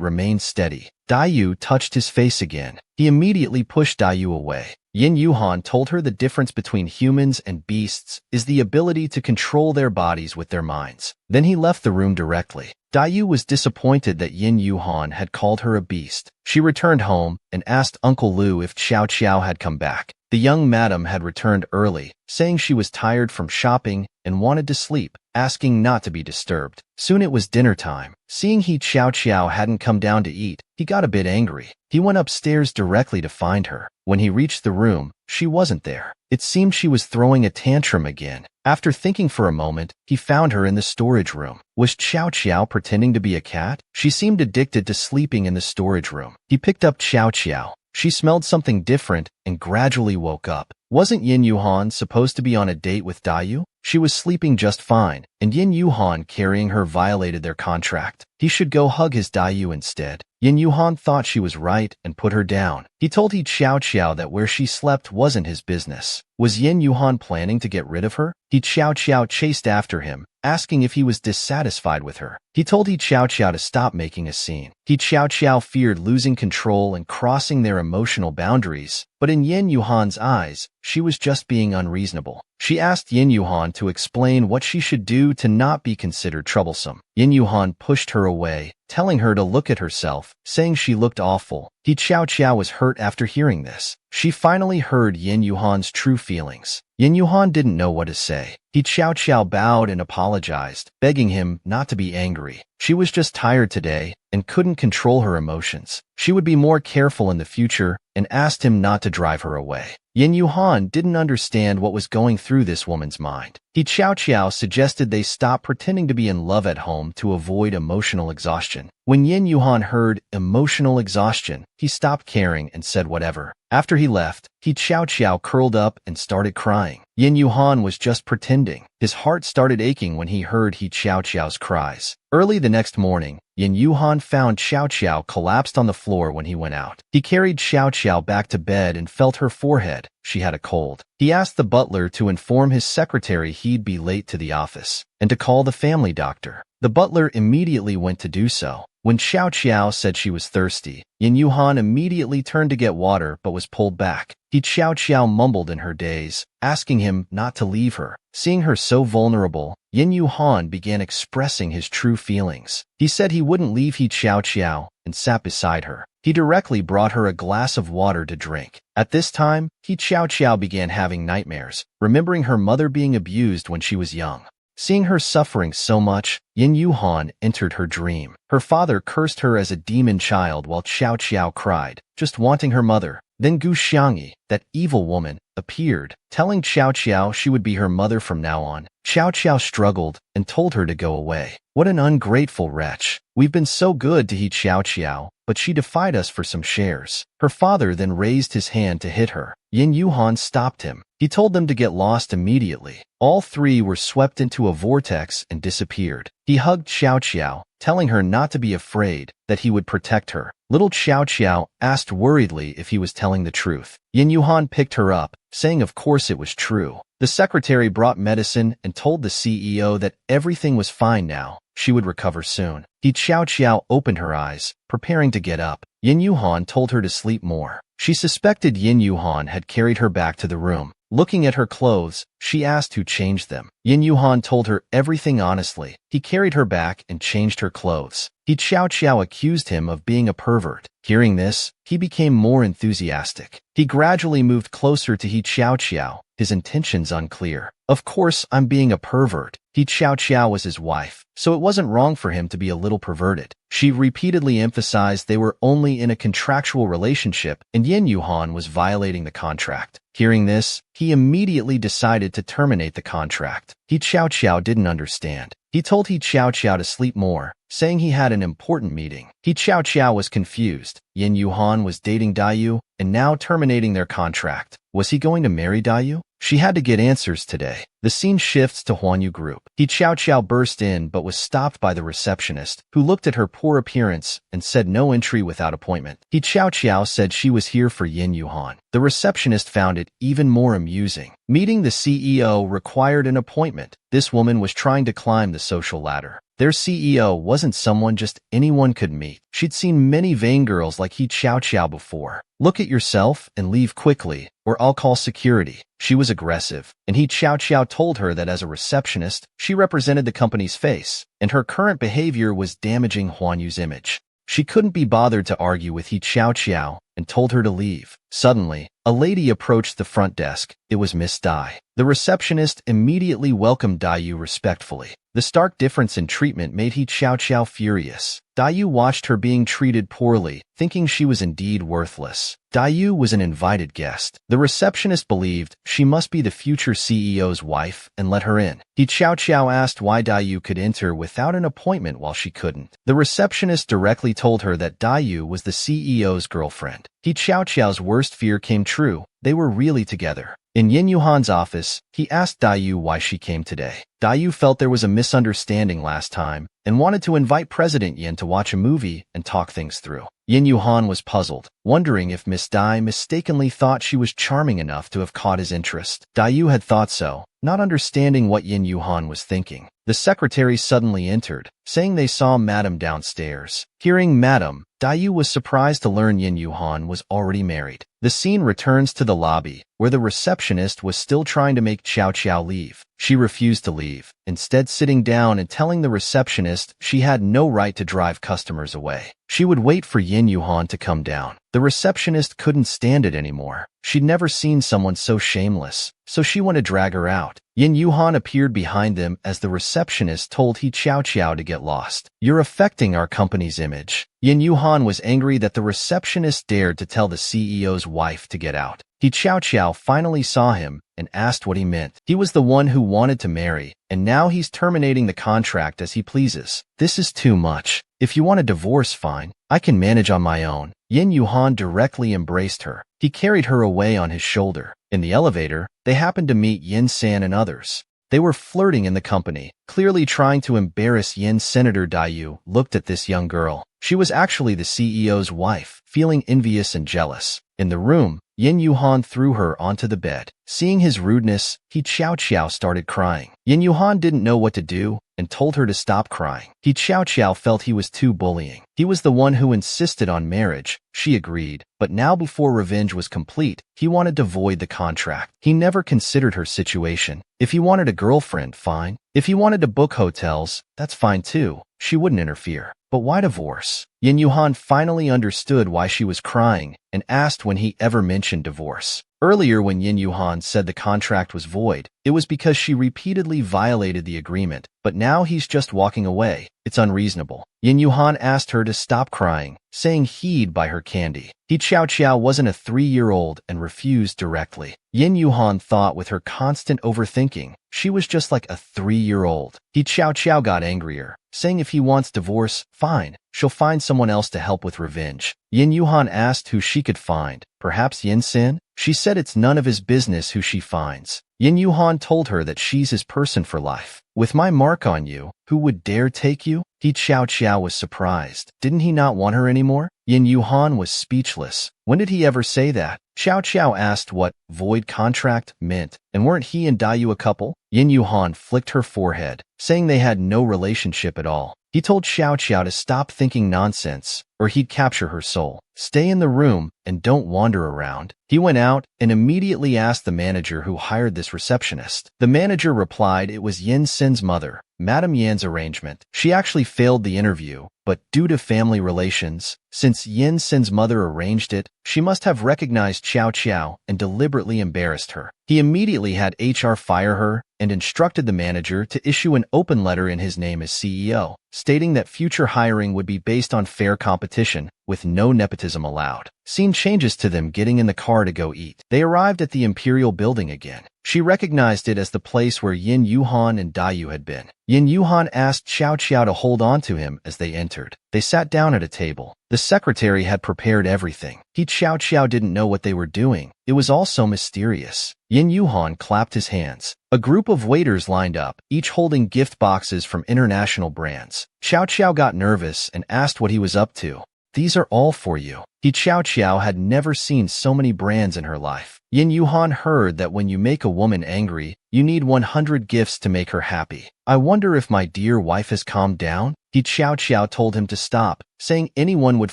remained steady. Dayu touched his face again. He immediately pushed Dayu away. Yin Yuhan told her the difference between humans and beasts is the ability to control their bodies with their minds. Then he left the room directly. Dayu was disappointed that Yin Yuhan had called her a beast. She returned home and asked Uncle Lu if Xiao Xiao had come back. The young madam had returned early, saying she was tired from shopping and wanted to sleep, asking not to be disturbed. Soon it was dinner time. Seeing He Xiao Xiao hadn't come down to eat, he got a bit angry. He went upstairs directly to find her. When he reached the room, she wasn't there. It seemed she was throwing a tantrum again. After thinking for a moment, he found her in the storage room. Was Xiao Xiao pretending to be a cat? She seemed addicted to sleeping in the storage room. He picked up Xiao Xiao. She smelled something different and gradually woke up. Wasn't Yin Yuhan supposed to be on a date with Dayu? She was sleeping just fine, and Yin Yuhan carrying her violated their contract. He should go hug his Dayu instead. Yin Yuhan thought she was right and put her down. He told He Xiao Xiao that where she slept wasn't his business. Was Yin Yuhan planning to get rid of her? He Xiao Xiao chased after him, asking if he was dissatisfied with her. He told He Xiao Xiao to stop making a scene. He Xiao Xiao feared losing control and crossing their emotional boundaries, but in Yin Yuhan's eyes, she was just being unreasonable. She asked Yin Yuhan to explain what she should do to not be considered troublesome. Yin Yuhan pushed her away, telling her to look at herself, saying she looked awful. He Xiao Xiao was hurt after hearing this. She finally heard Yin Yuhan's true feelings. Yin Yuhan didn't know what to say. He Xiao Xiao bowed and apologized, begging him not to be angry. She was just tired today and couldn't control her emotions. She would be more careful in the future and asked him not to drive her away. Yin Yuhan didn't understand what was going through this woman's mind. He Xiao Xiao suggested they stop pretending to be in love at home to avoid emotional exhaustion. When Yin Yuhan heard emotional exhaustion, he stopped caring and said whatever. After he left, He Xiao Xiao curled up and started crying. Yin Yuhan was just pretending. His heart started aching when he heard He Xiao Xiao's cries. Early the next morning, Yin Yuhan found Xiao Xiao collapsed on the floor when he went out. He carried Xiao Xiao back to bed and felt her forehead. She had a cold. He asked the butler to inform his secretary he'd be late to the office, and to call the family doctor. The butler immediately went to do so. When Xiao Xiao said she was thirsty, Yin Yuhan immediately turned to get water but was pulled back. He Xiao Xiao mumbled in her daze, asking him not to leave her. Seeing her so vulnerable, Yin Yuhan began expressing his true feelings. He said he wouldn't leave He Xiao Xiao and sat beside her. He directly brought her a glass of water to drink. At this time, He Xiao Xiao began having nightmares, remembering her mother being abused when she was young. Seeing her suffering so much, Yin Yuhan entered her dream. Her father cursed her as a demon child while Xiao Xiao cried, just wanting her mother. Then Gu Xiangyi, that evil woman, appeared, telling Xiao Xiao she would be her mother from now on. Xiao Xiao struggled and told her to go away. What an ungrateful wretch. We've been so good to He Xiao Xiao, but she defied us for some shares. Her father then raised his hand to hit her. Yin Yuhan stopped him. He told them to get lost immediately. All three were swept into a vortex and disappeared. He hugged Xiao Xiao, telling her not to be afraid, that he would protect her. Little Xiao Xiao asked worriedly if he was telling the truth. Yin Yuhan picked her up, saying of course it was true. The secretary brought medicine and told the CEO that everything was fine now. She would recover soon. He Xiao Xiao opened her eyes, preparing to get up. Yin Yuhan told her to sleep more. She suspected Yin Yuhan had carried her back to the room. Looking at her clothes, she asked who changed them. Yin Yuhan told her everything honestly. He carried her back and changed her clothes. He Xiao Xiao accused him of being a pervert. Hearing this, he became more enthusiastic. He gradually moved closer to He Xiao Xiao, his intentions unclear. Of course, I'm being a pervert. He Xiao Xiao was his wife, so it wasn't wrong for him to be a little perverted. She repeatedly emphasized they were only in a contractual relationship and Yin Yuhan was violating the contract. Hearing this, he immediately decided to terminate the contract. He Xiao Xiao didn't understand. He told He Xiao Xiao to sleep more, saying he had an important meeting. He Xiao Xiao was confused. Yin Yuhan was dating Dayu and now terminating their contract. Was he going to marry Dayu? She had to get answers today. The scene shifts to Huanyu Group. He Xiao Xiao burst in but was stopped by the receptionist, who looked at her poor appearance and said no entry without appointment. He Xiao Xiao said she was here for Yin Yuhan. The receptionist found it even more amusing. Meeting the CEO required an appointment. This woman was trying to climb the social ladder. Their CEO wasn't someone just anyone could meet. She'd seen many vain girls like He Xiao Xiao before. Look at yourself and leave quickly, or I'll call security. She was aggressive, and He Xiao Xiao told her that as a receptionist, she represented the company's face, and her current behavior was damaging Huanyu's image. She couldn't be bothered to argue with He Xiao Xiao and told her to leave. Suddenly, a lady approached the front desk. It was Miss Dai. The receptionist immediately welcomed Dayu respectfully. The stark difference in treatment made He Xiao Xiao furious. Dayu watched her being treated poorly, thinking she was indeed worthless. Dayu was an invited guest. The receptionist believed she must be the future CEO's wife and let her in. He Xiao Xiao asked why Dayu could enter without an appointment while she couldn't. The receptionist directly told her that Dayu was the CEO's girlfriend. He Xiao Xiao's worst fear came true. They were really together. In Yin Yuhan's office, he asked Dayu why she came today. Dayu felt there was a misunderstanding last time and wanted to invite President Yin to watch a movie and talk things through. Yin Yuhan was puzzled, wondering if Miss Dai mistakenly thought she was charming enough to have caught his interest. Dayu had thought so, not understanding what Yin Yuhan was thinking. The secretary suddenly entered, saying they saw Madam downstairs. Hearing Madam, Dayu was surprised to learn Yin Yuhan was already married. The scene returns to the lobby, where the receptionist was still trying to make Xiao Xiao leave. She refused to leave, instead sitting down and telling the receptionist she had no right to drive customers away. She would wait for Yin Yuhan to come down. The receptionist couldn't stand it anymore. She'd never seen someone so shameless, so she wanted to drag her out. Yin Yuhan appeared behind them as the receptionist told He Xiao Xiao to get lost. You're affecting our company's image. image. Yin Yuhan was angry that the receptionist dared to tell the CEO's wife to get out. He Xiao finally saw him and asked what he meant. He was the one who wanted to marry, and now he's terminating the contract as he pleases. This is too much. If you want a divorce, fine. I can manage on my own. Yin Yuhan directly embraced her. He carried her away on his shoulder. In the elevator, they happened to meet Yin San and others. They were flirting in the company, clearly trying to embarrass Yin. Senator Dayu looked at this young girl. She was actually the CEO's wife, feeling envious and jealous. In the room, Yin Yuhan threw her onto the bed. Seeing his rudeness, He Xiao started crying. Yin Yuhan didn't know what to do and told her to stop crying. He Xiao felt he was too bullying. He was the one who insisted on marriage. She agreed, but now before revenge was complete, he wanted to void the contract. He never considered her situation. If he wanted a girlfriend, fine. If he wanted to book hotels, that's fine too. She wouldn't interfere. But why divorce? Yin Yuhan finally understood why she was crying and asked when he ever mentioned divorce. Earlier, when Yin Yuhan said the contract was void, it was because she repeatedly violated the agreement, but now he's just walking away. It's unreasonable. Yin Yuhan asked her to stop crying, saying he'd buy her candy. He Xiao wasn't a 3-year-old and refused directly. Yin Yuhan thought with her constant overthinking, she was just like a 3-year-old. He Xiao got angrier, saying if he wants divorce, fine. She'll find someone else to help with revenge. Yin Yuhan asked who she could find. Perhaps Yin San? She said it's none of his business who she finds. Yin Yuhan told her that she's his person for life. With my mark on you, who would dare take you? He Xiao was surprised. Didn't he not want her anymore? Yin Yuhan was speechless. When did he ever say that? Xiao asked what void contract meant, and weren't he and Dayu a couple? Yin Yuhan flicked her forehead, saying they had no relationship at all. He told Xiao to stop thinking nonsense, or he'd capture her soul. Stay in the room and don't wander around. He went out and immediately asked the manager who hired this receptionist. The manager replied it was Yin Sin's mother, Madame Yan's arrangement. She actually failed the interview, but due to family relations, since Yin Sin's mother arranged it, she must have recognized Xiao and deliberately embarrassed her. He immediately had HR fire her and instructed the manager to issue an open letter in his name as CEO, stating that future hiring would be based on fair competition, with no nepotism allowed. Scene changes to them getting in the car to go eat. They arrived at the Imperial Building again. She recognized it as the place where Yin Yuhan and Dayu had been. Yin Yuhan asked Xiao to hold on to him as they entered. They sat down at a table. The secretary had prepared everything. He Xiao didn't know what they were doing. It was all so mysterious. Yin Yuhan clapped his hands. A group of waiters lined up, each holding gift boxes from international brands. Xiao got nervous and asked what he was up to. These are all for you. He Xiao had never seen so many brands in her life. Yin Yuhan heard that when you make a woman angry, you need 100 gifts to make her happy. I wonder if my dear wife has calmed down? He Xiao told him to stop, saying anyone would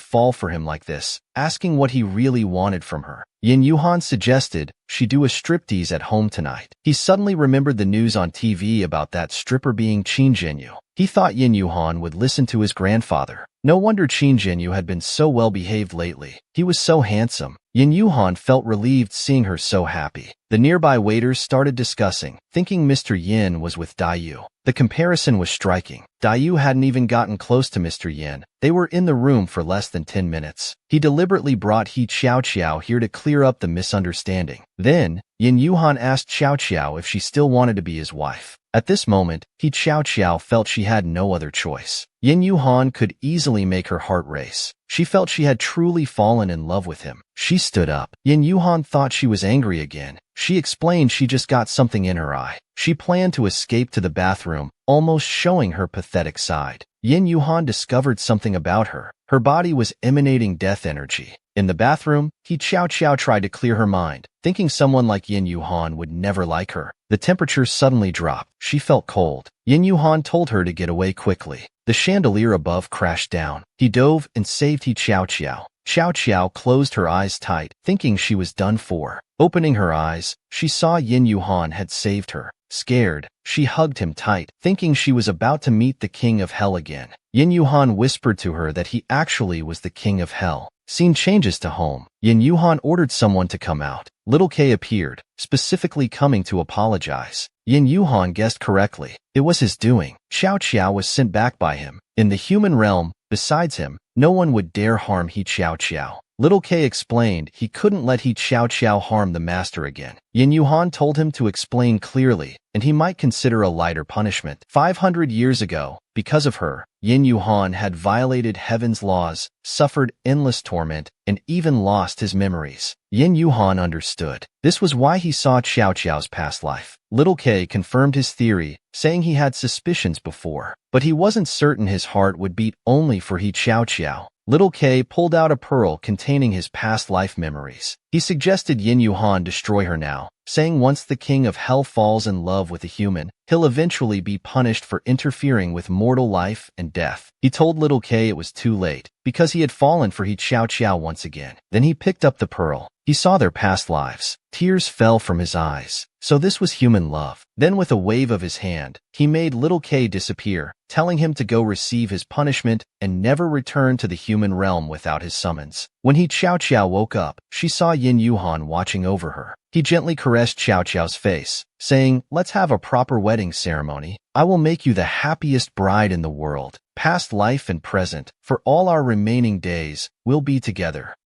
fall for him like this, asking what he really wanted from her. Yin Yuhan suggested she do a striptease at home tonight. He suddenly remembered the news on TV about that stripper being Qin Zhenyu. He thought Yin Yuhan would listen to his grandfather. No wonder Qin Zhenyu had been so well behaved lately. He was so handsome. Yin Yuhan felt relieved seeing her so happy. The nearby waiters started discussing, thinking Mr. Yin was with Dayu. The comparison was striking. Dayu hadn't even gotten close to Mr. Yin. They were in the room for less than 10 minutes. He deliberately brought He Xiao here to clear up the misunderstanding. Then, Yin Yuhan asked Xiao if she still wanted to be his wife. At this moment, He Xiao felt she had no other choice. Yin Yuhan could easily make her heart race. She felt she had truly fallen in love with him. She stood up. Yin Yuhan thought she was angry again. She explained she just got something in her eye. She planned to escape to the bathroom, almost showing her pathetic side. Yin Yuhan discovered something about her. Her body was emanating death energy. In the bathroom, He Xiao tried to clear her mind, thinking someone like Yin Yuhan would never like her. The temperature suddenly dropped. She felt cold. Yin Yuhan told her to get away quickly. The chandelier above crashed down. He dove and saved He Xiao. Xiao closed her eyes tight, thinking she was done for. Opening her eyes, she saw Yin Yuhan had saved her. Scared, she hugged him tight, thinking she was about to meet the king of hell again. Yin Yuhan whispered to her that he actually was the king of hell. Scene changes to home. Yin Yuhan ordered someone to come out. Little K appeared, specifically coming to apologize. Yin Yuhan guessed correctly. It was his doing. Xiao was sent back by him. In the human realm, Besides him, no one would dare harm He Xiao. Little K explained he couldn't let He Xiao harm the master again. Yin Yuhan told him to explain clearly, and he might consider a lighter punishment. 500 years ago, because of her, Yin Yuhan had violated heaven's laws, suffered endless torment, and even lost his memories. Yin Yuhan understood. This was why he saw Xiao's past life. Little K confirmed his theory, saying he had suspicions before, but he wasn't certain his heart would beat only for He Xiao. Little K pulled out a pearl containing his past life memories. He suggested Yin Yuhan destroy her now, saying once the king of hell falls in love with a human, he'll eventually be punished for interfering with mortal life and death. He told Little K it was too late, because he had fallen for He Xiao once again. Then he picked up the pearl. He saw their past lives. Tears fell from his eyes. So this was human love. Then with a wave of his hand, he made Little K disappear, telling him to go receive his punishment and never return to the human realm without his summons. When He Xiao woke up, she saw Yin Yuhan watching over her. He gently caressed Xiao's face, saying, "Let's have a proper wedding ceremony. I will make you the happiest bride in the world. Past life and present, for all our remaining days, we'll be together."